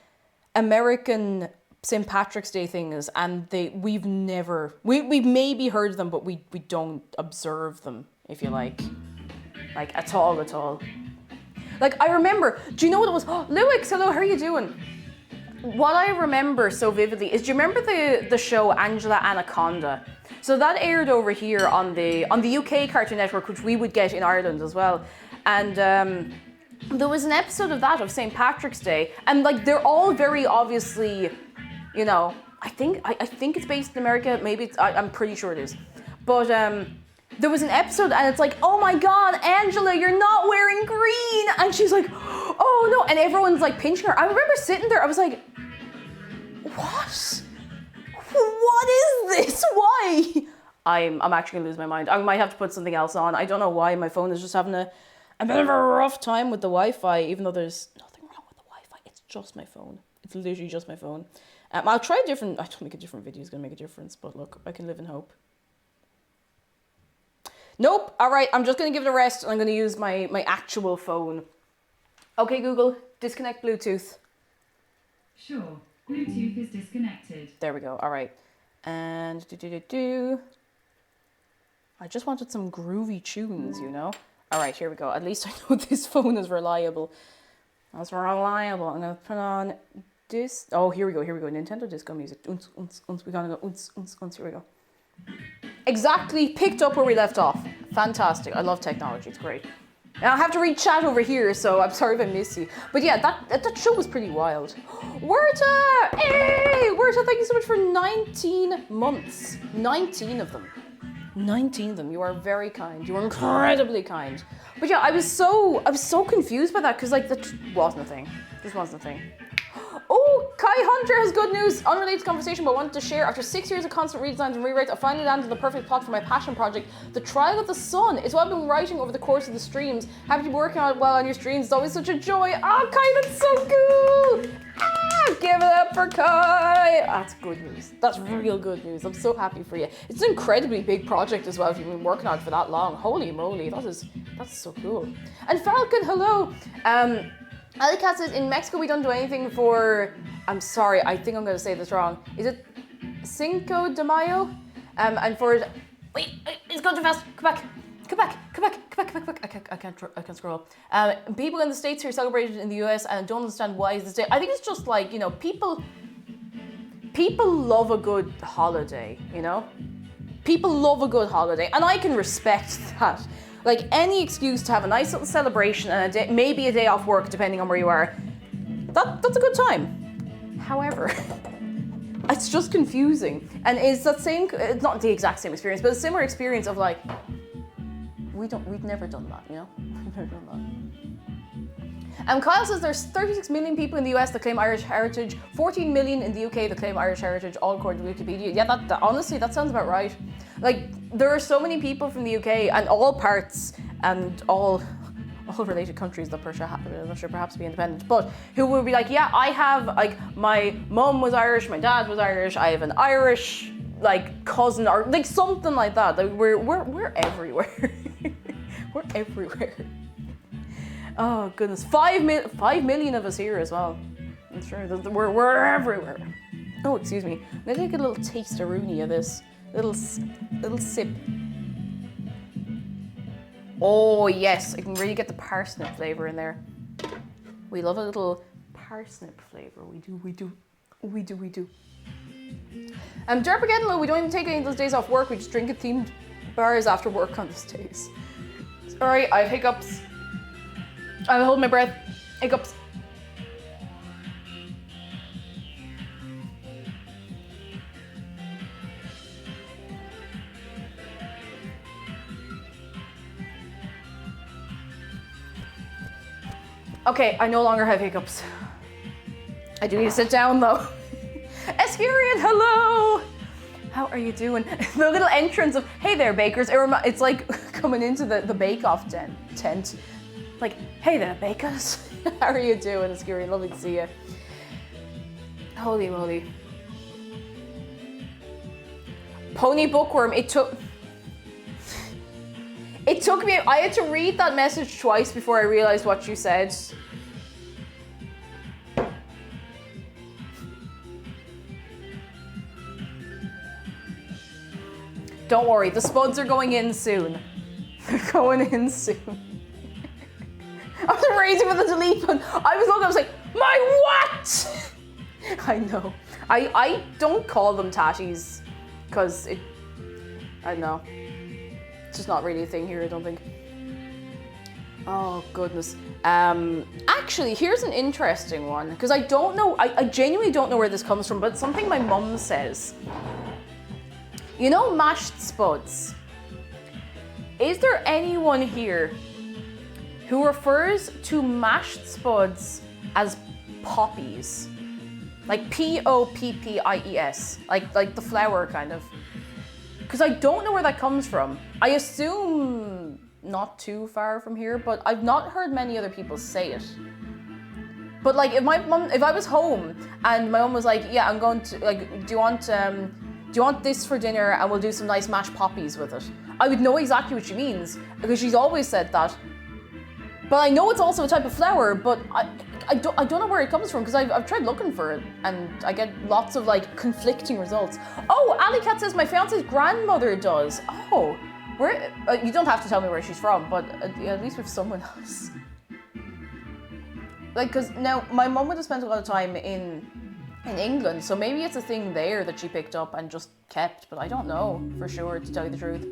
American St. Patrick's Day things, and we've maybe heard them, but we don't observe them, if you like at all. Like, I remember, do you know what it was? Oh, Lewix, hello, how are you doing? What I remember so vividly is, do you remember the show Angela Anaconda? So that aired over here on the UK Cartoon Network, which we would get in Ireland as well. And there was an episode of that of St. Patrick's Day, and like, they're all very obviously, you know, I think it's based in America. Maybe I'm pretty sure it is. But there was an episode, and it's like, oh my God, Angela, you're not wearing green, and she's like, oh no, and everyone's like pinching her. I remember sitting there, I was like, what? What is this? Why? I'm actually gonna lose my mind. I might have to put something else on. I don't know why. My phone is just having a bit of a rough time with the Wi-Fi, even though there's nothing wrong with the Wi-Fi. It's just my phone. It's literally just my phone. I'll try I don't think a different video is gonna make a difference, but look, I can live in hope. Nope. All right, I'm just gonna give it a rest, and I'm gonna use my actual phone. Okay, Google, disconnect Bluetooth. Sure. Bluetooth is disconnected. There we go. All right. And I just wanted some groovy tunes, you know? All right, here we go. At least I know this phone is reliable. That's reliable. I'm going to put on this. Oh, here we go. Nintendo disco music. Unz, unz, unz. We're going to go unz, unz, unz. Here we go. Exactly. Picked up where we left off. Fantastic. I love technology. It's great. Now I have to read chat over here, so I'm sorry if I miss you. But yeah, that show was pretty wild. Werta! Hey! Werta, thank you so much for 19 months. 19 of them. 19 of them. You are very kind. You are incredibly kind. But yeah, I was so confused by that, because like that wasn't a thing. Just wasn't a thing. Oh, Kai Hunter has good news. Unrelated to conversation, but wanted to share. After 6 years of constant redesigns and rewrites, I finally landed the perfect plot for my passion project, The Trial of the Sun. It's what I've been writing over the course of the streams. Happy to be working on it well on your streams. It's always such a joy. Oh, Kai, that's so cool. Give it up for Kai. That's good news. That's real good news. I'm so happy for you. It's an incredibly big project as well if you've been working on it for that long. Holy moly, that's so cool. And Falcon, hello. Alicat says, in Mexico we don't do anything for, I'm sorry, I think I'm going to say this wrong. Is it Cinco de Mayo? And for, wait, it's going too fast. Come back. I can't scroll. People in the States here celebrate it in the US and don't understand why is this day. I think it's just like, you know, people love a good holiday, you know? People love a good holiday, and I can respect that. Like, any excuse to have a nice little celebration and maybe a day off work, depending on where you are, that's a good time. However, it's just confusing. And it's that same, it's not the exact same experience, but a similar experience of like, we've never done that, you know? We've never done that. Kyle says there's 36 million people in the US that claim Irish heritage, 14 million in the UK that claim Irish heritage, all according to Wikipedia. Yeah, that honestly, that sounds about right. Like, there are so many people from the UK and all parts and all related countries that perhaps be independent, but who will be like, yeah, I have, like, my mum was Irish, my dad was Irish, I have an Irish, like, cousin, or like something like that. Like, we're everywhere. We're everywhere. Oh goodness, 5 million of us here as well. I'm sure we're everywhere. Oh, excuse me. Let me take a little taste-a-rooney of this. Little sip. Oh yes, I can really get the parsnip flavor in there. We love a little parsnip flavor. We do. Derpageddon, we don't even take any of those days off work. We just drink at themed bars after work on those days. Sorry, I have hiccups. I hold my breath. Hiccups. Okay, I no longer have hiccups. I do need to sit down though. Eskirian, hello! How are you doing? The little entrance of, hey there bakers, it's like coming into the bake-off tent. Like, hey there bakers. How are you doing, Eskirian? Lovely to see you. Holy moly. Pony bookworm, it took me, I had to read that message twice before I realized what you said. Don't worry, the spuds are going in soon. They're going in soon. I was raising for the delete button. I was looking, I was like, my what? I know. I don't call them tatties because I don't know. It's just not really a thing here, I don't think. Oh, goodness. Actually, here's an interesting one, because I don't know, I genuinely don't know where this comes from, but it's something my mum says. You know mashed spuds? Is there anyone here who refers to mashed spuds as poppies? Like Poppies, like the flower kind of. Because I don't know where that comes from. I assume not too far from here, but I've not heard many other people say it. But like, if I was home and my mum was like, yeah, I'm going to, like, do you want this for dinner and we'll do some nice mashed poppies with it? I would know exactly what she means, because she's always said that. But I know it's also a type of flower, but I don't know where it comes from, because I've tried looking for it and I get lots of like conflicting results. Oh, Alicat says my fiance's grandmother does. Oh, where? You don't have to tell me where she's from, but at least with someone else. Like, because now my mum would have spent a lot of time in England, so maybe it's a thing there that she picked up and just kept, but I don't know for sure, to tell you the truth.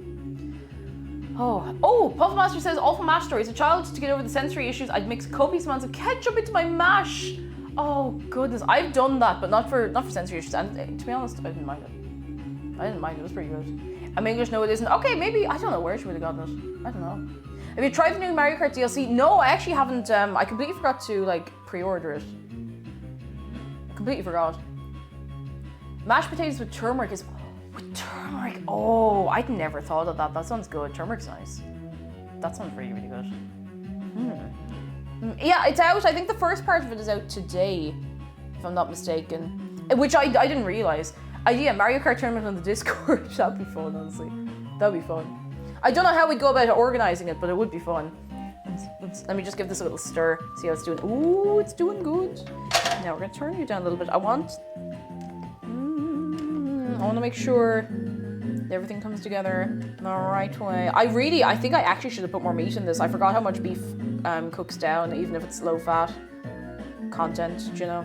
Oh, Puffmaster says, awful mash story. As a child, to get over the sensory issues, I'd mix copious amounts of ketchup into my mash. Oh goodness, I've done that, but not for sensory issues. And to be honest, I didn't mind it. It was pretty good. I'm English, no it isn't. Okay, maybe, I don't know where she would have gotten it. I don't know. Have you tried the new Mario Kart DLC? No, I actually haven't. I completely forgot to like pre-order it. Completely forgot. Mashed potatoes with turmeric is... With turmeric? Oh, I'd never thought of that. That sounds good. Turmeric's nice. That sounds really, really good. Yeah, it's out. I think the first part of it is out today, if I'm not mistaken. Which I didn't realise. Yeah, Mario Kart tournament on the Discord. That'd be fun, honestly. That'd be fun. I don't know how we'd go about organising it, but it would be fun. Let me just give this a little stir, see how it's doing. Ooh, it's doing good. Now we're gonna turn you down a little bit. I want to make sure everything comes together the right way. I think I actually should have put more meat in this. I forgot how much beef cooks down, even if it's low fat content, you know.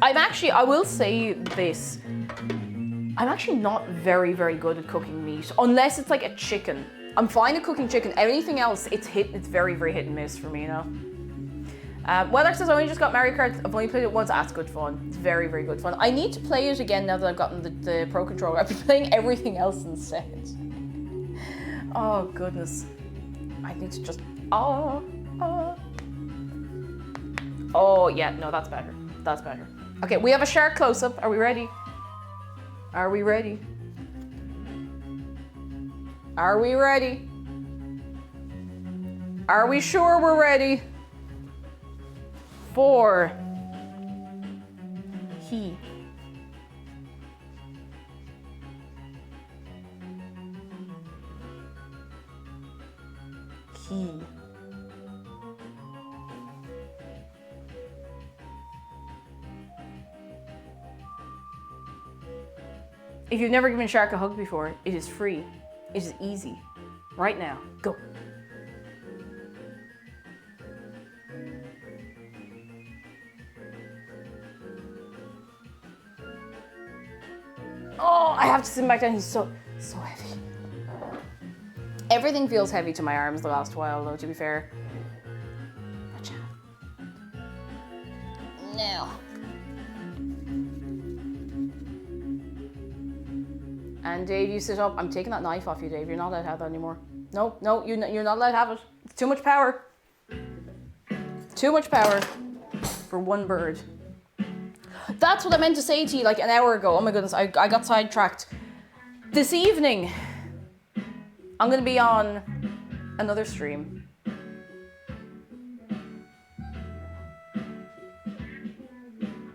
I will say this. I'm actually not very, very good at cooking meat, unless it's like a chicken. I'm fine at cooking chicken. Anything else, it's very, very hit and miss for me, you know. Weather says I only just got Mario Kart. I've only played it once. That's good fun. It's very, very good fun. I need to play it again now that I've gotten the Pro Controller. I've been playing everything else instead. Oh, goodness. I need to just... Oh, yeah. No, that's better. That's better. Okay, we have a shark close-up. Are we ready? Are we ready? Are we ready? Are we sure we're ready? For he. If you've never given Shark a hug before, it is free. It is easy. Right now, go. Oh, I have to sit him back down. He's so heavy. Everything feels heavy to my arms the last while, though, to be fair. Now. And Dave, you sit up. I'm taking that knife off you, Dave. You're not allowed to have that anymore. No, you're not allowed to have it. It's too much power. Too much power for one bird. That's what I meant to say to you like an hour ago. Oh my goodness, I got sidetracked. This evening, I'm going to be on another stream.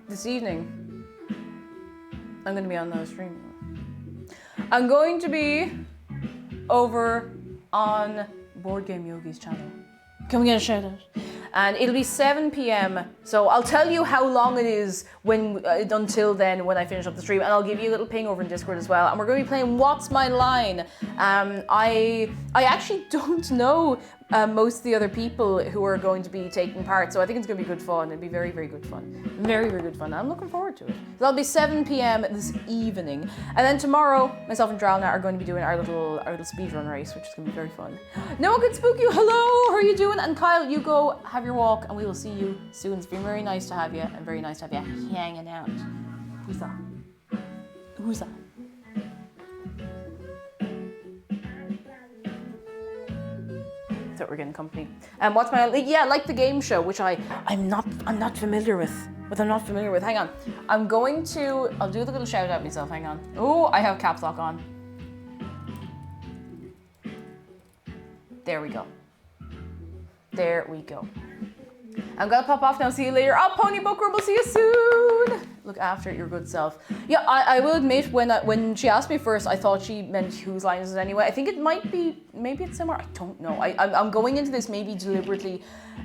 This evening, I'm going to be on another stream. I'm going to be over on Board Game Yogi's channel. Can we get a shout out? And it'll be 7 p.m. So I'll tell you how long it is until then when I finish up the stream, and I'll give you a little ping over in Discord as well. And we're going to be playing What's My Line? I actually don't know most of the other people who are going to be taking part, so I think it's going to be good fun. It'll be very, very good fun. Very, very good fun. I'm looking forward to it. So that'll be 7 p.m. this evening. And then tomorrow, myself and Dralna are going to be doing our little speedrun race, which is going to be very fun. No one can spook you. Hello, how are you doing? And Kyle, you go have your walk, and we will see you soon. It's been very nice to have you, and very nice to have you hanging out. Who's that? Who's that? Thought we're getting company. And what's my like the game show, which I'm not familiar with. Hang on. I'll do the little shout out myself. Hang on. Oh, I have caps lock on. There we go. There we go. I'm gonna pop off now. See you later. Oh, Pony Booker, we'll see you soon. Look after your good self. Yeah, I will admit when she asked me first, I thought she meant whose line is it anyway. I think it might be, maybe it's similar. I don't know. I'm going into this maybe deliberately,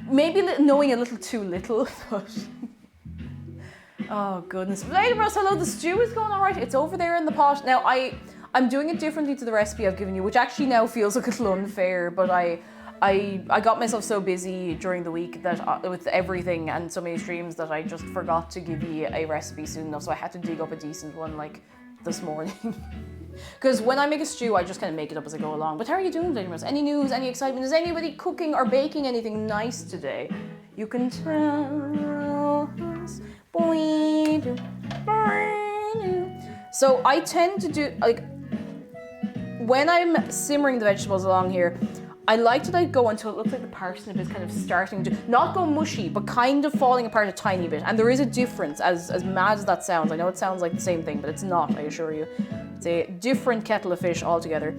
maybe knowing a little too little, but. Oh goodness. Later, Russ, hello. The stew is going all right. It's over there in the pot. Now I'm doing it differently to the recipe I've given you, which actually now feels a little unfair, but I got myself so busy during the week that with everything and so many streams that I just forgot to give you a recipe soon enough, so I had to dig up a decent one like this morning. Because when I make a stew, I just kind of make it up as I go along. But how are you doing, Lady Rose? Any news, any excitement? Is anybody cooking or baking anything nice today? You can tell us. So I tend to do, like, when I'm simmering the vegetables along here, I like to go until it looks like the parsnip is kind of starting to, not go mushy, but kind of falling apart a tiny bit. And there is a difference, as mad as that sounds. I know it sounds like the same thing, but it's not, I assure you. It's a different kettle of fish altogether.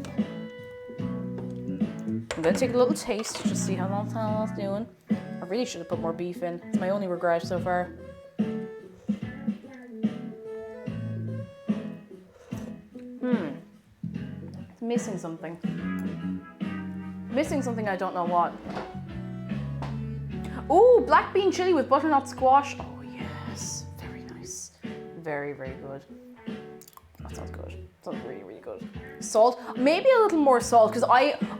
I'm gonna take a little taste to just see how that's doing. I really should have put more beef in. It's my only regret so far. It's missing something. Missing something, I don't know what. Ooh, black bean chili with butternut squash. Oh yes, very nice. Very, very good. That sounds good. Sounds really, really good. Salt, maybe a little more salt, because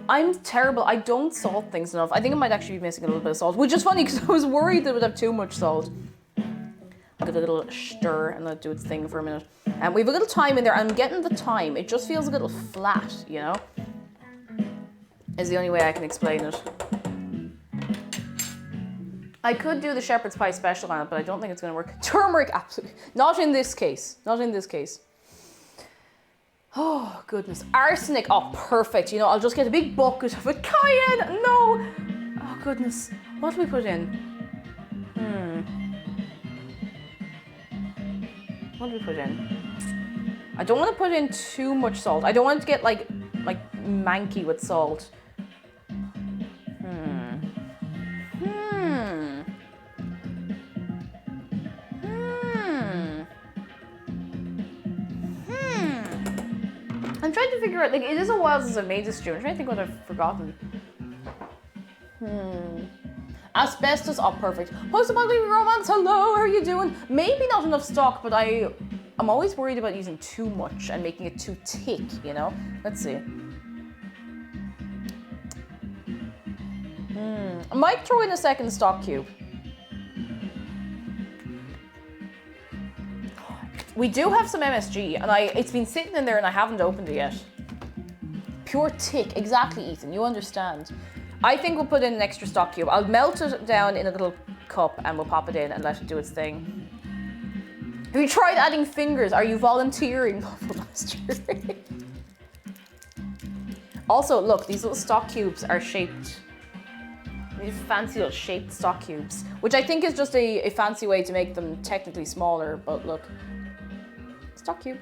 I'm terrible. I don't salt things enough. I think I might actually be missing a little bit of salt, which is funny because I was worried that it would have too much salt. I'll give it a little stir and let it do its thing for a minute. And we have a little thyme in there. I'm getting the thyme. It just feels a little flat, you know? Is the only way I can explain it. I could do the shepherd's pie special on it, but I don't think it's going to work. Turmeric, absolutely. Not in this case. Not in this case. Oh, goodness. Arsenic. Oh, perfect. You know, I'll just get a big bucket of it. Cayenne. No. Oh, goodness. What do we put in? What do we put in? I don't want to put in too much salt. I don't want it to get like manky with salt. I'm trying to figure out, like, it is a while since I made this stew. I'm trying to think what I've forgotten. Asbestos, oh perfect. Post-apocalyptic romance, hello, how are you doing? Maybe not enough stock, but I'm always worried about using too much and making it too thick, you know? Let's see. I might throw in a second stock cube. We do have some MSG, and it's been sitting in there and I haven't opened it yet. Pure tick, exactly, Ethan, you understand. I think we'll put in an extra stock cube. I'll melt it down in a little cup and we'll pop it in and let it do its thing. Have you tried adding fingers? Are you volunteering? Also, look, these little stock cubes are shaped. These fancy little shaped stock cubes, which I think is just a fancy way to make them technically smaller, but look. Stock cube.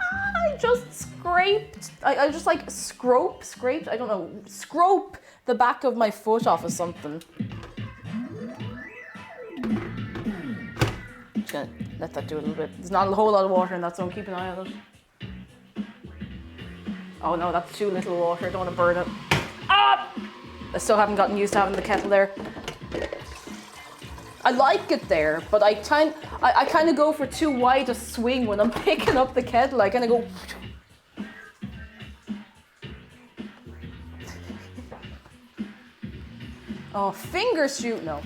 I just scraped, I just like scraped, I don't know, scrope the back of my foot off of something. Just gonna let that do a little bit. There's not a whole lot of water in that, so I'm keeping an eye on it. Oh no, that's too little water, I don't want to burn it. Ah! I still haven't gotten used to having the kettle there. I like it there, but I kind of go for too wide a swing when I'm picking up the kettle. I kind of go. Oh, finger shoot? No.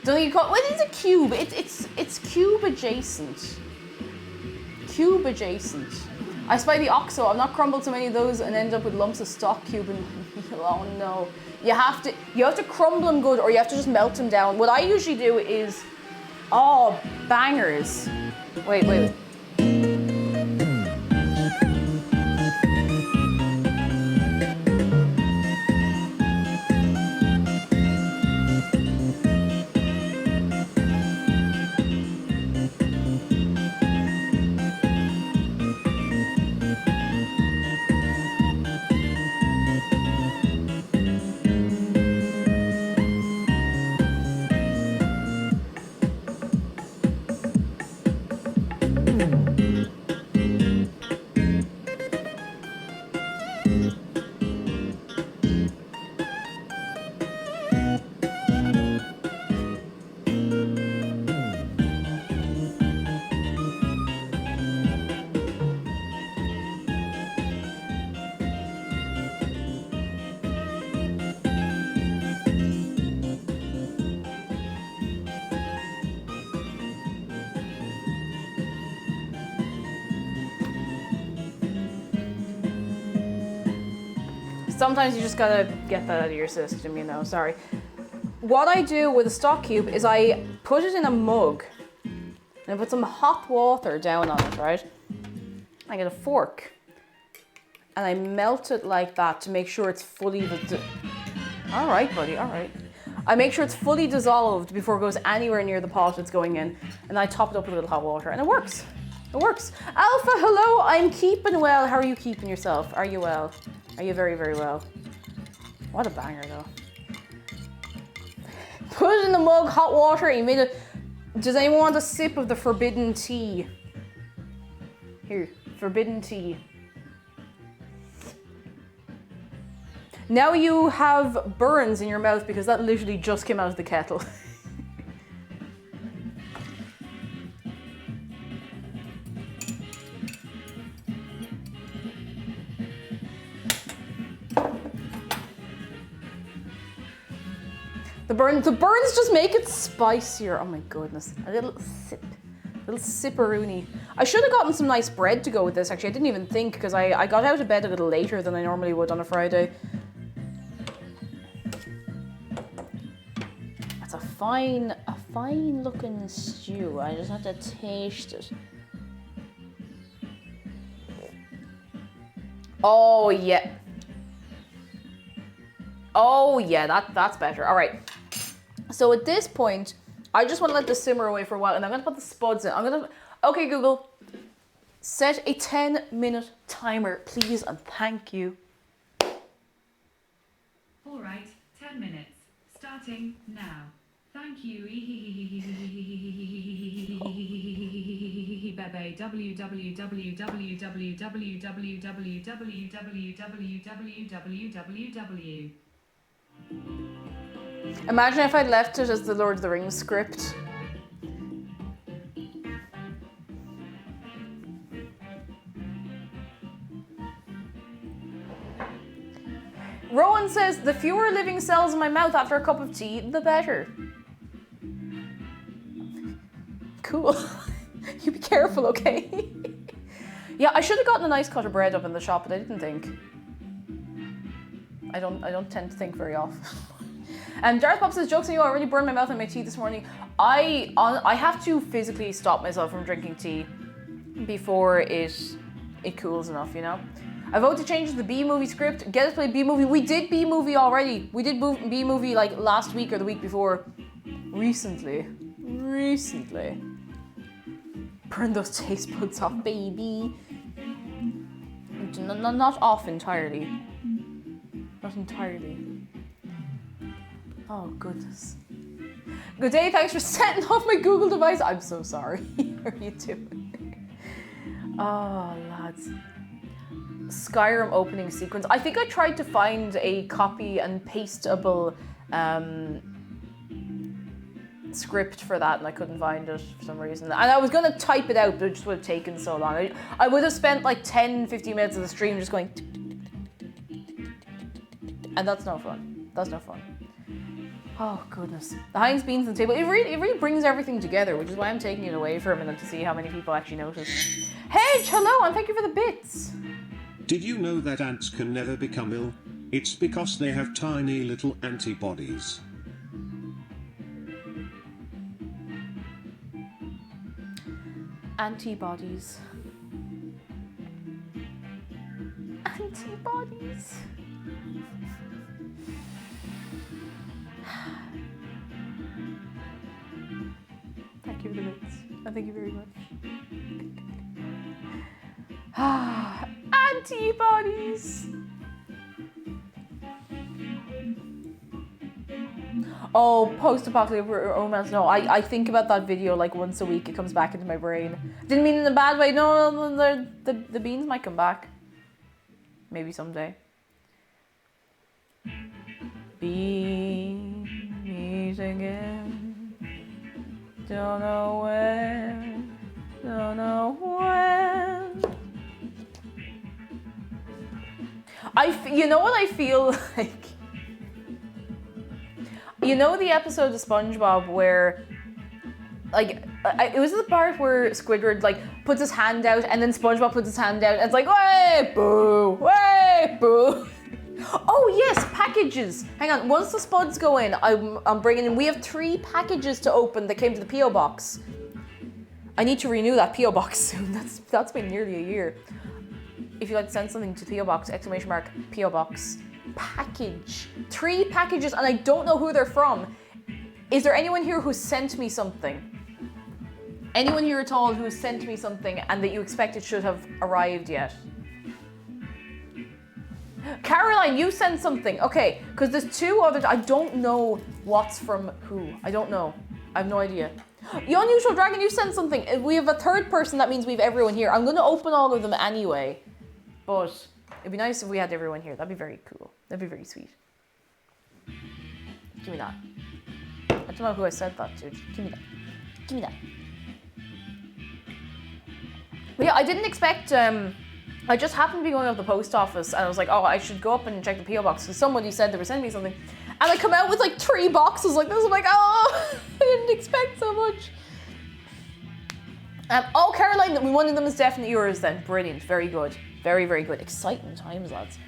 Don't think you call it. What is a cube? It's cube adjacent. Cube adjacent. I spy the OXO. I'm not crumbled so many of those and end up with lumps of stock cube and oh no. You have to crumble them good, or you have to just melt them down. What I usually do is, oh, bangers. Wait. Sometimes you just gotta get that out of your system, you know, sorry. What I do with a stock cube is I put it in a mug and I put some hot water down on it, right? I get a fork and I melt it like that to make sure it's fully... All right, buddy, all right. I make sure it's fully dissolved before it goes anywhere near the pot it's going in, and I top it up with a little hot water, and it works. It works. Alpha, hello, I'm keeping well. How are you keeping yourself? Are you well? Are you very, very well? What a banger, though. Put it in the mug, hot water, you made it... Does anyone want a sip of the forbidden tea? Here, forbidden tea. Now you have burns in your mouth because that literally just came out of the kettle. The burns just make it spicier. Oh my goodness. A little sipperoonie. I should have gotten some nice bread to go with this, actually. I didn't even think, because I got out of bed a little later than I normally would on a Friday. It's a fine looking stew. I just have to taste it. Oh yeah. Oh yeah, that's better. All right. So at this point, I just want to let this simmer away for a while, and I'm gonna put the spuds in. Okay, Google, set a 10-minute timer, please, and thank you. All right, 10 minutes. Starting now. Thank you. Bebe www. Imagine if I'd left it as the Lord of the Rings script. Rowan says, the fewer living cells in my mouth after a cup of tea, the better. Cool. You be careful, okay? Yeah, I should have gotten a nice cut of bread up in the shop, but I didn't think. I don't tend to think very often. And Darth Pop says, jokes on you, I already burned my mouth on my tea this morning. I have to physically stop myself from drinking tea before it cools enough, you know? I vote to change the B-movie script. Get us to play B-movie. We did B-movie already. We did B-movie like last week or the week before. Recently. Burn those taste buds off, baby. Not off entirely. Not entirely. Oh, goodness. Good day, thanks for setting off my Google device. I'm so sorry. How are you doing? Oh, lads. Skyrim opening sequence. I think I tried to find a copy and pasteable script for that, and I couldn't find it for some reason. And I was going to type it out, but it just would have taken so long. I would have spent like 10-15 minutes of the stream just going... And that's no fun. That's no fun. Oh, goodness. The Heinz beans on the table. It really brings everything together, which is why I'm taking it away for a minute to see how many people actually notice. Hey, hello, and thank you for the bits. Did you know that ants can never become ill? It's because they have tiny little antibodies. Antibodies. Antibodies. Thank you for the bits. Thank you very much. Antibodies. Oh, post-apocalyptic romance. No, I think about that video like once a week. It comes back into my brain. Didn't mean in a bad way. No, the beans might come back. Maybe someday. Beans again. Don't know when. Don't know when. You know what I feel like? You know the episode of SpongeBob where, like, it was the part where Squidward, like, puts his hand out and then SpongeBob puts his hand out and it's like, way boo, way boo. Oh yes, packages. Hang on, once the spuds go in, I'm bringing in, we have 3 packages to open that came to the P.O. box. I need to renew that P.O. box soon. That's been nearly a year. if you'd like to send something to P.O. Box, exclamation mark, P.O. Box, package. 3 packages, and I don't know who they're from. Is there anyone here who sent me something? Anyone here at all who has sent me something and that you expect it should have arrived yet? Caroline, you sent something. Okay, because there's 2 others. I don't know what's from who. I don't know. I have no idea. The Unusual Dragon, you sent something. If we have a 3rd person, that means we have everyone here. I'm going to open all of them anyway. But it'd be nice if we had everyone here. That'd be very cool. That'd be very sweet. Give me that. I don't know who I said that to. Give me that. Give me that. But yeah, I didn't expect... I just happened to be going up the post office and I was like, oh, I should go up and check the P.O. box because somebody said they were sending me something. And I come out with like 3 boxes like this. I'm like, oh, I didn't expect so much. Oh, Caroline, one of them is definitely yours then. Brilliant. Very good. Very, very good. Exciting times, lads.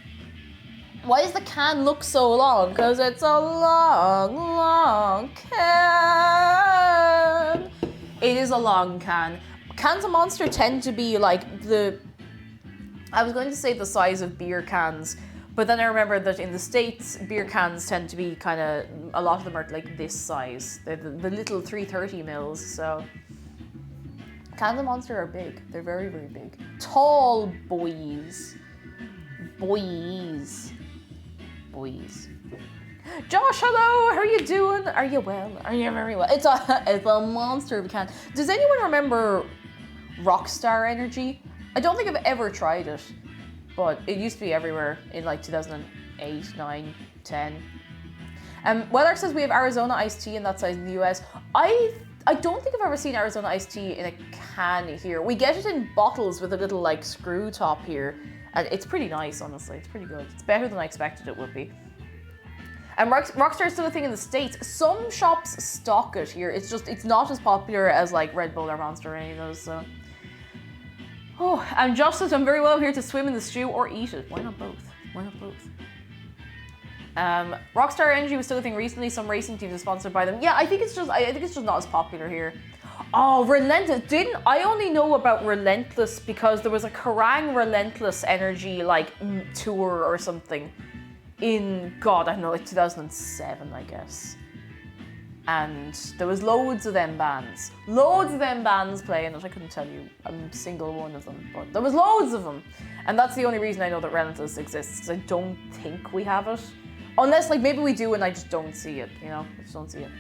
Why does the can look so long? Because it's a long, long can. It is a long can. Cans of Monster tend to be like I was going to say the size of beer cans, but then I remember that in the States, beer cans tend to be kind of, a lot of them are like this size. They're the little 330 mils, so. Cans of Monster are big. They're very, very big. Tall boys. Boys. Boys. Josh, hello! How are you doing? Are you well? Are you very well? It's a monster of a can. Does anyone remember Rockstar Energy? I don't think I've ever tried it, but it used to be everywhere in like 2008, 9, 10. Weather says we have Arizona iced tea in that size in the US. I don't think I've ever seen Arizona iced tea in a can here. We get it in bottles with a little like screw top here, and it's pretty nice, honestly. It's pretty good. It's better than I expected it would be. And Rockstar is still a thing in the States. Some shops stock it here. It's not as popular as like Red Bull or Monster or any of those, so. Oh, and Josh says, I'm very well here to swim in the stew or eat it. Why not both? Why not both? Rockstar Energy was still a thing recently. Some racing teams are sponsored by them. Yeah, I think it's just not as popular here. Oh, Relentless. I only know about Relentless because there was a Kerrang Relentless Energy like tour or something in, God, I don't know, like 2007, I guess. And there was loads of them bands. Loads of them bands playing it. I couldn't tell you a single one of them, but there was loads of them. And that's the only reason I know that Relentless exists, because I don't think we have it. Unless, like, maybe we do and I just don't see it, you know? I just don't see it.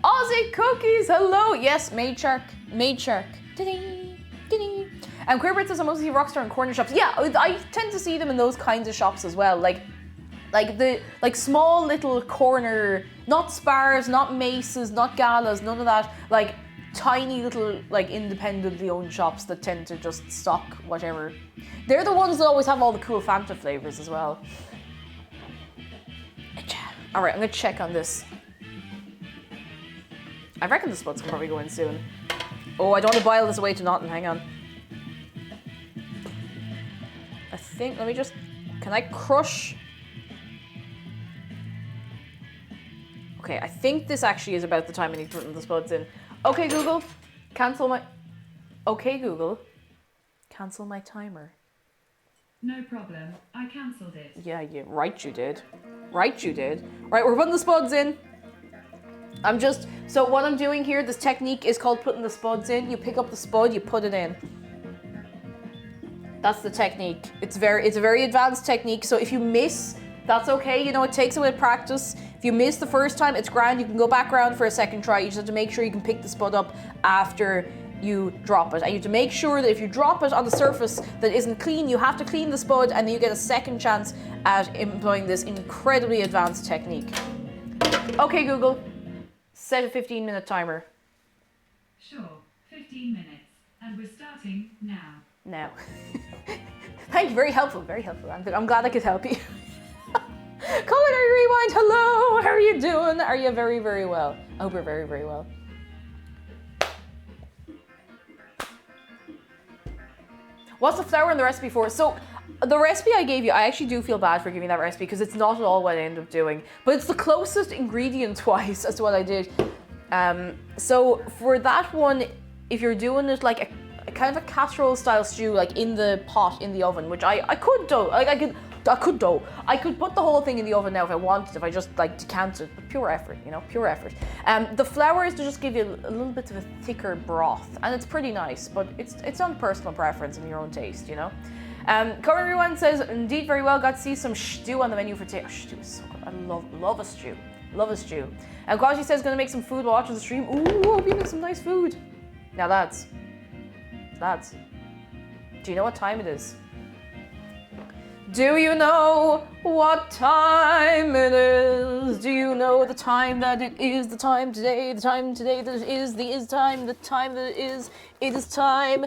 Aussie Cookies, hello! Yes, Maid Shark. Maid Shark. Ding, ding. And Queerbird says I mostly see Rockstar in corner shops. Yeah, I tend to see them in those kinds of shops as well. Like small little corner, not Spars, not Maces, not Galas, none of that. Like tiny little like independently owned shops that tend to just stock whatever. They're the ones that always have all the cool Fanta flavors as well. All right, I'm gonna check on this. I reckon the spuds can probably go in soon. Oh, I don't want to boil this away to nothing. Hang on. I think, let me just, can I crush? Okay, I think this actually is about the time I need to put the spuds in. Okay, Google, cancel my, okay, Google, cancel my timer. No problem. I cancelled it. Yeah, right you did. Right you did. Right, we're putting the spuds in. So what I'm doing here, this technique is called putting the spuds in. You pick up the spud, you put it in. That's the technique. It's a very advanced technique. So if you miss, that's okay. You know, it takes a bit of practice. If you miss the first time, it's grand. You can go back around for a second try. You just have to make sure you can pick the spud up after you drop it. And you have to make sure that if you drop it on the surface that isn't clean, you have to clean the spud and then you get a second chance at employing this incredibly advanced technique. Okay, Google, set a 15-minute timer. Sure, 15 minutes. And we're starting now. Now. Thank you, very helpful, Anthony. I'm glad I could help you. Culinary Rewind, hello, how are you doing? Are you very, very well? I hope you're very, very well. What's the flour in the recipe for? So, the recipe I gave you, I actually do feel bad for giving that recipe because it's not at all what I ended up doing. But it's the closest ingredient-wise as to what I did. So, for that one, if you're doing it like a kind of a casserole style stew, like in the pot in the oven, which I could do. Like I could put the whole thing in the oven now if I wanted, if I just like decanted, but pure effort, you know, pure effort. The flour is to just give you a little bit of a thicker broth, and it's pretty nice, but it's on personal preference and your own taste, you know. Corey Everyone says, indeed very well, got to see some stew on the menu for today. Oh, stew is so good. I love a stew. Love a stew. And Kwashi says gonna make some food while watching the stream. Ooh, hope you make some nice food. Now lads, do you know what time it is? Do you know what time it is? Do you know the time that it is? The time today that it is, the is time, the time that it is time.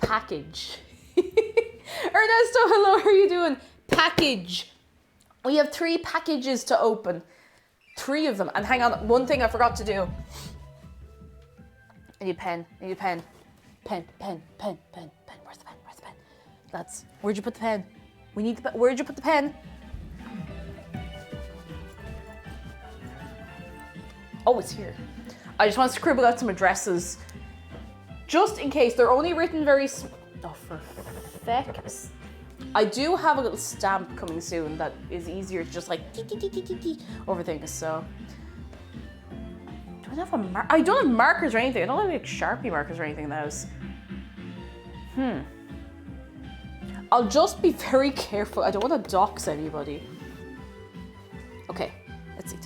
Package. Ernesto, hello, how are you doing? Package. We have 3 packages to open. 3 of them. And hang on, one thing I forgot to do. I need a pen. Pen. Where's the pen? Lads, where'd you put the pen? We need the pen. Where'd you put the pen? Oh, it's here. I just want to scribble out some addresses. Just in case. They're only written very oh, for feck. I do have a little stamp coming soon that is easier to just like over things, so. I don't have markers or anything. I don't have like Sharpie markers or anything in the house. I'll just be very careful. I don't want to dox anybody. Okay, let's see.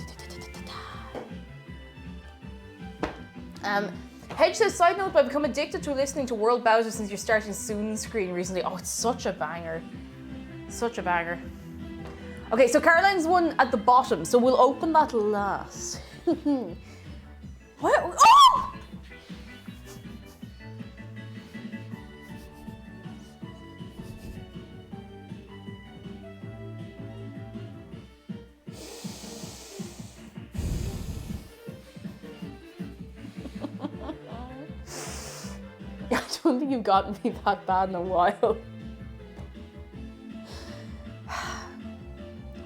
Hedge says, side note, I've become addicted to listening to World Bowser since you're starting Soon Screen recently. Oh, it's such a banger. Such a banger. Okay, so Caroline's one at the bottom, so we'll open that last. What? Oh! I don't think you've gotten me that bad in a while.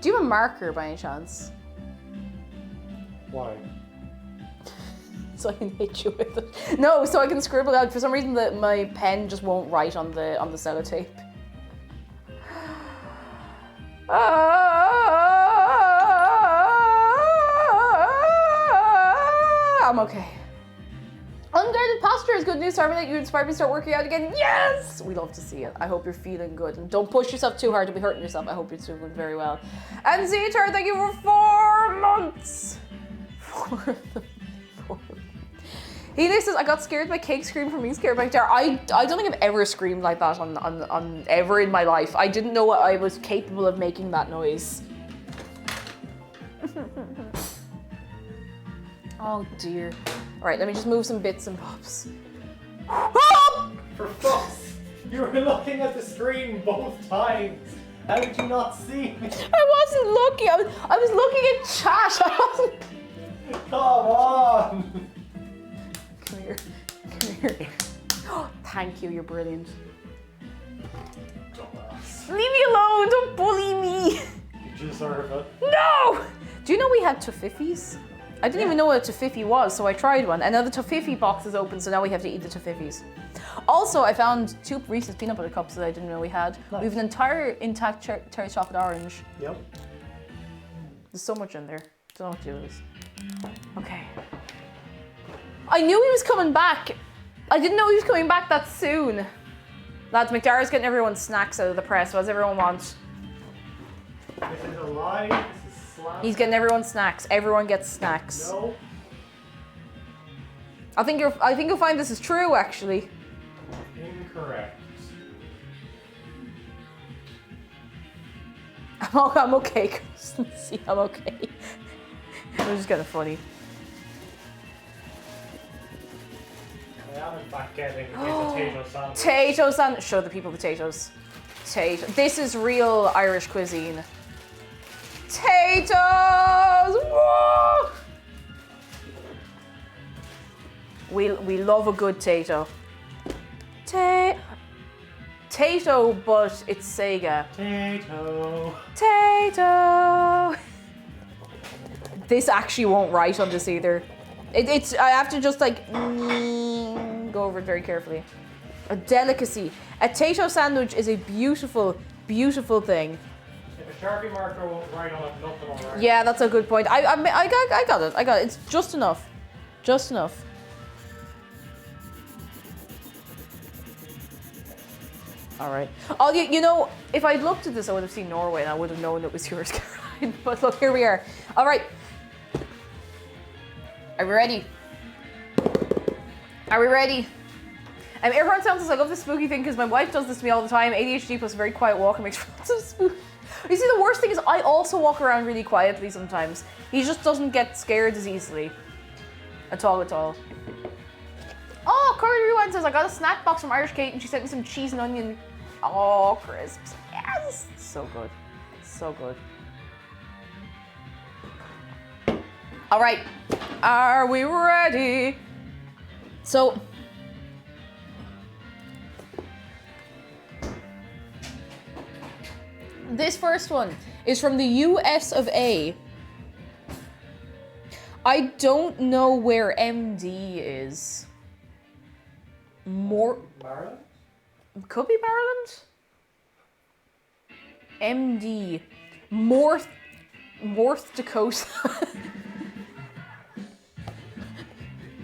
Do you have a marker by any chance? Why? So I can hit you with it. No, so I can scribble out. For some reason, my pen just won't write on the sellotape. I'm okay. Unguarded posture is good news. Sorry that you inspired me to start working out again. Yes! We love to see it. I hope you're feeling good. And don't push yourself too hard to be hurting yourself. I hope you're doing very well. And Zetar, thank you for 4 months. 4 He says, I got scared by cake scream from being scared by guitar. I don't think I've ever screamed like that on ever in my life. I didn't know I was capable of making that noise. Oh dear. Alright, let me just move some bits and bobs. For fuck's, you were looking at the screen both times. How did you not see me? I wasn't looking. I was looking at chat. I wasn't. Come on. Come here. Oh, thank you. You're brilliant. Dumbass. Leave me alone. Don't bully me. You deserve it. No. Do you know we had toffifees? I didn't even know what a toffifee was, so I tried one. And now the toffifee box is open, so now we have to eat the toffifees. Also, I found 2 Reese's peanut butter cups that I didn't know we had. Nice. We have an entire intact cherry chocolate orange. Yep. There's so much in there. Don't know what to do with this. Okay. I knew he was coming back. I didn't know he was coming back that soon. Lads, McDara's getting everyone snacks out of the press. What does everyone want? This is a lie. This is slap. He's getting everyone snacks. Everyone gets snacks. No. I think you'll find this is true, actually. Incorrect. I'm okay. See, I'm okay. It was just kind of funny. I am in fact getting a potato sandwich. Potato sandwich. Show the people potatoes. This is real Irish cuisine. Potatoes! Whoa! We love a good Tato. Tato, but it's Sega. Tato. This actually won't write on this either. It's I have to just like go over it very carefully. A delicacy. A Tato sandwich is a beautiful, beautiful thing. If a Sharpie marker won't write on it, nothing will write. Yeah, that's a good point. I got it. It's just enough. Just enough. All right. Oh, you know, if I'd looked at this, I would have seen Norway and I would have known it was yours, Caroline. But look, here we are. All right. Are we ready? Are we ready? Everyone sounds like I love this spooky thing because my wife does this to me all the time. ADHD plus very quiet walk makes lots of spooky. You see, the worst thing is I also walk around really quietly sometimes. He just doesn't get scared as easily. At all. Oh, Curry Rewind says, I got a snack box from Irish Kate and she sent me some cheese and onion. Oh, crisps. Yes! So good. So good. All right. Are we ready? So, this first one is from the US of A. I don't know where MD is. Maryland? Could be Maryland? MD. North Dakota.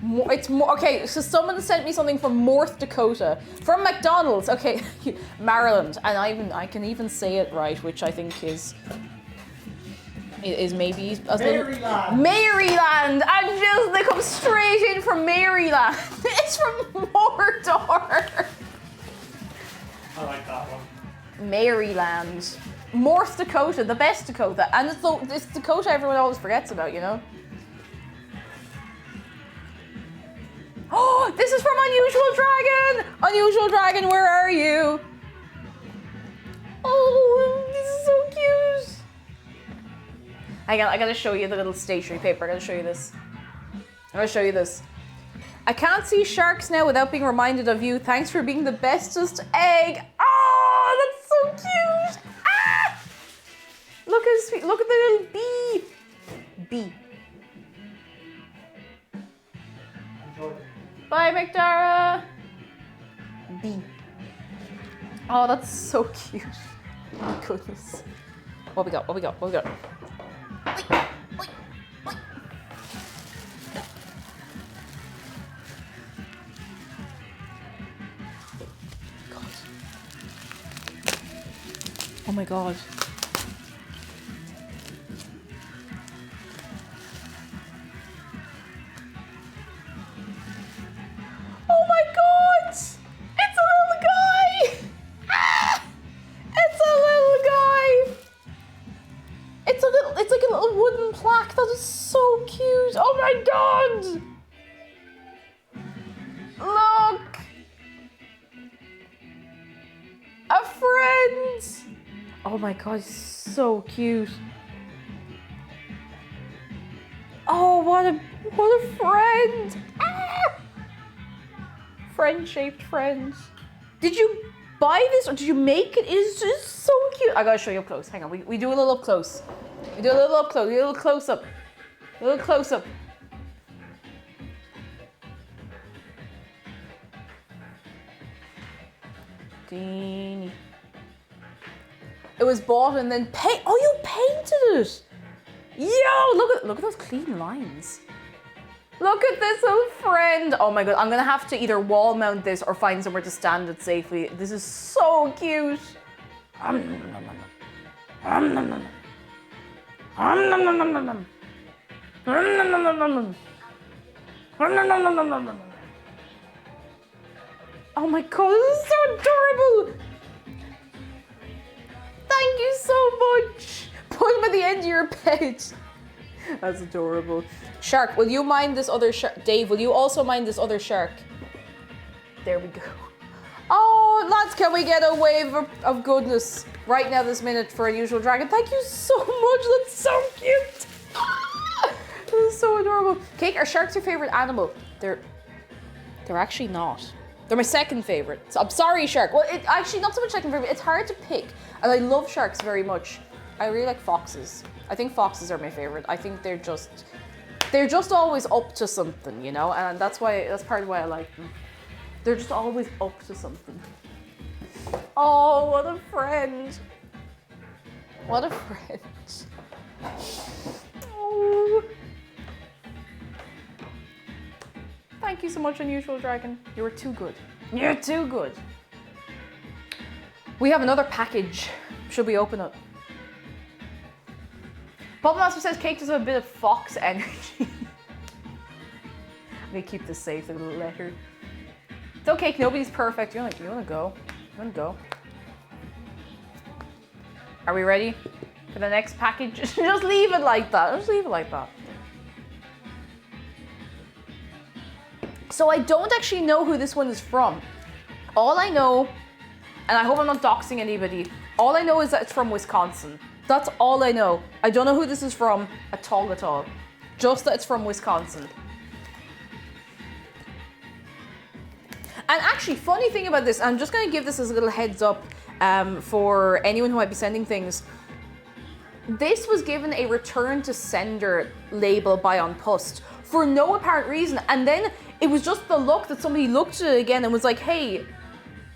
It's more okay. So someone sent me something from North Dakota, from McDonald's. Okay, Maryland, and I can even say it right, which I think is maybe Maryland. Maryland. And just they come straight in from Maryland. It's from Mordor. I like that one. Maryland, North Dakota, the best Dakota, and it's Dakota everyone always forgets about, you know. Oh, this is from Unusual Dragon! Unusual Dragon, where are you? Oh, this is so cute. I gotta show you the little stationery paper. I gotta show you this. I can't see sharks now without being reminded of you. Thanks for being the bestest egg. Oh, that's so cute. Ah! Look how sweet. Look at the little bee. Bee. Enjoy it. Bye, McDara. B. Oh, that's so cute. Oh my goodness. What we got? Wait. God. Oh my God. Oh my God! It's a little guy! Ah! It's a little guy! It's like a little wooden plaque. That is so cute. Oh my God! Look! A friend! Oh my God, he's so cute. Oh, what a friend! Ah! Friend-shaped friends. Did you buy this or did you make it? It's just so cute. I gotta show you up close. Hang on, we do a little up close. We do a little up close, a little close up. A little close up. Deanie. It was bought and then oh, you painted it! Yo, look at those clean lines. Look at this little friend. Oh my God, I'm gonna have to either wall mount this or find somewhere to stand it safely. This is so cute. Oh my God, this is so adorable. Thank you so much. Put him at the end of your bed. That's adorable. Shark, will you mind this other shark? Dave, will you also mind this other shark? There we go. Oh, lads, can we get a wave of goodness right now this minute for Unusual Dragon? Thank you so much. That's so cute. Ah, this is so adorable. Cake, are sharks your favorite animal? They're They're actually not. They're my second favorite. So I'm sorry, shark. Well, it actually not so much second favorite. It's hard to pick, and I love sharks very much. I really like foxes. I think foxes are my favorite. I think they're just always up to something, you know, and that's part of why I like them. They're just always up to something. Oh, what a friend! What a friend! Oh. Thank you so much, Unusual Dragon. You were too good. You're too good. We have another package. Should we open it? Papa Master says cake does have a bit of fox energy. I'm gonna keep this safe, the little letter. It's okay, nobody's perfect. You wanna go? You wanna go? Are we ready for the next package? Just leave it like that. Just leave it like that. So I don't actually know who this one is from. All I know, and I hope I'm not doxing anybody, all I know is that it's from Wisconsin. That's all I know. I don't know who this is from at all. Just that it's from Wisconsin. And actually, funny thing about this, I'm just going to give this as a little heads up for anyone who might be sending things. This was given a return to sender label by On Post for no apparent reason. And then it was just the luck that somebody looked at it again and was like, hey,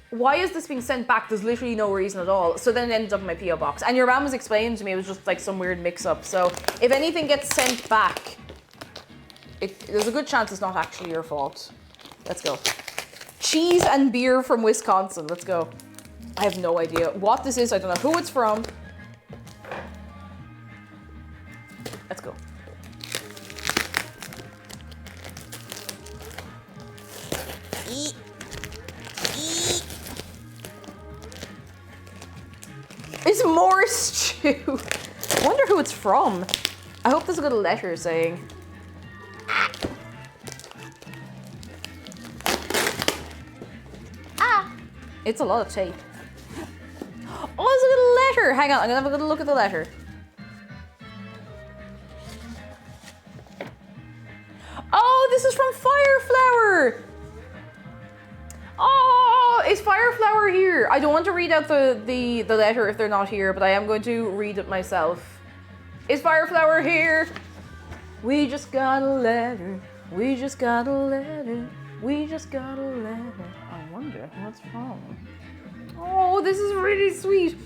why is this being sent back? There's literally no reason at all. So then it ended up in my PO box. And your mom was explaining to me it was just like some weird mix up. So if anything gets sent back, there's a good chance it's not actually your fault. Let's go. Cheese and beer from Wisconsin. Let's go. I have no idea what this is. I don't know who it's from. Let's go. It's more stew. I wonder who it's from. I hope there's a little letter saying. Ah! It's a lot of tape. Oh, there's a little letter. Hang on, I'm gonna have a little look at the letter. Oh, this is from Fireflower. Oh, is Fireflower here? I don't want to read out the letter if they're not here, but I am going to read it myself. Is Fireflower here? We just got a letter. We just got a letter. We just got a letter. I wonder what's from. Oh, this is really sweet.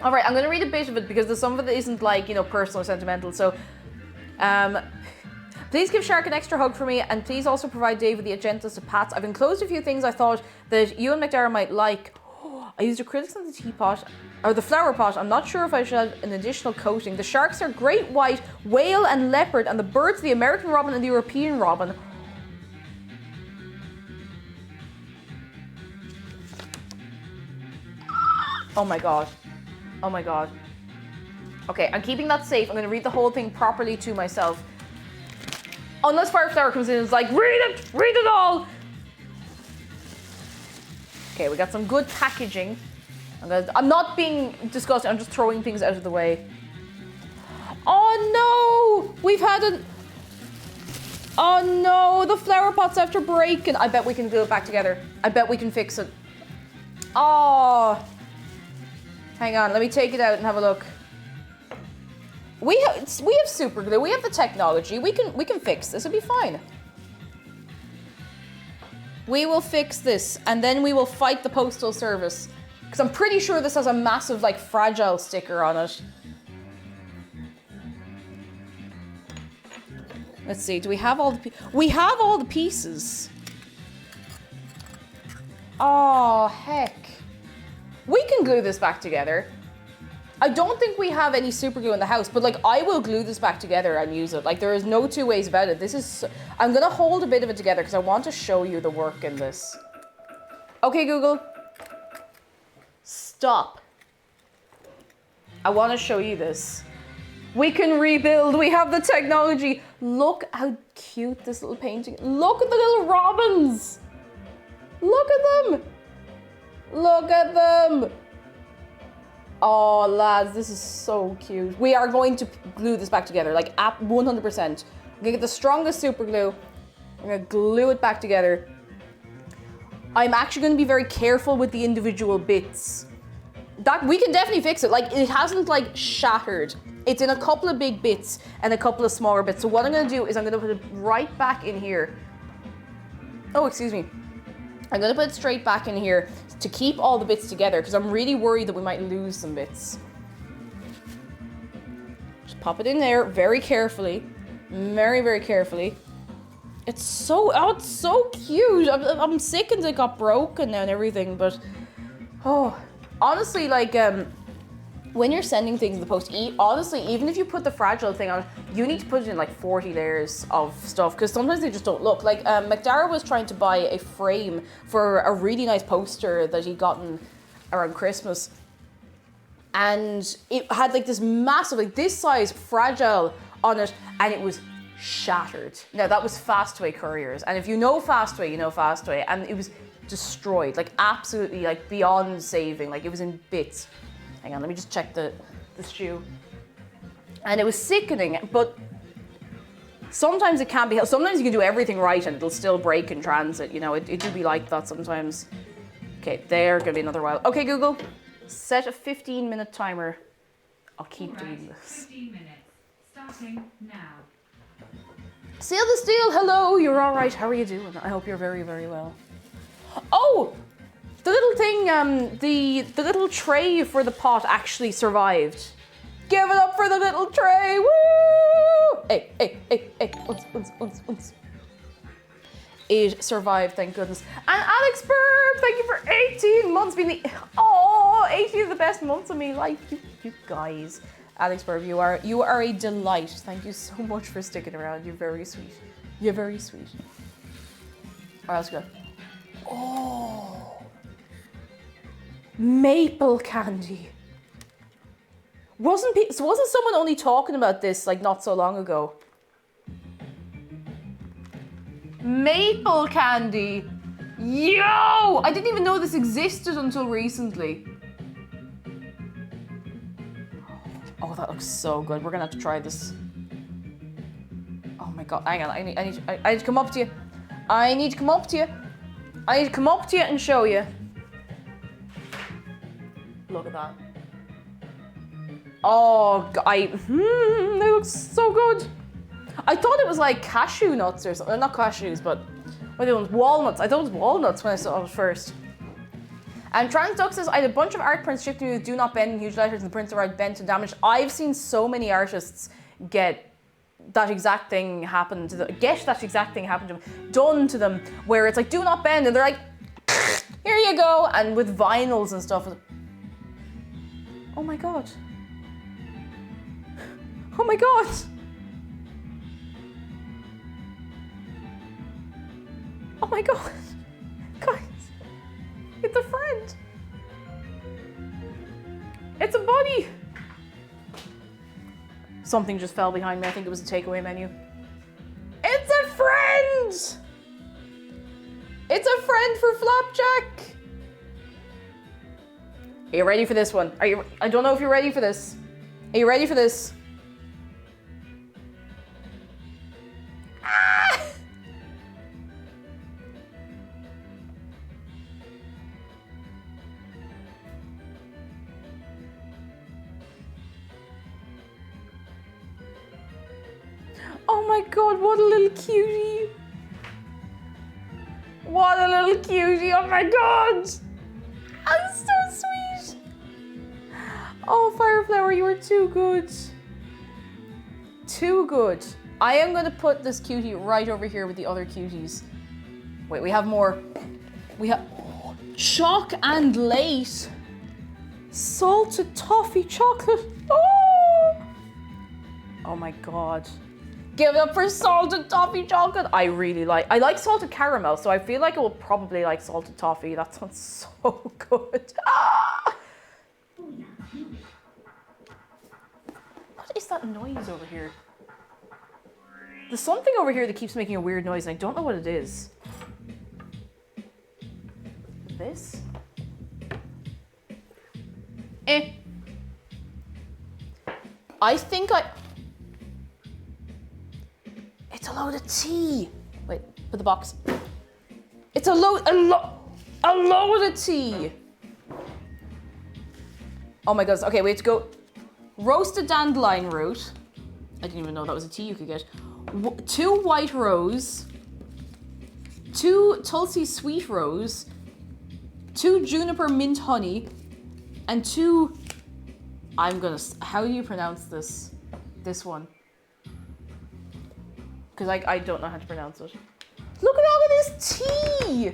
All right, I'm going to read a bit of it because some of it isn't like, you know, personal or sentimental. So, please give Shark an extra hug for me, and please also provide Dave with the gentlest of pats. I've enclosed a few things I thought that you and McDara might like. Oh, I used acrylics on the teapot, or the flower pot. I'm not sure if I should add an additional coating. The sharks are great white, whale and leopard, and the birds the American robin and the European robin. Oh my god. Oh my god. Okay, I'm keeping that safe. I'm going to read the whole thing properly to myself. Unless Fireflower comes in and is like, read it all. Okay, we got some good packaging. I'm not being disgusting, I'm just throwing things out of the way. Oh no! We've had an... Oh no, the flower pot's after breaking. I bet we can glue it back together. I bet we can fix it. Oh. Hang on, let me take it out and have a look. We have super glue. We have the technology. We can fix this. It'll be fine. We will fix this, and then we will fight the postal service, because I'm pretty sure this has a massive, like, fragile sticker on it. Let's see. Do we have all the? We have all the pieces. Oh heck! We can glue this back together. I don't think we have any super glue in the house, but like I will glue this back together and use it. Like there is no two ways about it. This is, I'm gonna hold a bit of it together because I want to show you the work in this. Okay, Google. Stop. I want to show you this. We can rebuild. We have the technology. Look how cute this little painting. Look at the little robins. Look at them. Look at them. Oh, lads, this is so cute. We are going to glue this back together, like 100%. I'm gonna get the strongest super glue. I'm gonna glue it back together. I'm actually gonna be very careful with the individual bits. That we can definitely fix it. Like, it hasn't like shattered. It's in a couple of big bits and a couple of smaller bits. So what I'm gonna do is I'm gonna put it right back in here. Oh, excuse me. I'm gonna put it straight back in here to keep all the bits together because I'm really worried that we might lose some bits. Just pop it in there very carefully. Very, very carefully. It's so cute. I'm sick and it got broken and everything, but oh, honestly, like when you're sending things in the post, honestly, even if you put the fragile thing on, you need to put it in like 40 layers of stuff because sometimes they just don't look. Like McDara was trying to buy a frame for a really nice poster that he'd gotten around Christmas, and it had like this massive, like this size fragile on it, and it was shattered. Now that was Fastway couriers, and if you know Fastway, you know Fastway, and it was destroyed, like absolutely, like beyond saving. Like it was in bits. Hang on, let me just check the shoe. And it was sickening, but sometimes it can be helped. Sometimes you can do everything right and it'll still break in transit. You know, it do be like that sometimes. Okay, there, gonna be another while. Okay, Google, set a 15-minute timer. I'll keep doing this. 15 minutes, starting now. Seal the Steel, hello, you're all right. How are you doing? I hope you're very, very well. Oh, the little thing, the little tray for the pot actually survived. Give it up for the little tray, woo! Hey, hey, hey, hey, uns. It survived, thank goodness. And Alex Burb, thank you for 18 months being 18 of the best months of my life, you guys. Alex Burb, you are a delight. Thank you so much for sticking around. You're very sweet. You're very sweet. All right, let's go. Oh, maple candy. Wasn't someone only talking about this like not so long ago? Maple candy. Yo! I didn't even know this existed until recently. Oh, that looks so good. We're gonna have to try this. Oh my god, hang on, I need to come up to you. I need to come up to you and show you. Look at that. Oh, it looks so good. I thought it was like cashew nuts or something. Not cashews, but what are the ones? Walnuts. I thought it was walnuts when I saw it first. And Transduck says, I had a bunch of art prints shipped to me with do not bend in huge letters and the prints are bent and damaged. I've seen so many artists get that exact thing happen to them, done to them, where it's like, do not bend, and they're like, here you go, and with vinyls and stuff. Oh my god. Oh my god. Oh my god. Guys. It's a friend. It's a buddy. Something just fell behind me. I think it was a takeaway menu. It's a friend. It's a friend for Flapjack. Are you ready for this one? I don't know if you're ready for this. Are you ready for this? Ah! Oh my god, what a little cutie. What a little cutie, oh my god. That's so sweet. Oh, Fireflower, you were too good. Too good. I am going to put this cutie right over here with the other cuties. Wait, we have more. We have Chalk and Late. Salted toffee chocolate. Oh my god. Give it up for salted toffee chocolate. I like salted caramel, so I feel like I will probably like salted toffee. That sounds so good. Ah! What is that noise over here? There's something over here that keeps making a weird noise, and I don't know what it is. This? I think it's a load of tea. Wait, Put the box. It's a load of tea. Oh my goodness. Okay, we have to go. Roasted dandelion root. I didn't even know that was a tea you could get. 2 white rose. 2 Tulsi sweet rose. 2 juniper mint honey. And 2... How do you pronounce this? This one. Because I don't know how to pronounce it. Look at all of this tea!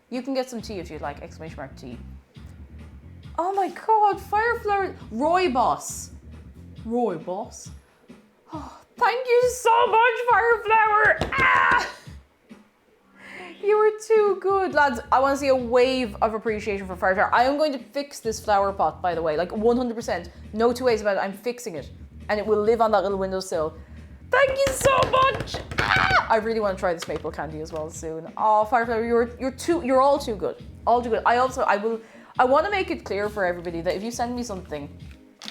You can get some tea if you'd like, exclamation mark tea. Oh my god, fire flower, Rooibos. Rooibos? Oh, thank you so much, fire flower! Ah! You were too good, lads. I want to see a wave of appreciation for fire flower. I am going to fix this flower pot, by the way, like 100%. No two ways about it, I'm fixing it. And it will live on that little windowsill. Thank you so much! Ah! I really want to try this maple candy as well soon. Oh, Fireflower, you're all too good. All too good. I want to make it clear for everybody that if you send me something,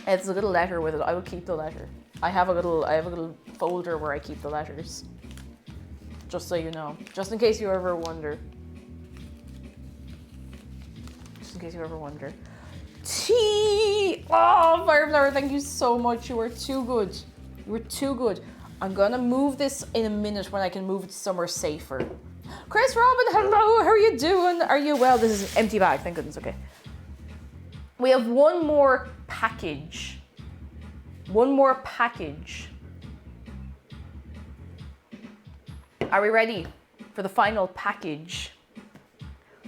it's a little letter with it, I will keep the letter. I have a little folder where I keep the letters. Just so you know. Just in case you ever wonder. Just in case you ever wonder. Tea! Oh, Fireflower, thank you so much. You were too good. You were too good. I'm gonna move this in a minute when I can move it somewhere safer. Chris Robin, hello, how are you doing? Are you well? This is an empty bag, thank goodness, okay. We have one more package. One more package. Are we ready for the final package?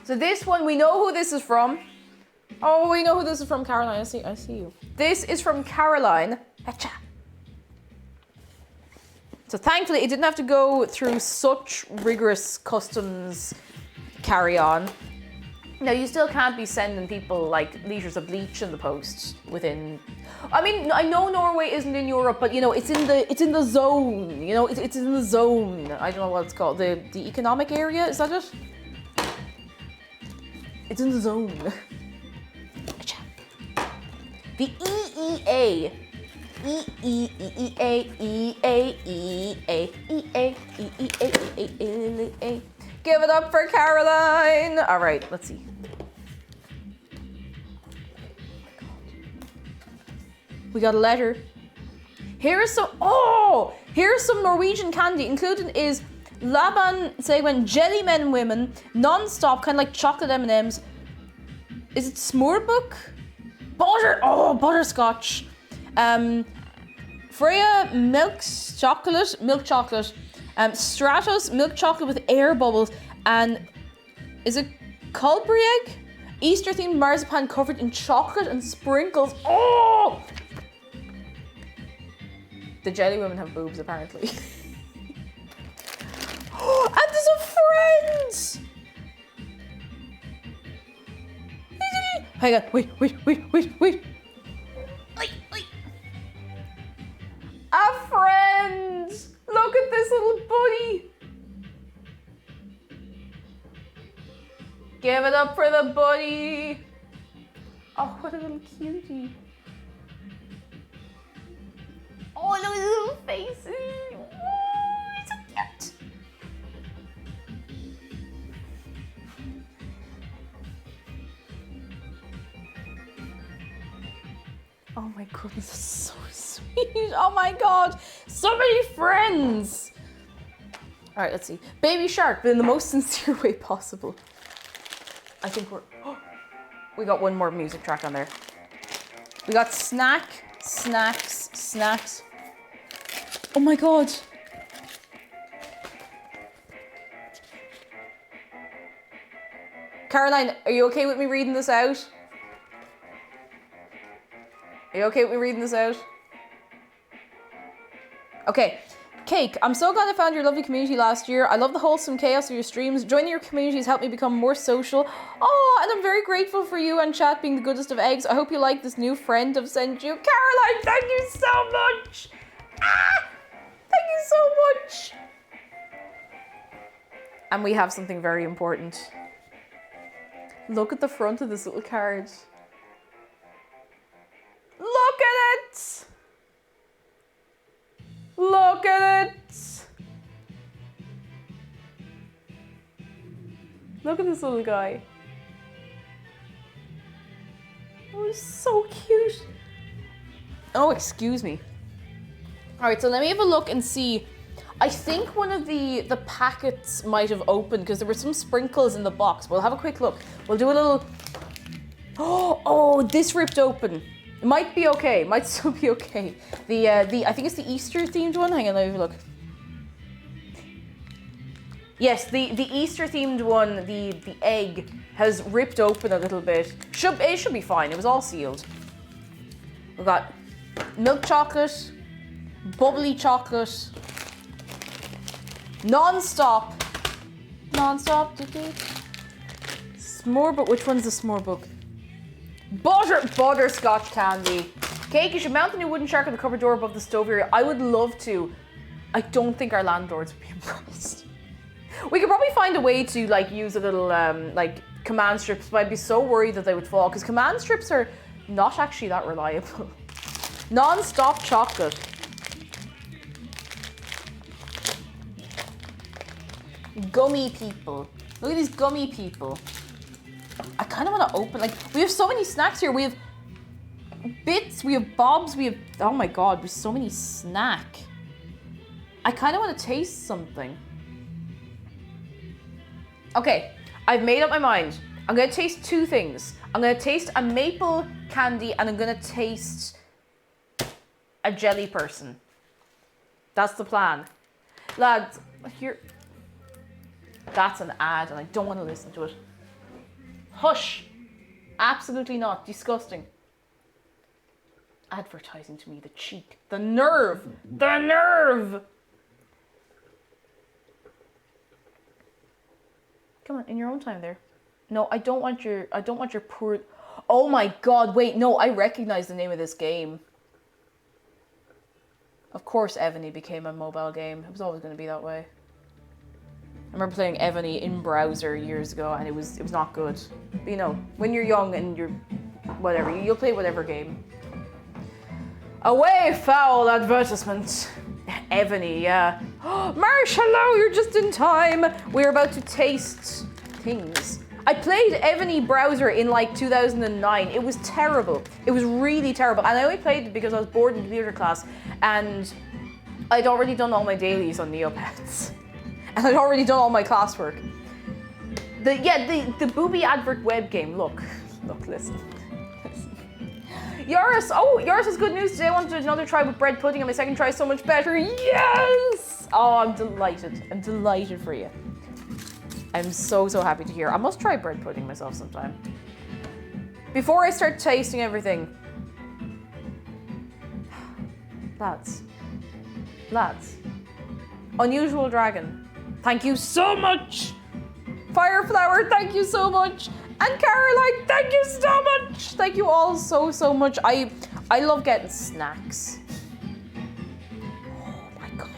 So this one, we know who this is from. Oh, we know who this is from, Caroline. I see you. This is from Caroline. Achha. So thankfully, it didn't have to go through such rigorous customs carry-on. Now, you still can't be sending people like liters of bleach in the post within. I mean, I know Norway isn't in Europe, but you know, it's in the zone. You know, it's in the zone. I don't know what it's called. The economic area, is that it? It's in the zone. The EEA. Give it up for Caroline. All right, let's see. We got a letter. Here's some Norwegian candy. Included is Laban Segmen Jelly Men and Women, non-stop, kind of like chocolate M&Ms. Is it Smoorbuk? Butterscotch. Freya milk chocolate, Stratos milk chocolate with air bubbles, and is it Colbury egg? Easter themed marzipan covered in chocolate and sprinkles. Oh! The jelly women have boobs apparently. And there's a friend! Hang on, wait. A friend! Look at this little buddy! Give it up for the buddy! Oh, what a little cutie. Oh, look at his little faces! Oh, he's so cute! Oh my goodness, that's so sweet. Oh my god, so many friends. All right, let's see. Baby shark, but in the most sincere way possible. I think we got one more music track on there. We got snacks. Oh my god. Caroline, are you okay with me reading this out? Are you okay with me reading this out? Okay. Cake, I'm so glad I found your lovely community last year. I love the wholesome chaos of your streams. Joining your community has helped me become more social. Oh, and I'm very grateful for you and chat being the goodest of eggs. I hope you like this new friend I've sent you. Caroline, thank you so much. Ah, thank you so much. And we have something very important. Look at the front of this little card. Look at it! Look at it! Look at this little guy. Oh, he's so cute. Oh, excuse me. All right, so let me have a look and see. I think one of the packets might have opened because there were some sprinkles in the box. We'll have a quick look. We'll do a little... Oh, this ripped open. It might be okay. It might still be okay. I think it's the Easter themed one. Hang on, let me have a look. Yes, the Easter themed one, the egg has ripped open a little bit. It should be fine. It was all sealed. We've got milk chocolate, bubbly chocolate, non-stop, Smorbook. Which one's the Smorbook? Butterscotch candy. Cake, you should mount a new wooden shark on the cupboard door above the stove area. I would love to. I don't think our landlords would be impressed. We could probably find a way to like use a little like command strips, but I'd be so worried that they would fall because command strips are not actually that reliable. Non-stop chocolate. Gummy people. Look at these gummy people. I kind of want to open, like, we have so many snacks here. We have bits, we have bobs, we have, oh my god, there's so many snack. I kind of want to taste something. Okay, I've made up my mind. I'm going to taste two things. I'm going to taste a maple candy and I'm going to taste a jelly person. That's the plan. Lads, here. That's an ad and I don't want to listen to it. Hush. Absolutely not. Disgusting. Advertising to me, the cheek. The nerve. The nerve. Come on, in your own time there. No, I don't want your poor... Oh my god, wait, no, I recognize the name of this game. Of course Evany became a mobile game. It was always going to be that way. I remember playing Evany in browser years ago and it was not good. But you know, when you're young and you're... whatever, you'll play whatever game. Away, foul advertisement. Evany, yeah. Marsh, hello, you're just in time. We're about to taste things. I played Evany browser in like 2009. It was terrible. It was really terrible. And I only played it because I was bored in computer class and I'd already done all my dailies on Neopets. And I'd already done all my classwork. The booby advert web game. Look, listen. Yaris, Yaris has good news today. I wanted to do another try with bread pudding and my second try is so much better. Yes! Oh, I'm delighted. I'm delighted for you. I'm so happy to hear. I must try bread pudding myself sometime. Before I start tasting everything. Lads. Unusual Dragon. Thank you so much. Fireflower, thank you so much. And Caroline, thank you so much. Thank you all so much. I love getting snacks. Oh my god.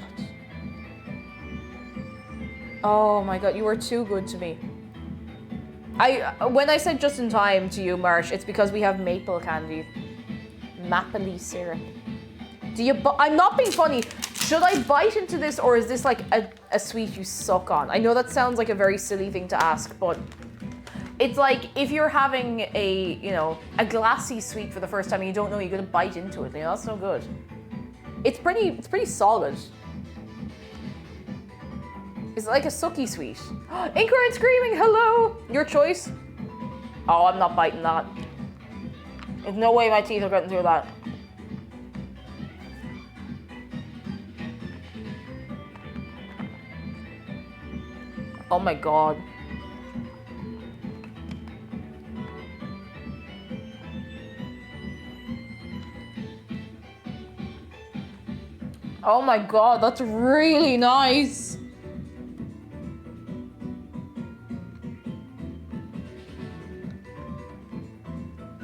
Oh my god, you are too good to me. When I said just in time to you, Marsh, it's because we have maple candy. Mapley syrup. I'm not being funny. Should I bite into this or is this like a sweet you suck on? I know that sounds like a very silly thing to ask, but it's like if you're having a glassy sweet for the first time and you don't know you're gonna bite into it, that's no good. It's pretty solid. It's like a sucky sweet. Incorrect screaming, hello! Your choice. Oh, I'm not biting that. There's no way my teeth are getting through that. Oh my god. Oh my god, that's really nice.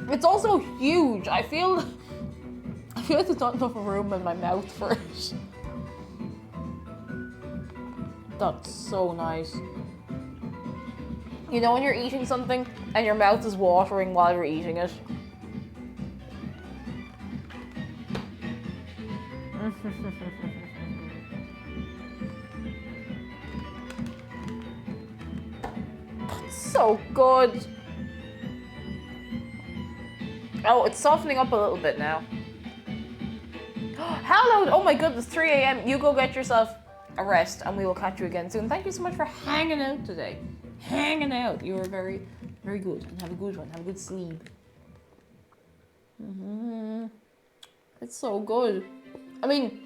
It's also huge. I feel like there's not enough room in my mouth for it. That's so nice. You know when you're eating something and your mouth is watering while you're eating it? That's so good. Oh, it's softening up a little bit now. Hello! Oh my goodness, 3 a.m. You go get yourself a rest and we will catch you again soon. Thank you so much for hanging out today. Hanging out. You were very, very good. And have a good one. Have a good sleep. It's so good. I mean,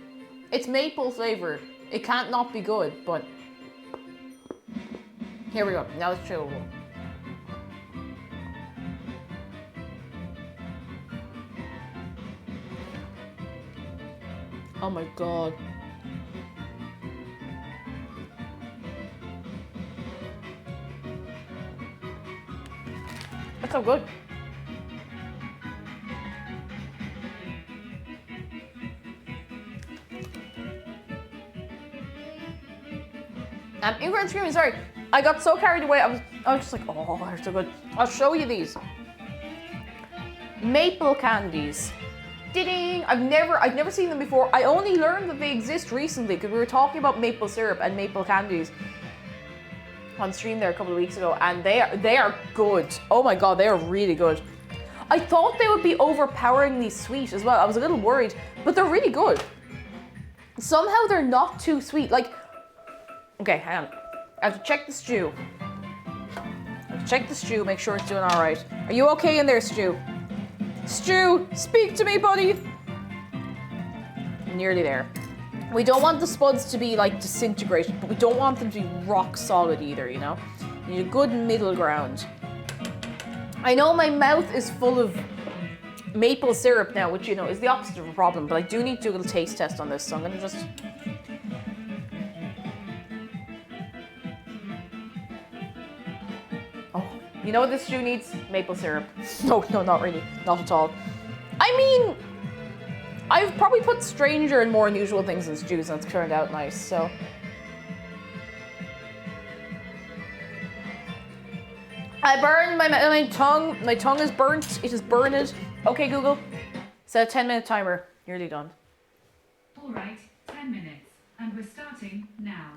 it's maple flavored. It can't not be good, but here we go. Now it's chillable. Oh my god. That's so good. Ingrid screaming, sorry. I got so carried away. I was just like, oh, they're so good. I'll show you these. Maple candies. Ding! I've never seen them before. I only learned that they exist recently because we were talking about maple syrup and maple candies on stream there a couple of weeks ago, and they are good. Oh my god, they are really good. I thought they would be overpoweringly sweet as well. I was a little worried, but they're really good. Somehow they're not too sweet. Like, okay, hang on. I have to check the stew. Make sure it's doing all right. Are you okay in there, Stew? Stew, speak to me, buddy. Nearly there. We don't want the spuds to be like disintegrated, but we don't want them to be rock solid either, you know? You need a good middle ground. I know my mouth is full of maple syrup now, which, you know, is the opposite of a problem, but I do need to do a little taste test on this, so I'm gonna just... Oh, you know what this stew needs? Maple syrup. No, not really. Not at all. I mean, I've probably put stranger and more unusual things in stews and it's turned out nice, so... I burned my tongue. My tongue is burnt. It is burned. Okay, Google. Set a 10-minute timer. Nearly done. All right, 10 minutes. And we're starting now.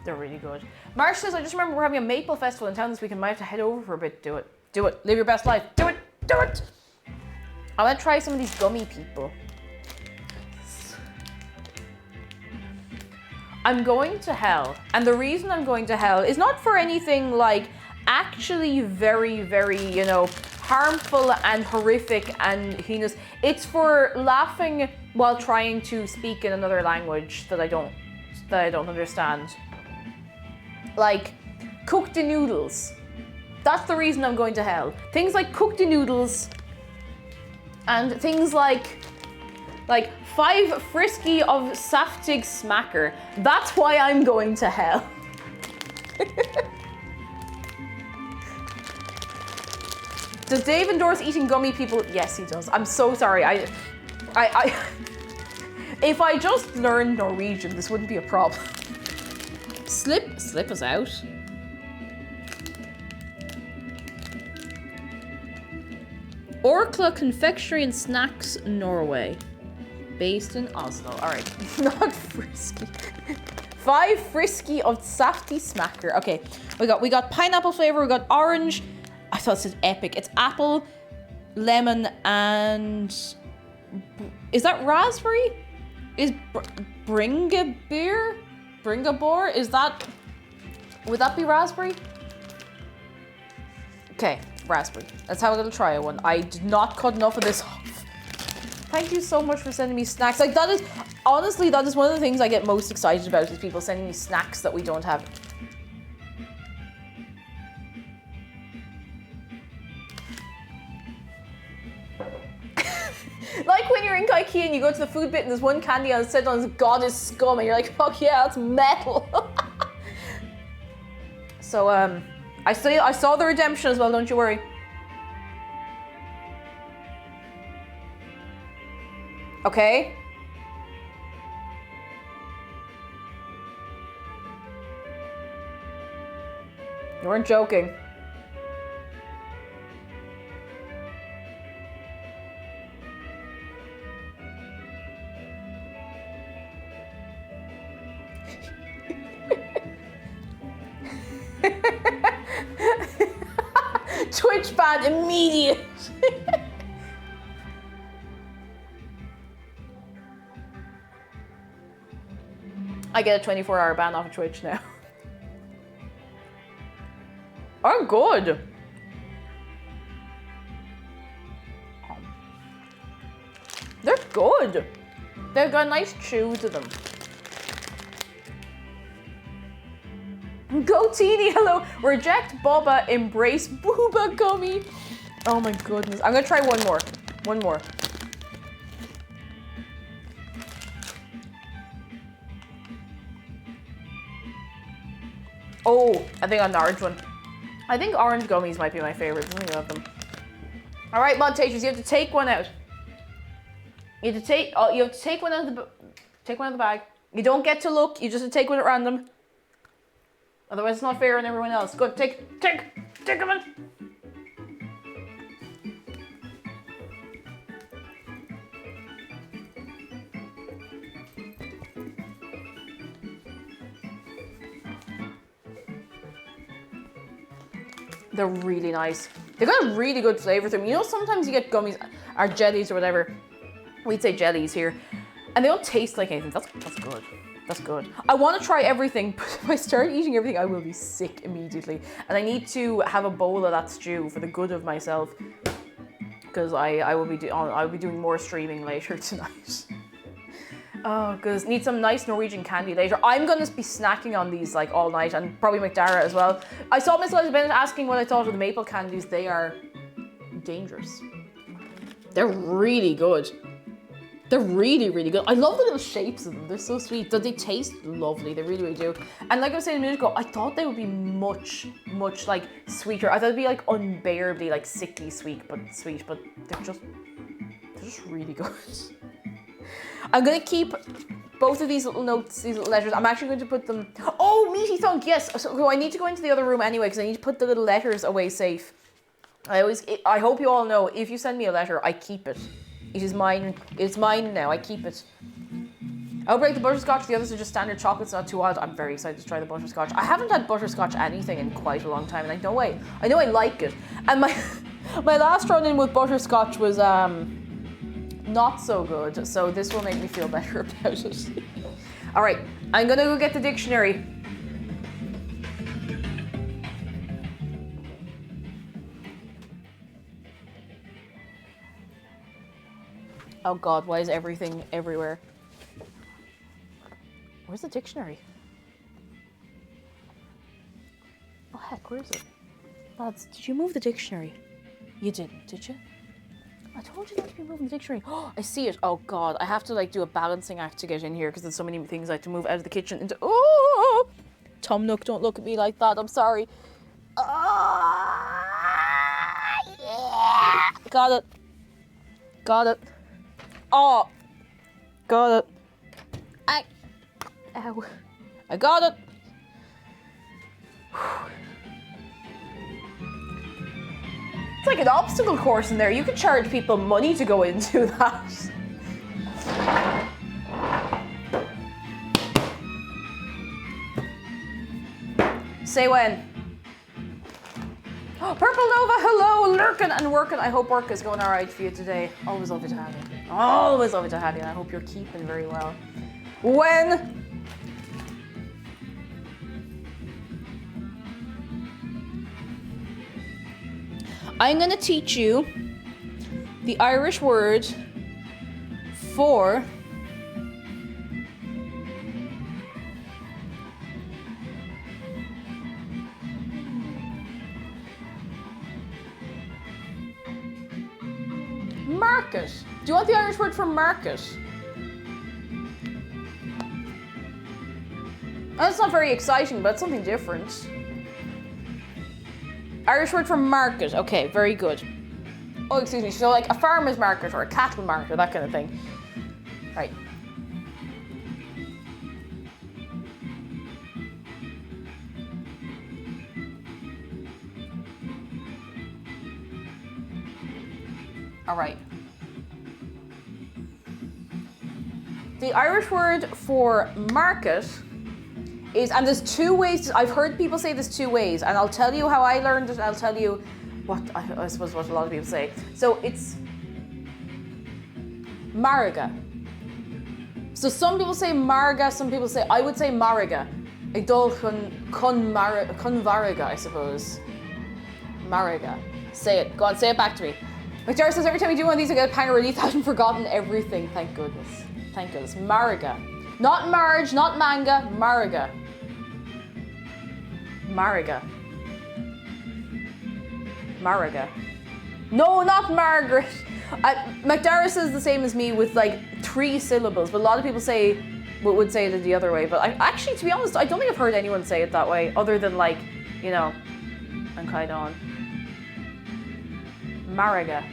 They're really good. Marsh says, I just remember we're having a maple festival in town this weekend. Might have to head over for a bit. Do it. Do it. Live your best life. Do it. Do it. I want to try some of these gummy people. I'm going to hell. And the reason I'm going to hell is not for anything like actually very, very, you know, harmful and horrific and heinous. It's for laughing while trying to speak in another language that I don't understand. Like cooked noodles. That's the reason I'm going to hell. Things like cooked noodles and things like 5 frisky of saftig smacker. That's why I'm going to hell. Does Dave endorse eating gummy people? Yes, he does. I'm so sorry. I if I just learned Norwegian, this wouldn't be a problem. Slip us out. Orkla Confectionery and Snacks, Norway. Based in Oslo. Alright, not frisky. 5 frisky of safty smacker. Okay, we got pineapple flavor, we got orange. I thought it said epic. It's apple, lemon, and is that raspberry? Is Bringabor? Is that, would that be raspberry? Okay, raspberry. Let's have a little try one. I did not cut enough of this off. Thank you so much for sending me snacks. Like that is, honestly, that is one of the things I get most excited about is people sending me snacks that we don't have. Like when you're in IKEA and you go to the food bit and there's one candy and it's said on God is scum and you're like, fuck yeah, that's metal. So I saw the redemption as well, don't you worry. Okay. You weren't joking. Twitch ban immediate. I get a 24-hour ban off of Twitch now. I'm good. They're good. They've got a nice chew to them. Go Teeny, hello. Reject Boba, embrace Booba Gummy. Oh my goodness. I'm gonna try one more. One more. Oh, I think an orange one. I think orange gummies might be my favorite. I really love them. All right, Montages, you have to take one out. You have to take. Oh, you have to take one out of the bag. You don't get to look. You just have to take one at random. Otherwise, it's not fair on everyone else. Good, take them in. They're really nice. They've got a really good flavor to them. You know, sometimes you get gummies or jellies or whatever. We'd say jellies here. And they don't taste like anything. That's good. That's good. I want to try everything, but if I start eating everything, I will be sick immediately. And I need to have a bowl of that stew for the good of myself. Because I will be doing more streaming later tonight. Oh, because need some nice Norwegian candy later. I'm going to be snacking on these like all night, and probably McDara as well. I saw Miss Liza Bennett asking what I thought of the maple candies. They are dangerous. They're really good. They're really, really good. I love the little shapes of them. They're so sweet. They taste lovely. They really, really do. And like I was saying a minute ago, I thought they would be much, much like sweeter. I thought it'd be like unbearably like sickly sweet, but they're just really good. I'm gonna keep both of these little notes, these little letters. I'm actually going to put them. Oh, meaty thunk, yes. So I need to go into the other room anyway because I need to put the little letters away safe. I hope you all know, if you send me a letter, I keep it. It is mine. It's mine now. I keep it. I'll break the butterscotch. The others are just standard chocolates, not too wild. I'm very excited to try the butterscotch. I haven't had butterscotch anything in quite a long time, and I know I like it. And my last run in with butterscotch was not so good, so this will make me feel better about it. All right, I'm gonna go get the dictionary. Oh God, why is everything everywhere? Where's the dictionary? Oh heck, where is it? Lads, did you move the dictionary? You didn't, did you? I told you not to be moving the dictionary. Oh, I see it. Oh God, I have to like do a balancing act to get in here because there's so many things I have to move out of the kitchen into. Oh, Tom Nook, don't look at me like that. I'm sorry. Yeah. Got it. Got it. Oh, got it. Ow. I got it. It's like an obstacle course in there. You could charge people money to go into that. Say when. Oh, Purple Nova, hello, lurking and working. I hope work is going all right for you today. Always lovely to have you. Always lovely to have you. I hope you're keeping very well. When. I'm going to teach you the Irish word for market. Do you want the Irish word for market? That's not very exciting, but it's something different. Irish word for market. Okay, very good. Oh, excuse me. So like a farmer's market or a cattle market, that kind of thing. Right. All right. The Irish word for market is, and there's two ways, I've heard people say there's two ways, and I'll tell you how I learned it, and I'll tell you I suppose what a lot of people say. So it's Mariga. So some people say Marga, some people say, I would say Mariga. Idol con Variga, I suppose. Mariga. Say it. Go on, say it back to me. McDara says every time we do one of these I get a pang of relief. I haven't forgotten everything. Thank goodness. Thank goodness. Mariga. Not Marge, not manga, Mariga. Mariga. Mariga. No, not Margaret. McDara says the same as me with like 3 syllables, but a lot of people would say it the other way. But I actually, to be honest, I don't think I've heard anyone say it that way, other than like, you know, and kind on. Mariga.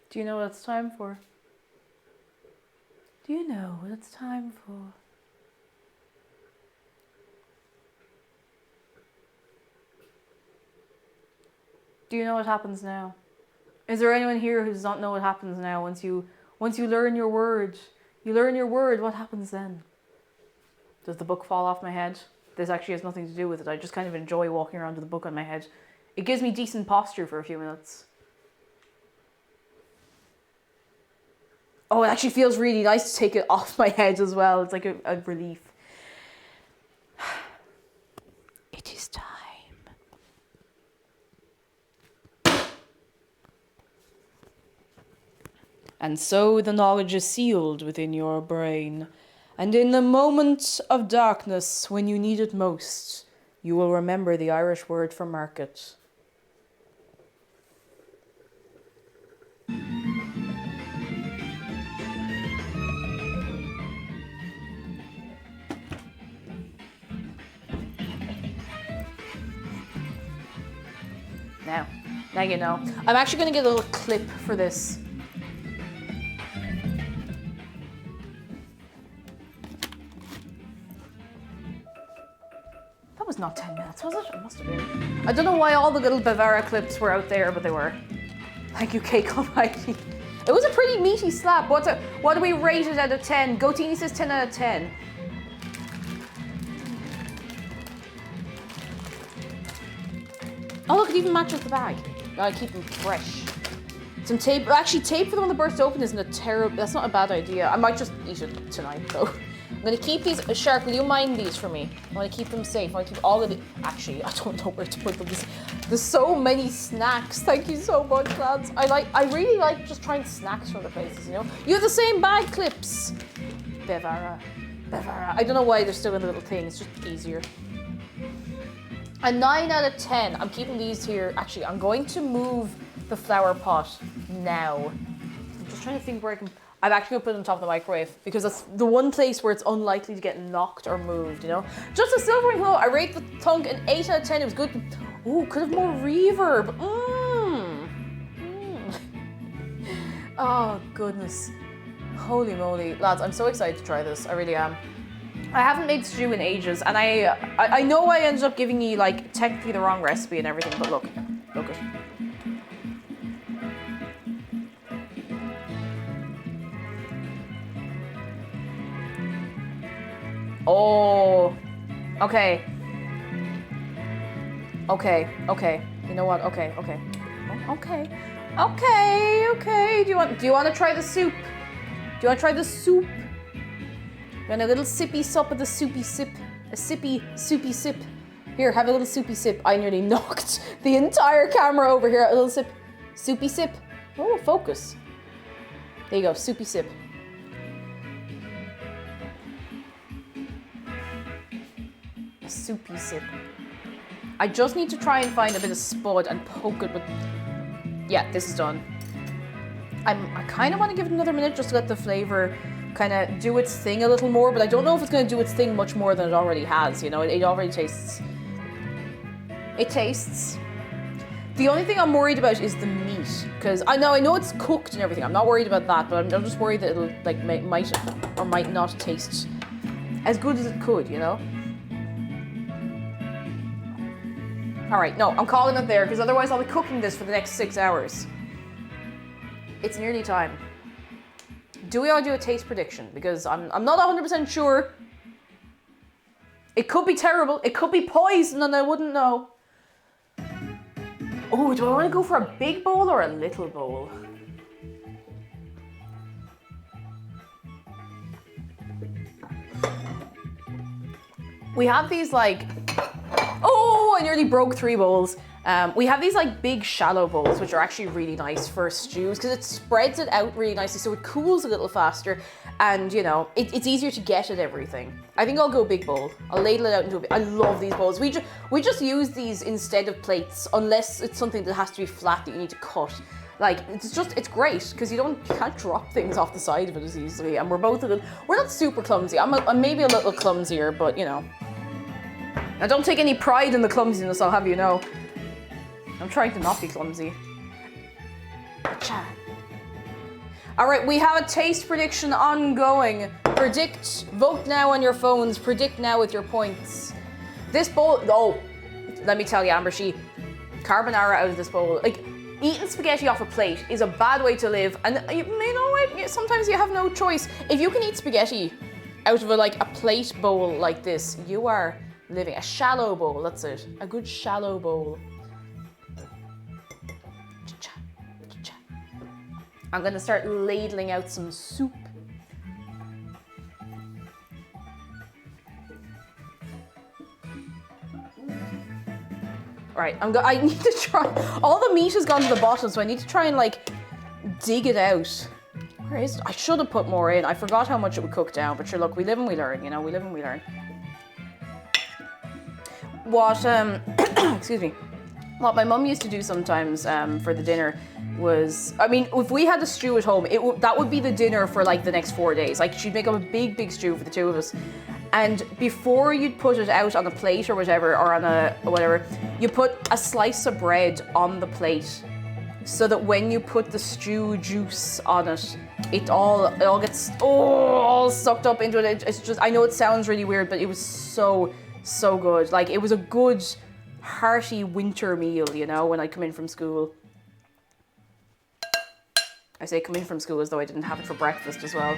Do you know what it's time for? Do you know what it's time for? Do you know what happens now? Is there anyone here who does not know what happens now once you learn your word? You learn your word, what happens then? Does the book fall off my head? This actually has nothing to do with it. I just kind of enjoy walking around with the book on my head. It gives me decent posture for a few minutes. Oh, it actually feels really nice to take it off my head as well. It's like a relief. It is time. And so the knowledge is sealed within your brain. And in the moment of darkness, when you need it most, you will remember the Irish word for market. Now you know. I'm actually going to get a little clip for this. That was not 10 minutes, was it? It must have been. I don't know why all the little Bavara clips were out there, but they were. Thank you, Cake Almighty. It was a pretty meaty slap. What do we rate it out of 10? Gotini says 10 out of 10. Oh look, it even matches the bag. Gotta keep them fresh. Some tape. Actually, tape for the one that burst open isn't a terrible. That's not a bad idea. I might just eat it tonight though. I'm gonna keep these. Shark, will you mind these for me? I want to keep them safe. I want to keep all of the. Actually, I don't know where to put them. There's so many snacks. Thank you so much, lads. I really like just trying snacks from the places. You know, you have the same bag clips. Bevara. I don't know why they're still in the little thing. It's just easier. A 9 out of 10. I'm keeping these here. Actually, I'm going to move the flower pot now. I'm just trying to think where I can. I'm actually going to put it on top of the microwave because that's the one place where it's unlikely to get knocked or moved, you know? Just a silvering glow. I rate the thunk an 8 out of 10. It was good. Ooh, could have more reverb. Oh, goodness. Holy moly. Lads, I'm so excited to try this. I really am. I haven't made stew in ages, and I know I ended up giving you, like, technically the wrong recipe and everything, but look it. Oh, okay. You know what? Okay. Do you want to try the soup? Do you want to try the soup? You want a little sippy sup of the soupy sip? A sippy, soupy sip. Here, have a little soupy sip. I nearly knocked the entire camera over here. A little sip. Soupy sip. Oh, focus. There you go, soupy sip. A soupy sip. I just need to try and find a bit of spud and poke it with... Yeah, this is done. I kind of want to give it another minute just to let the flavour kind of do its thing a little more, but I don't know if it's going to do its thing much more than it already has, you know? It already tastes... It tastes... The only thing I'm worried about is the meat, because I know it's cooked and everything. I'm not worried about that, but I'm just worried that it'll, like, might or might not taste as good as it could, you know? All right, no, I'm calling it there because otherwise I'll be cooking this for the next 6 hours. It's nearly time. Do we all do a taste prediction? Because I'm not 100% sure. It could be terrible. It could be poison and I wouldn't know. Oh, do I want to go for a big bowl or a little bowl? We have these like, oh, I nearly broke 3 bowls. We have these like big shallow bowls, which are actually really nice for stews because it spreads it out really nicely so it cools a little faster and you know, it's easier to get at everything. I think I'll go big bowl. I'll ladle it out into a big, I love these bowls. We just use these instead of plates unless it's something that has to be flat that you need to cut. Like, it's great because you can't drop things off the side of it as easily and we're not super clumsy. I'm maybe a little clumsier, but you know. Now don't take any pride in the clumsiness, I'll have you know. I'm trying to not be clumsy. All right, we have a taste prediction ongoing. Vote now on your phones, predict now with your points. This bowl, oh, let me tell you, Amber, carbonara out of this bowl. Like, eating spaghetti off a plate is a bad way to live. And you know what, sometimes you have no choice. If you can eat spaghetti out of a plate bowl like this, you are living a shallow bowl, that's it. A good shallow bowl. I'm gonna start ladling out some soup. All right, I need to try, all the meat has gone to the bottom, so I need to try and like dig it out. Where is it? I should have put more in. I forgot how much it would cook down, but sure, look, we live and we learn, you know, we live and we learn. What, excuse me, what my mum used to do sometimes for the dinner was, I mean, if we had a stew at home, that would be the dinner for like the next 4 days. Like she'd make up a big stew for the 2 of us. And before you'd put it out on a plate or whatever, or on whatever, you put a slice of bread on the plate so that when you put the stew juice on it, it all gets all sucked up into it. It's just, I know it sounds really weird, but it was so good. Like it was a good hearty winter meal, you know, when I come in from school. I say come in from school as though I didn't have it for breakfast as well.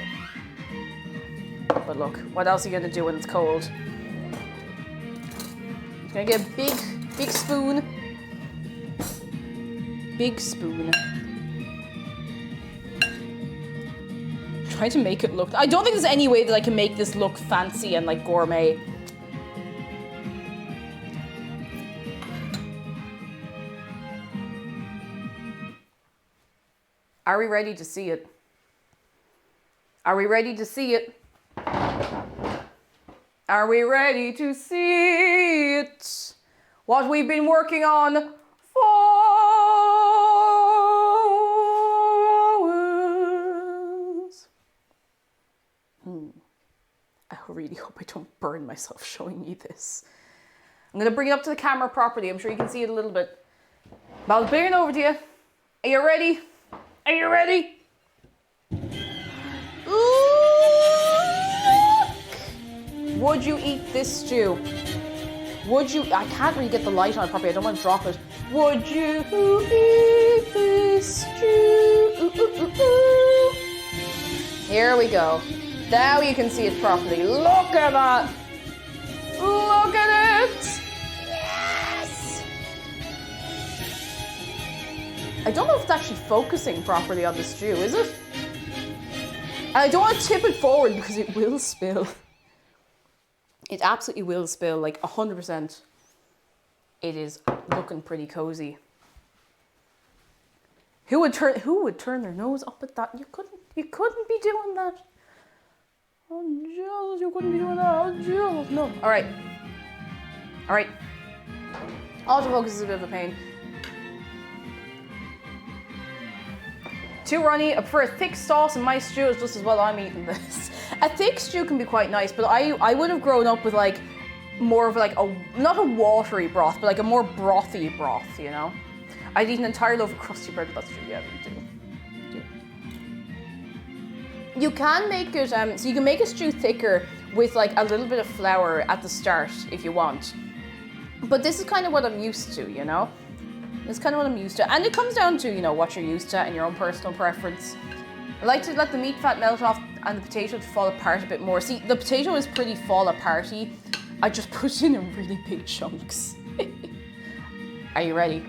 But look, what else are you gonna do when it's cold? I'm gonna get a big spoon. Big spoon. Try to make it look, I don't think there's any way that I can make this look fancy and like gourmet. Are we ready to see it? Are we ready to see it? Are we ready to see it? What we've been working on for hours. I really hope I don't burn myself showing you this. I'm gonna bring it up to the camera properly. I'm sure you can see it a little bit. But I'll bring it over to you. Are you ready? Are you ready? Look! Would you eat this stew? Would you? I can't really get the light on it properly. I don't want to drop it. Would you eat this stew? Here we go. Now you can see it properly. Look at that. Look at it. Yes. I don't know if it's actually focusing properly on the stew, is it? And I don't want to tip it forward because it will spill. It absolutely will spill, like 100%. It is looking pretty cozy. Who would turn their nose up at that? You couldn't be doing that. Oh, Jules, you couldn't be doing that. Oh, Jules, no. All right. Autofocus is a bit of a pain. Too runny. I prefer a thick sauce, and my stew is just as well I'm eating this. A thick stew can be quite nice, but I would have grown up with like more of like not a watery broth, but like a more brothy broth, you know? I'd eat an entire loaf of crusty bread, but that's true, yeah, we do. You can make it, so you can make a stew thicker with like a little bit of flour at the start if you want. But this is kind of what I'm used to, you know? It's kind of what I'm used to. And it comes down to, you know, what you're used to and your own personal preference. I like to let the meat fat melt off and the potato to fall apart a bit more. See, the potato is pretty fall aparty. I just put it in really big chunks. Are you ready?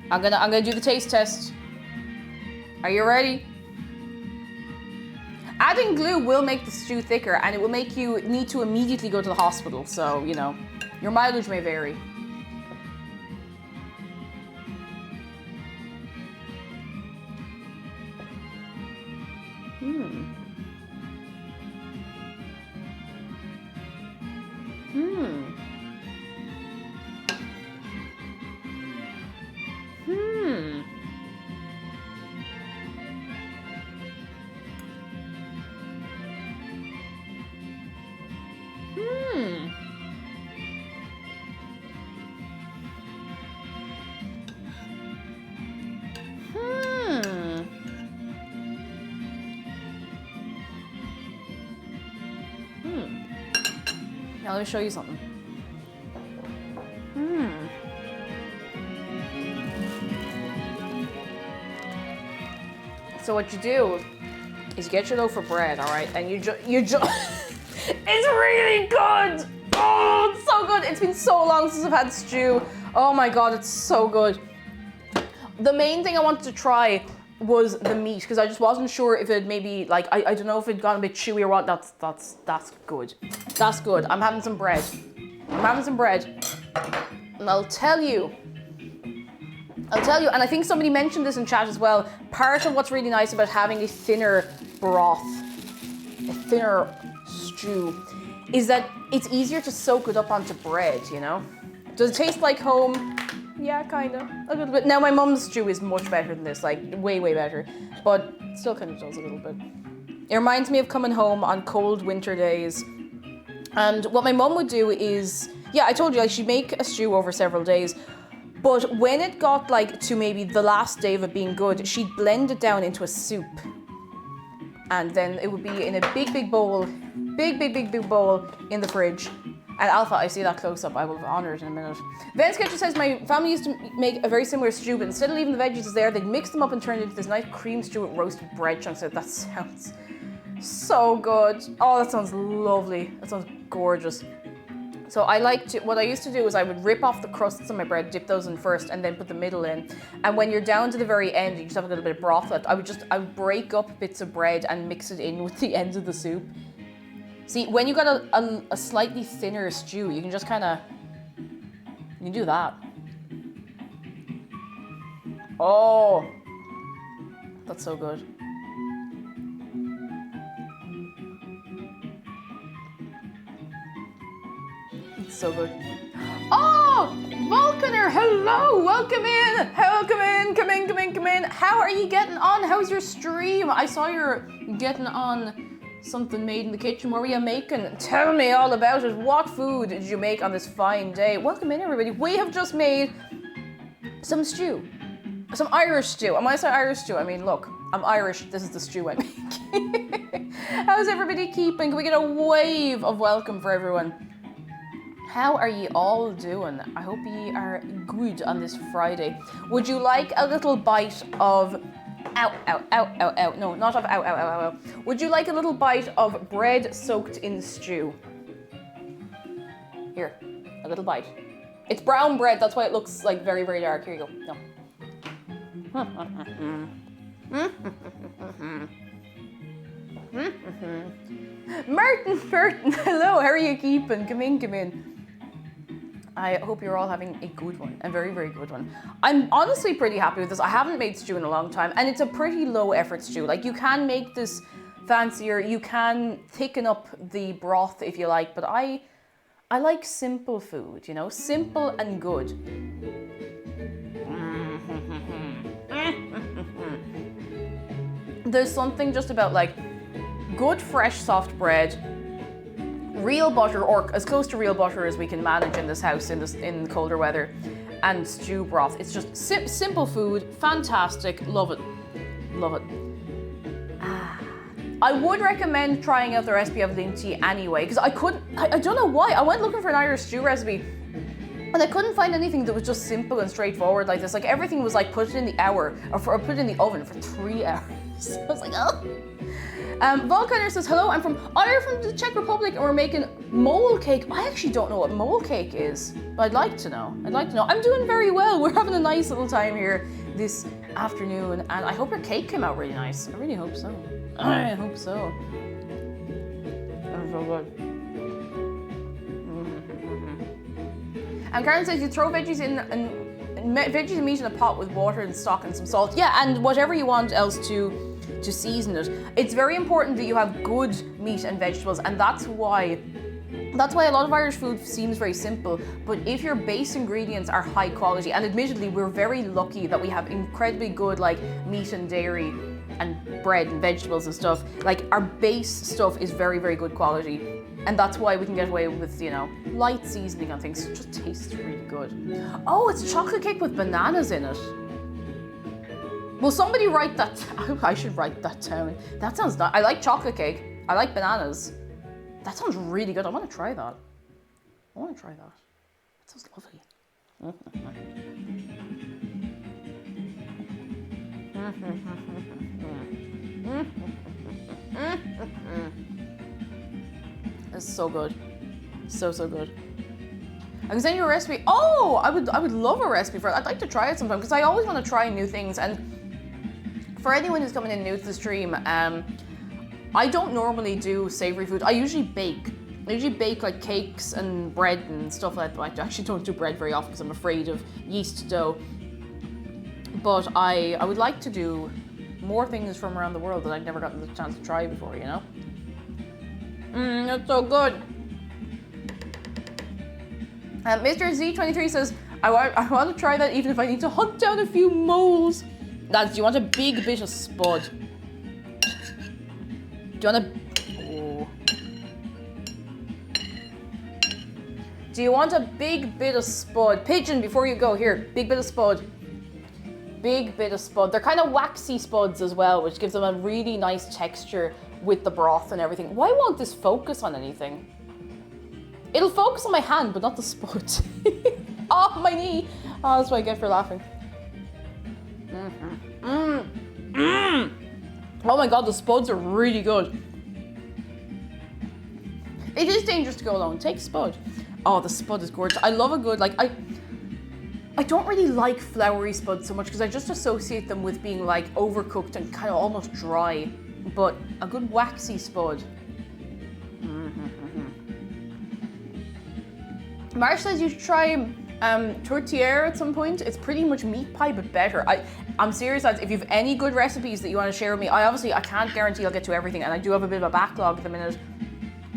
I'm gonna do the taste test. Are you ready? Adding glue will make the stew thicker and it will make you need to immediately go to the hospital. So, you know, your mileage may vary. Now let me show you something. So what you do is you get your loaf of bread, all right, and you just it's really good. Oh, it's so good. It's been so long since I've had stew. Oh my God, it's so good. The main thing I wanted to try was the meat because I just wasn't sure if it maybe like I don't know if it got a bit chewy or what. That's good. That's good. I'm having some bread. And I'll tell you, and I think somebody mentioned this in chat as well, part of what's really nice about having a thinner broth, a thinner stew, is that it's easier to soak it up onto bread, you know? Does it taste like home? Yeah, kind of, a little bit. Now my mum's stew is much better than this, like way, way better, but still kind of does a little bit. It reminds me of coming home on cold winter days. And what my mum would do is, yeah, I told you, like, she'd make a stew over several days. But when it got like to maybe the last day of it being good, she'd blend it down into a soup. And then it would be in a big, big bowl, big bowl in the fridge. And Alpha, I see that close up. I will honor it in a minute. Van Sketcher says, my family used to make a very similar stew, but instead of leaving the veggies there, they'd mix them up and turn it into this nice cream stew with roasted bread chunks. That sounds so good. Oh, that sounds lovely. That sounds gorgeous. So what I used to do is I would rip off the crusts on my bread, dip those in first, and then put the middle in. And when you're down to the very end, you just have a little bit of broth left. I would break up bits of bread and mix it in with the ends of the soup. See, when you got a slightly thinner stew, you can just kind of, you can do that. Oh, that's so good. It's so good. Oh, Vulcaner, hello, welcome in. Come in. How are you getting on? How's your stream? I saw you're getting on something made in the kitchen. What were you making? Tell me all about it. What food did you make on this fine day? Welcome in, everybody. We have just made some stew. Some Irish stew. And when I say Irish stew, I mean, look, I'm Irish. This is the stew I'm making. How's everybody keeping? Can we get a wave of welcome for everyone? How are ye all doing? I hope ye are good on this Friday. Would you like a little bite of ow. No, not of ow. Would you like a little bite of bread soaked in stew? Here, a little bite. It's brown bread, that's why it looks like very, very dark. Here you go. No. Merton, hello, how are you keeping? Come in. I hope you're all having a good one, a very, very good one. I'm honestly pretty happy with this. I haven't made stew in a long time, and it's a pretty low effort stew. Like, you can make this fancier, you can thicken up the broth if you like, but I like simple food, you know, simple and good. There's something just about like good, fresh, soft bread, real butter, or as close to real butter as we can manage in this house in colder weather, and stew broth. It's just simple food, fantastic, love it. I would recommend trying out the recipe I've linked to you anyway, because I don't know why. I went looking for an Irish stew recipe And I couldn't find anything that was just simple and straightforward like this. Like everything was like put it in the hour or put it in the oven for 3 hours. I was like, oh. Volkiner says, hello, I'm from the Czech Republic and we're making mole cake. I actually don't know what mole cake is, but I'd like to know. I'm doing very well. We're having a nice little time here this afternoon and I hope your cake came out really nice. I really hope so. I hope so. That's so good. And Karen says you throw veggies veggies and meat in a pot with water and stock and some salt. Yeah, and whatever you want else to season it. It's very important that you have good meat and vegetables, and that's why a lot of Irish food seems very simple. But if your base ingredients are high quality, and admittedly we're very lucky that we have incredibly good like meat and dairy and bread and vegetables and stuff. Like our base stuff is very, very good quality. And that's why we can get away with, you know, light seasoning on things. It just tastes really good. Oh, it's chocolate cake with bananas in it. Will somebody write that? I should write that down. That sounds nice. I like chocolate cake. I like bananas. That sounds really good. I want to try that. That sounds lovely. It's so good. So good. I can send you a recipe. Oh, I would love a recipe for it. I'd like to try it sometime because I always want to try new things. And for anyone who's coming in new to the stream, I don't normally do savory food. I usually bake. Like cakes and bread and stuff like that. I actually don't do bread very often because I'm afraid of yeast dough. But I would like to do more things from around the world that I've never gotten the chance to try before, you know? That's so good. Mr. Z23 says, I want to try that even if I need to hunt down a few moles. Lads, do you want a big bit of spud? Do you want a big bit of spud? Pigeon, before you go, here, big bit of spud. Big bit of spud. They're kind of waxy spuds as well, which gives them a really nice texture with the broth and everything. Why won't this focus on anything? It'll focus on my hand, but not the spud. Oh, my knee. Oh, that's what I get for laughing. Oh my god, the spuds are really good. It is dangerous to go alone. Take spud. Oh, the spud is gorgeous. I love a good, like, I don't really like floury spuds so much because I just associate them with being like overcooked and kind of almost dry. But a good waxy spud. Marsh says you should try tourtière at some point. It's pretty much meat pie but better. I'm serious, lads. If you have any good recipes that you want to share with me, I can't guarantee I'll get to everything, and I do have a bit of a backlog at the minute.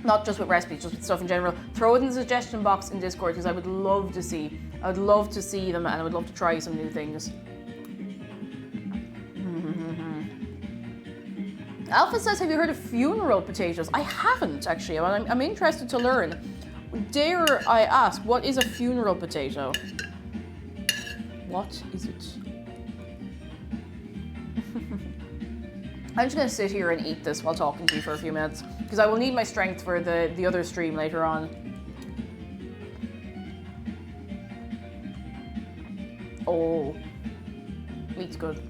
Not just with recipes, just with stuff in general. Throw it in the suggestion box in Discord because I would love to see. I would love to see them, and I would love to try some new things. Alpha says, have you heard of funeral potatoes? I haven't, actually. I'm interested to learn. Dare I ask, what is a funeral potato? What is it? I'm just going to sit here and eat this while talking to you for a few minutes, because I will need my strength for the other stream later on. Oh, meat's good.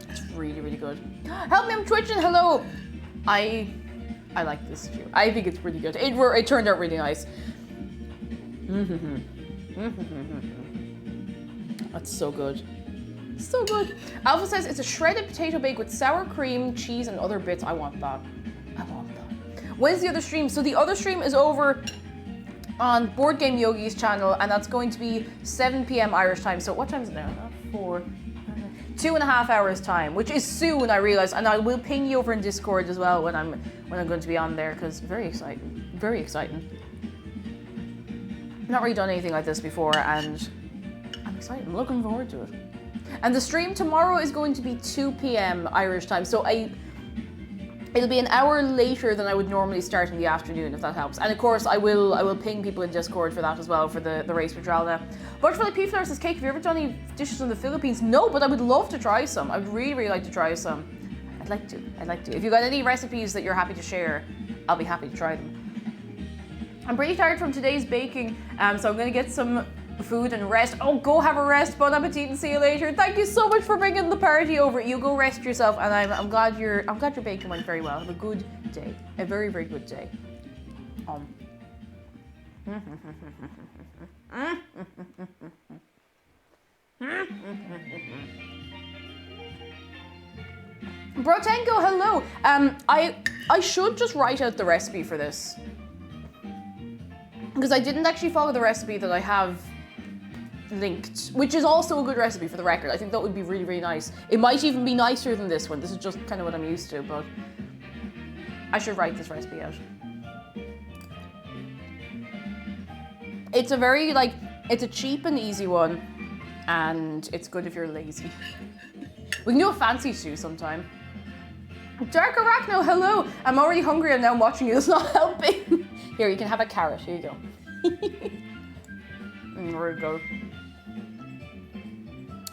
It's really, really good. Help me, I'm twitching, hello! I like this too. I think it's pretty good. It turned out really nice. That's so good. So good. Alpha says it's a shredded potato bake with sour cream, cheese, and other bits. I want that. When's the other stream? So the other stream is over on Board Game Yogi's channel, and that's going to be 7 p.m. Irish time. So what time is it now? 2.5 hours time, which is soon, I realize, and I will ping you over in Discord as well when I'm going to be on there, because very exciting. I've not really done anything like this before, and I'm excited. I'm looking forward to it. And the stream tomorrow is going to be 2 p.m. Irish time, so it'll be an hour later than I would normally start in the afternoon, if that helps. And of course, I will ping people in Discord for that as well, for the race for Dralna. Butterfly P Flower says, Cake, have you ever done any dishes in the Philippines? No, but I would love to try some. I would really, really like to try some. I'd like to. If you've got any recipes that you're happy to share, I'll be happy to try them. I'm pretty tired from today's baking, so I'm gonna get some food and rest. Oh, go have a rest. Bon appetit and see you later. Thank you so much for bringing the party over. You go rest yourself, and I'm glad your baking went very well. Have a good day. A very, very good day. Brotenko, hello. I should just write out the recipe for this, because I didn't actually follow the recipe that I have linked, which is also a good recipe for the record. I think that would be really, really nice. It might even be nicer than this one. This is just kind of what I'm used to, but I should write this recipe out. It's a very, like, it's a cheap and easy one, and it's good if you're lazy. We can do a fancy stew sometime. Dark Arachno, hello. I'm already hungry and now I'm watching you. It's not helping. Here, you can have a carrot. Here you go. There we go.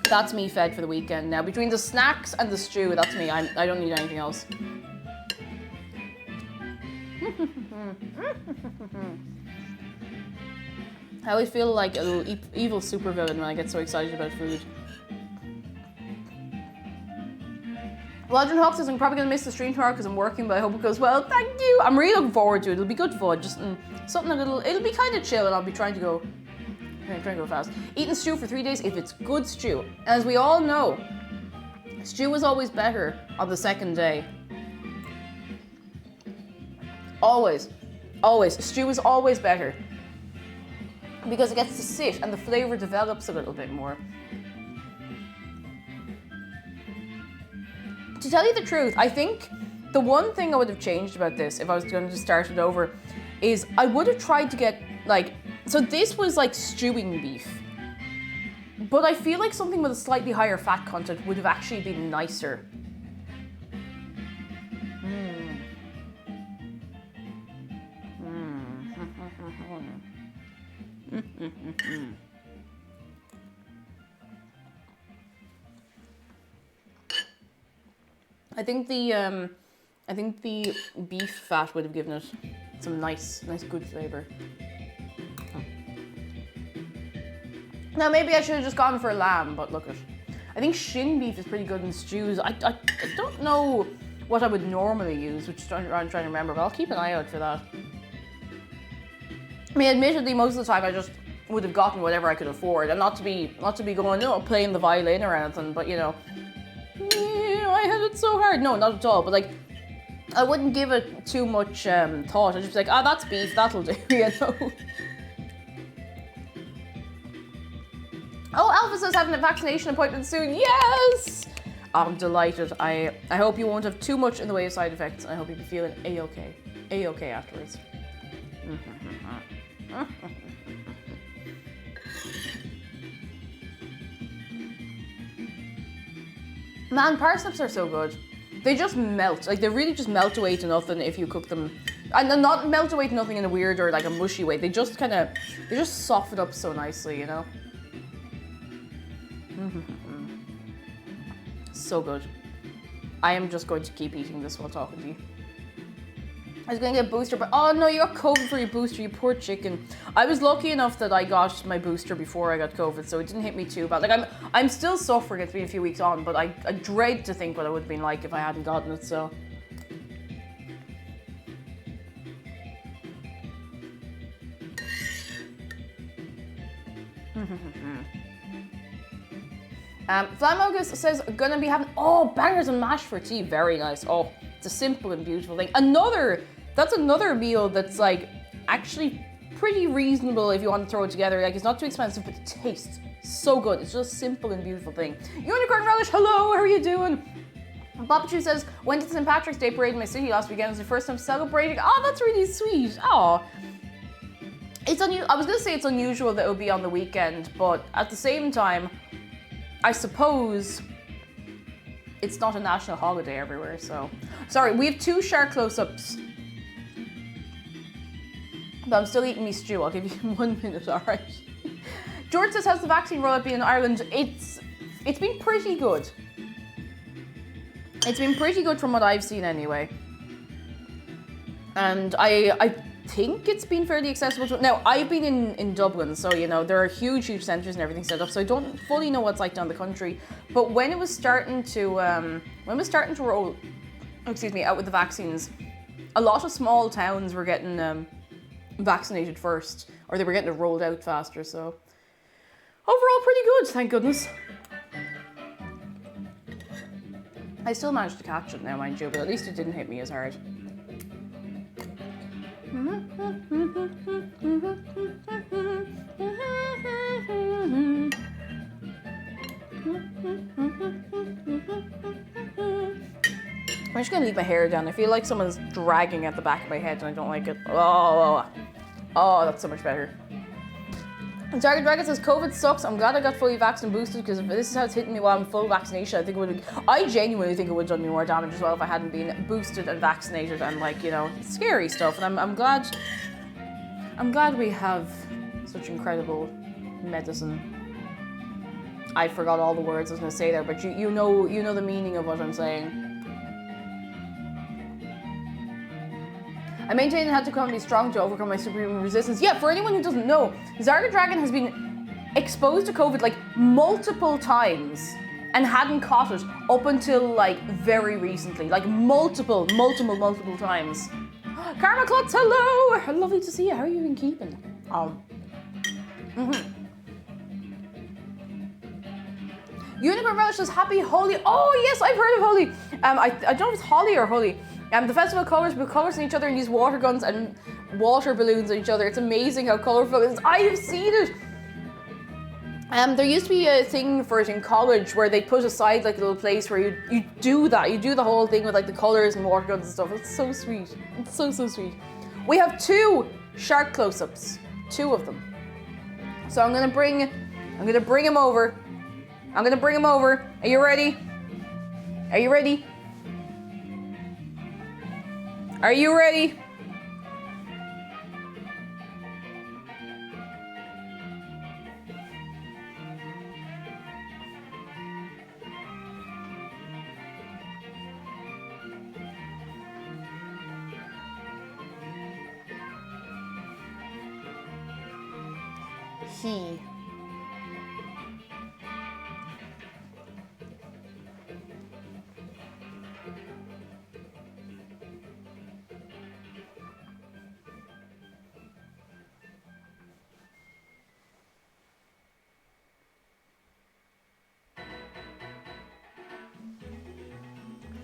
That's me fed for the weekend now. Between the snacks and the stew, that's me. I don't need anything else. I always feel like a little evil supervillain when I get so excited about food. Waldron Hawk says I'm probably gonna miss the stream tomorrow because I'm working, but I hope it goes well. Thank you. I'm really looking forward to it. It'll be good fun. Just something a little. It'll be kind of chill, and I'll be trying to go fast. Eating stew for 3 days if it's good stew. As we all know, stew is always better on the second day. Always. Stew is always better because it gets to sit and the flavor develops a little bit more. To tell you the truth, I think the one thing I would have changed about this, if I was going to start it over, is I would have tried to get, like, so this was like stewing beef, but I feel like something with a slightly higher fat content would have actually been nicer. I think the beef fat would have given it some nice good flavor. Now maybe I should have just gone for lamb, but look, I think shin beef is pretty good in stews. I don't know what I would normally use, which I'm trying to remember, but I'll keep an eye out for that. I mean, admittedly, most of the time I just would have gotten whatever I could afford, and not to be going, no, playing the violin or anything, but you know, I had it so hard. No, not at all. But like, I wouldn't give it too much thought. I'd just be like, that's beef, that'll do, you know. Oh, Alpha says having a vaccination appointment soon. Yes! I'm delighted. I hope you won't have too much in the way of side effects, and I hope you'll be feeling A-okay. A-okay afterwards. Man, parsnips are so good. They just melt. Like, they really just melt away to nothing if you cook them. And not melt away to nothing in a weird or like a mushy way. They just soften up so nicely, you know? So good. I am just going to keep eating this while talking to you. I was going to get a booster, but oh no, you got COVID for your booster, you poor chicken. I was lucky enough that I got my booster before I got COVID, so it didn't hit me too bad. Like, I'm still suffering. It's been a few weeks on, but I dread to think what it would have been like if I hadn't gotten it, so. Flamogus says, gonna be having, bangers and mash for tea. Very nice. Oh, it's a simple and beautiful thing. That's another meal that's like actually pretty reasonable if you want to throw it together. Like, it's not too expensive, but it tastes so good. It's just a simple and beautiful thing. Unicorn Relish, hello, how are you doing? Papachu says, went to St. Patrick's Day parade in my city last weekend. It was the first time celebrating. Oh, that's really sweet. Oh. I was gonna say it's unusual that it would be on the weekend, but at the same time, I suppose it's not a national holiday everywhere, so. Sorry, we have 2 shark close-ups. But I'm still eating me stew. I'll give you 1 minute, alright? George says, how's the vaccine rollout been in Ireland? It's been pretty good. It's been pretty good from what I've seen anyway. And think it's been fairly accessible to. Now, I've been in Dublin, so you know there are huge centres and everything set up. So I don't fully know what's like down the country. But when it was starting to roll, out with the vaccines, a lot of small towns were getting vaccinated first, or they were getting it rolled out faster. So overall, pretty good, thank goodness. I still managed to catch it now, mind you, but at least it didn't hit me as hard. I'm just gonna leave my hair down. I feel like someone's dragging at the back of my head and I don't like it. Oh, that's so much better. And Target Dragon says, COVID sucks. I'm glad I got fully vaxxed and boosted because if this is how it's hitting me while I'm full vaccination, I genuinely think it would have done me more damage as well if I hadn't been boosted and vaccinated and like, you know, scary stuff. And I'm glad we have such incredible medicine. I forgot all the words I was going to say there, but you know the meaning of what I'm saying. I maintain it had to come and be strong to overcome my supreme resistance. Yeah, for anyone who doesn't know, Zarga Dragon has been exposed to COVID like multiple times and hadn't caught it up until like very recently. Like multiple times. Karma Klutz, hello! Lovely to see you. How are you been keeping? Unicorn Relish says, happy Holi. Oh yes, I've heard of Holi. I don't know if it's Holly or Holy. The festival colours put colours in each other and use water guns and water balloons on each other. It's amazing how colourful it is. I have seen it. There used to be a thing for it in college where they put aside like a little place where you do that. You do the whole thing with like the colours and water guns and stuff. It's so sweet. It's so sweet. We have 2 shark close-ups. 2 of them. So I'm gonna bring him over. Are you ready? Are you ready? Are you ready? He.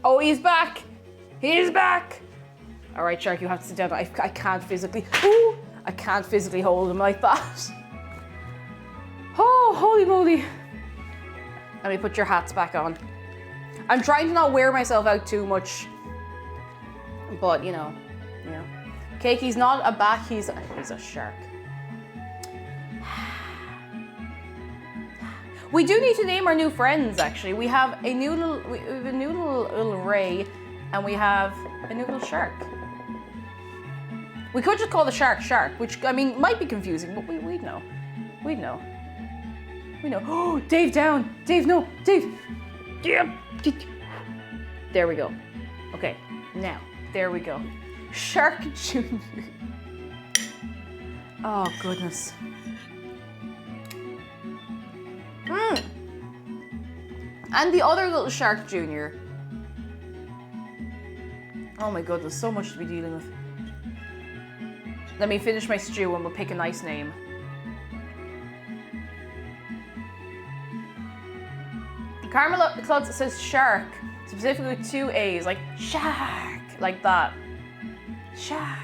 Oh, he's back! He's back! All right, Shark, you have to sit down. I can't physically. Ooh, I can't physically hold him like that. Oh, holy moly! Let me put your hats back on. I'm trying to not wear myself out too much, but you know. Keki's not a bat. He's a shark. We do need to name our new friends, actually. We have a new little Ray, and we have a new little shark. We could just call the shark, which, I mean, might be confusing, but we'd know. We'd know. We know. Oh, Dave down! Dave, no! Dave! Yeah. There we go. Okay, now, there we go. Shark Jr. Oh, goodness. And the other little Shark Jr. Oh my goodness, so much to be dealing with. Let me finish my stew and we'll pick a nice name. Carmela Klutz says shark, specifically with 2 A's, like shark, like that. Shark.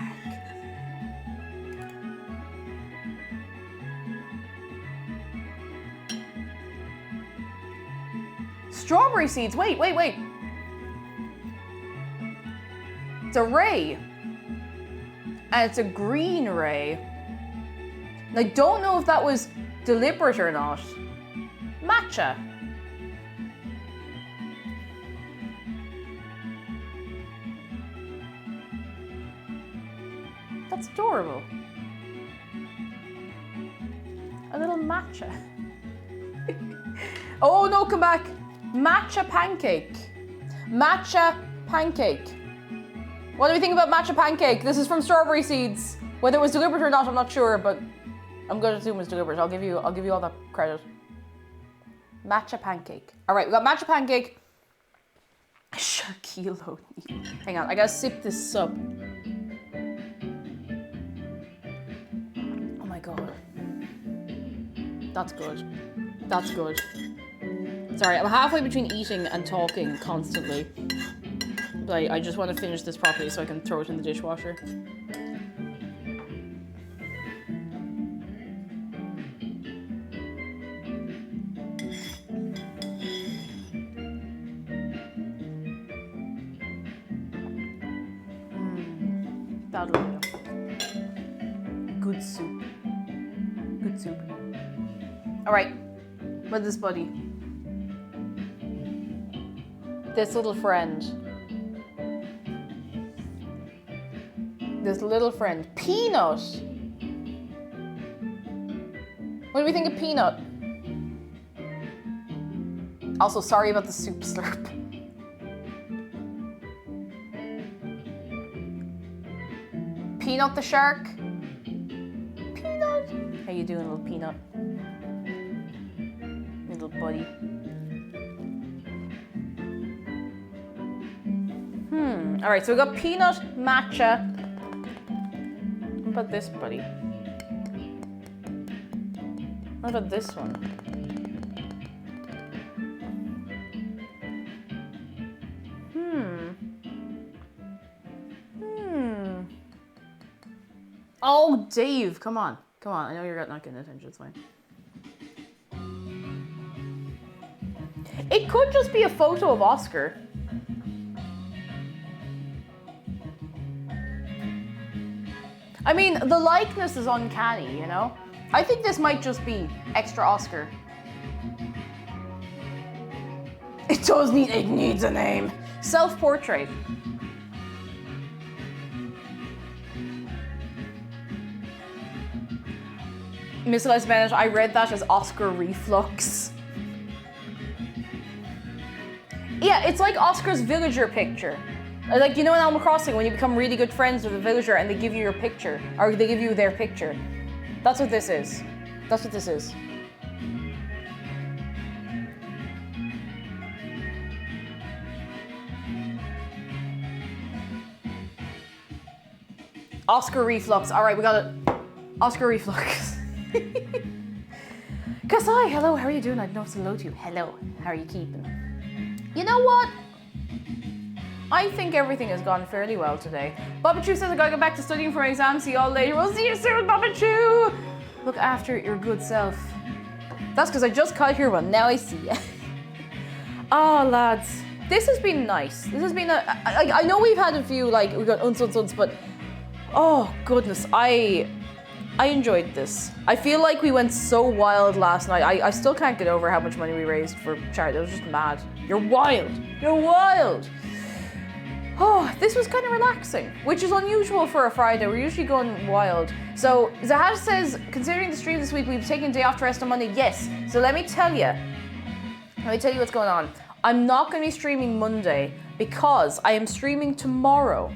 Strawberry seeds, wait. It's a ray. And it's a green ray. And I don't know if that was deliberate or not. Matcha. That's adorable. A little matcha. Oh no, come back. Matcha pancake. Matcha pancake. What do we think about matcha pancake? This is from Strawberry Seeds. Whether it was deliberate or not, I'm not sure, but I'm gonna assume it's deliberate. I'll give you all that credit. Matcha pancake. All right, we got matcha pancake. Sharkilo. Hang on, I gotta sip this up. Oh my god. That's good. That's good. Sorry, I'm halfway between eating and talking constantly. But I just want to finish this properly so I can throw it in the dishwasher. That'll do. Good soup. Good soup. Alright, with this buddy. This little friend. This little friend. Peanut! What do we think of Peanut? Also, sorry about the soup slurp. Peanut the shark? Peanut! How you doing, little Peanut? Little buddy. Alright, so we got Peanut, matcha. What about this buddy? What about this one? Oh, Dave, come on. Come on, I know you're not getting attention, it's fine. It could just be a photo of Oscar. I mean, the likeness is uncanny, you know? I think this might just be extra Oscar. It needs a name. Self-portrait. Miss Eliza Bennett, I read that as Oscar reflux. Yeah, it's like Oscar's villager picture. Like, you know in Animal Crossing when you become really good friends with a villager and they give you your picture, or they give you their picture. That's what this is. That's what this is. Oscar reflux. All right, we got it. Oscar reflux. Kasai, hello, how are you doing? I'd love to say hello to you. Hello, how are you keeping? You know what? I think everything has gone fairly well today. Baba Chu says I gotta go back to studying for my exam. See you all later. We'll see you soon, Baba Chu. Look after your good self. That's because I just caught here one. Now I see you. Oh, lads. This has been nice. This has been I know we've had a few, like, we've got uns, but oh, goodness. I enjoyed this. I feel like we went so wild last night. I still can't get over how much money we raised for charity. It was just mad. You're wild. You're wild. Oh, this was kind of relaxing, which is unusual for a Friday. We're usually going wild. So Zahaj says, considering the stream this week, we've taken a day off to rest on Monday. Yes. So let me tell you what's going on. I'm not going to be streaming Monday because I am streaming tomorrow.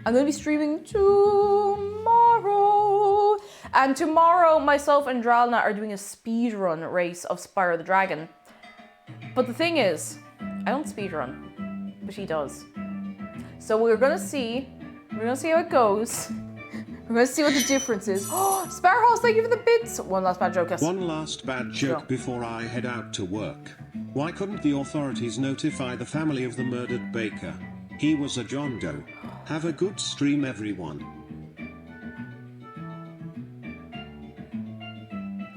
I'm going to be streaming tomorrow. And tomorrow, myself and Dralna are doing a speedrun race of Spyro the Dragon. But the thing is, I don't speedrun, but he does. So we're gonna see how it goes. We're gonna see what the difference is. Oh, Sparrowhouse, thank you for the bits. One last bad joke. One last bad joke Sure. before I head out to work. Why couldn't the authorities notify the family of the murdered baker? He was a John Doe. Have a good stream, everyone.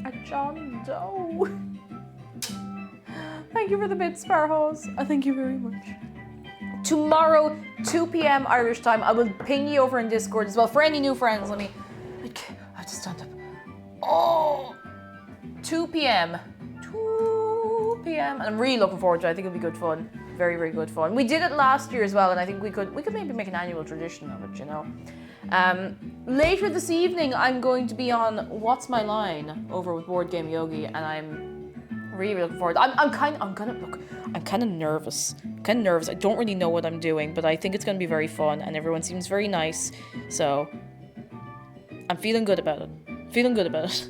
A John Doe. Thank you for the bits, Sparrowhouse. Thank you very much. Tomorrow, 2 p.m. Irish time. I will ping you over in Discord as well. For any new friends, I have to stand up. Oh, 2 p.m. 2 p.m. And I'm really looking forward to it. I think it'll be good fun. Very, very good fun. We did it last year as well, and I think we could maybe make an annual tradition of it, you know. Later this evening, I'm going to be on What's My Line over with Board Game Yogi, and I'm really looking forward. I'm kind of nervous. I don't really know what I'm doing, but I think it's going to be very fun, and everyone seems very nice. So I'm feeling good about it. Feeling good about it.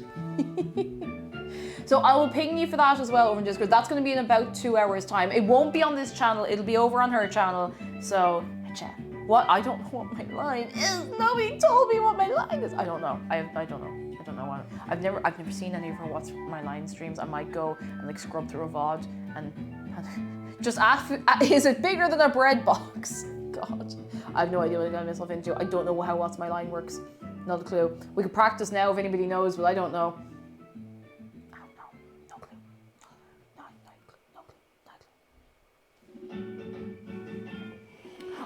So I will ping you for that as well over in Discord. That's going to be in about 2 hours time. It won't be on this channel. It'll be over on her channel. So, chat. What? I don't know what my line is. Nobody told me what my line is. I don't know. I don't know. I don't know what. I've never seen any of her What's My Line streams. I might go and like scrub through a VOD and just ask, is it bigger than a bread box? God. I have no idea what I got myself into. I don't know how What's My Line works. Not a clue. We could practice now if anybody knows, but I don't know.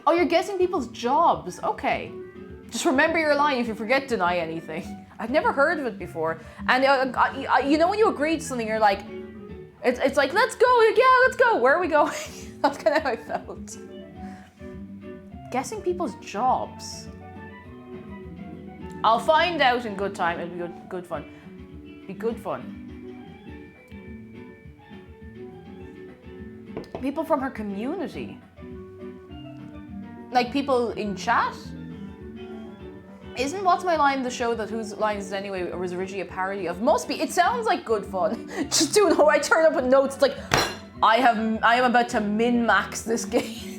Oh, you're guessing people's jobs. Okay. Just remember your line. If you forget, deny anything. I've never heard of it before. And you know when you agree to something, you're like, it's like, let's go. Yeah, let's go. Where are we going? That's kind of how I felt. Guessing people's jobs. I'll find out in good time. It'll be good fun. Be good fun. People from her community. Like people in chat? Isn't What's My Line the show that Whose Line Is It Anyway was originally a parody of? Must be. It sounds like good fun. Just doing I turn up with notes. It's like, I am about to min-max this game.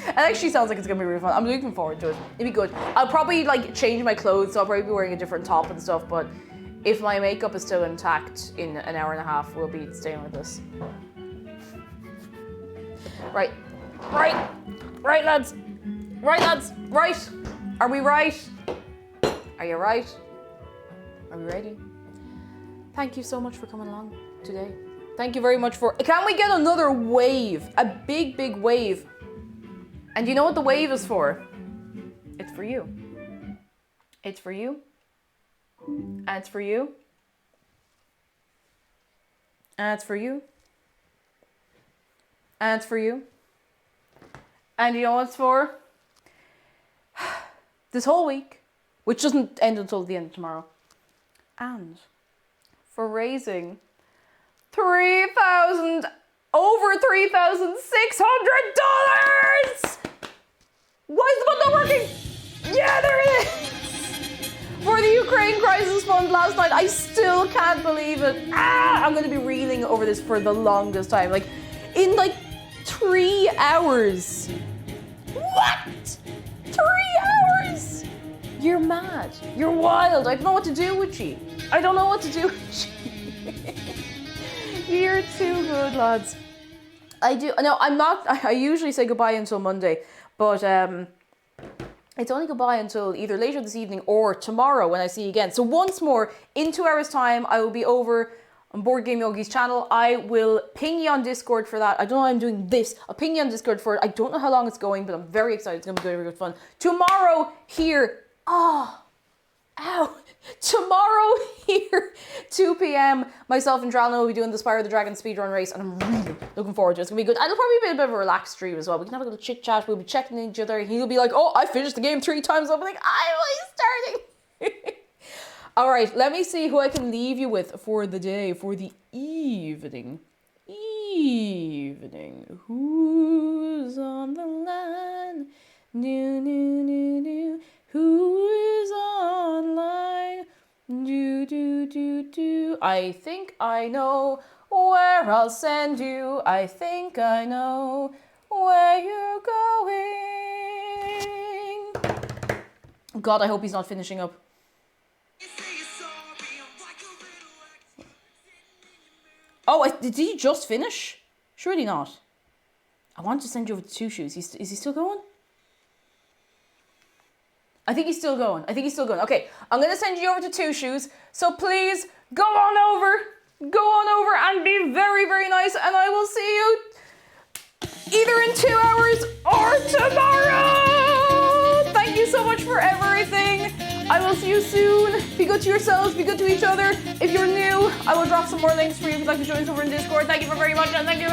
It actually sounds like it's gonna be really fun. I'm looking forward to it. It'd be good. I'll probably like change my clothes, so I'll probably be wearing a different top and stuff, but if my makeup is still intact in an hour and a half, we'll be staying with this. Right, lads. Right. Are we right? Are you right? Are we ready? Thank you so much for coming along today. Thank you very much for... Can we get another wave? A big, big wave. And you know what the wave is for? It's for you. It's for you. And it's for you. And it's for you. And it's for you. And you know what it's for? This whole week, which doesn't end until the end of tomorrow. And for raising over $3,600! Why is the button not working? Yeah, there it is! For the Ukraine Crisis Fund last night. I still can't believe it. I'm going to be reeling over this for the longest time. Like, in like 3 hours. What? 3 hours? You're mad. You're wild. I don't know what to do with you. I don't know what to do with you. You're too good, lads. I'm not. I usually say goodbye until Monday, but it's only goodbye until either later this evening or tomorrow when I see you again. So once more, in 2 hours' time, I will be over on Board Game Yogi's channel. I will ping you on Discord for that. I don't know why I'm doing this. I'll ping you on Discord for it. I don't know how long it's going, but I'm very excited. It's going to be very good fun. Tomorrow here. Tomorrow here, 2 p.m. Myself and Dralna will be doing the Spyro the Dragon speedrun race, and I'm really looking forward to it. It's going to be good. And it'll probably be a bit of a relaxed stream as well. We can have a little chit chat. We'll be checking each other. He'll be like, oh, I finished the game 3 times. I'm like, I'm starting. All right, let me see who I can leave you with for the day, for the evening. Who's on the line? Who is online? I think I know where I'll send you. I think I know where you're going. God, I hope he's not finishing up. Oh, did he just finish? Surely not. I want to send you over to Two Shoes. Is he still going? I think he's still going. Okay, I'm going to send you over to Two Shoes. So please go on over and be very, very nice. And I will see you either in 2 hours or tomorrow. Thank you so much for everything. I will see you soon. Be good to yourselves. Be good to each other. If you're new, I will drop some more links for you if you'd like to join us over in Discord. Thank you very much. And thank you.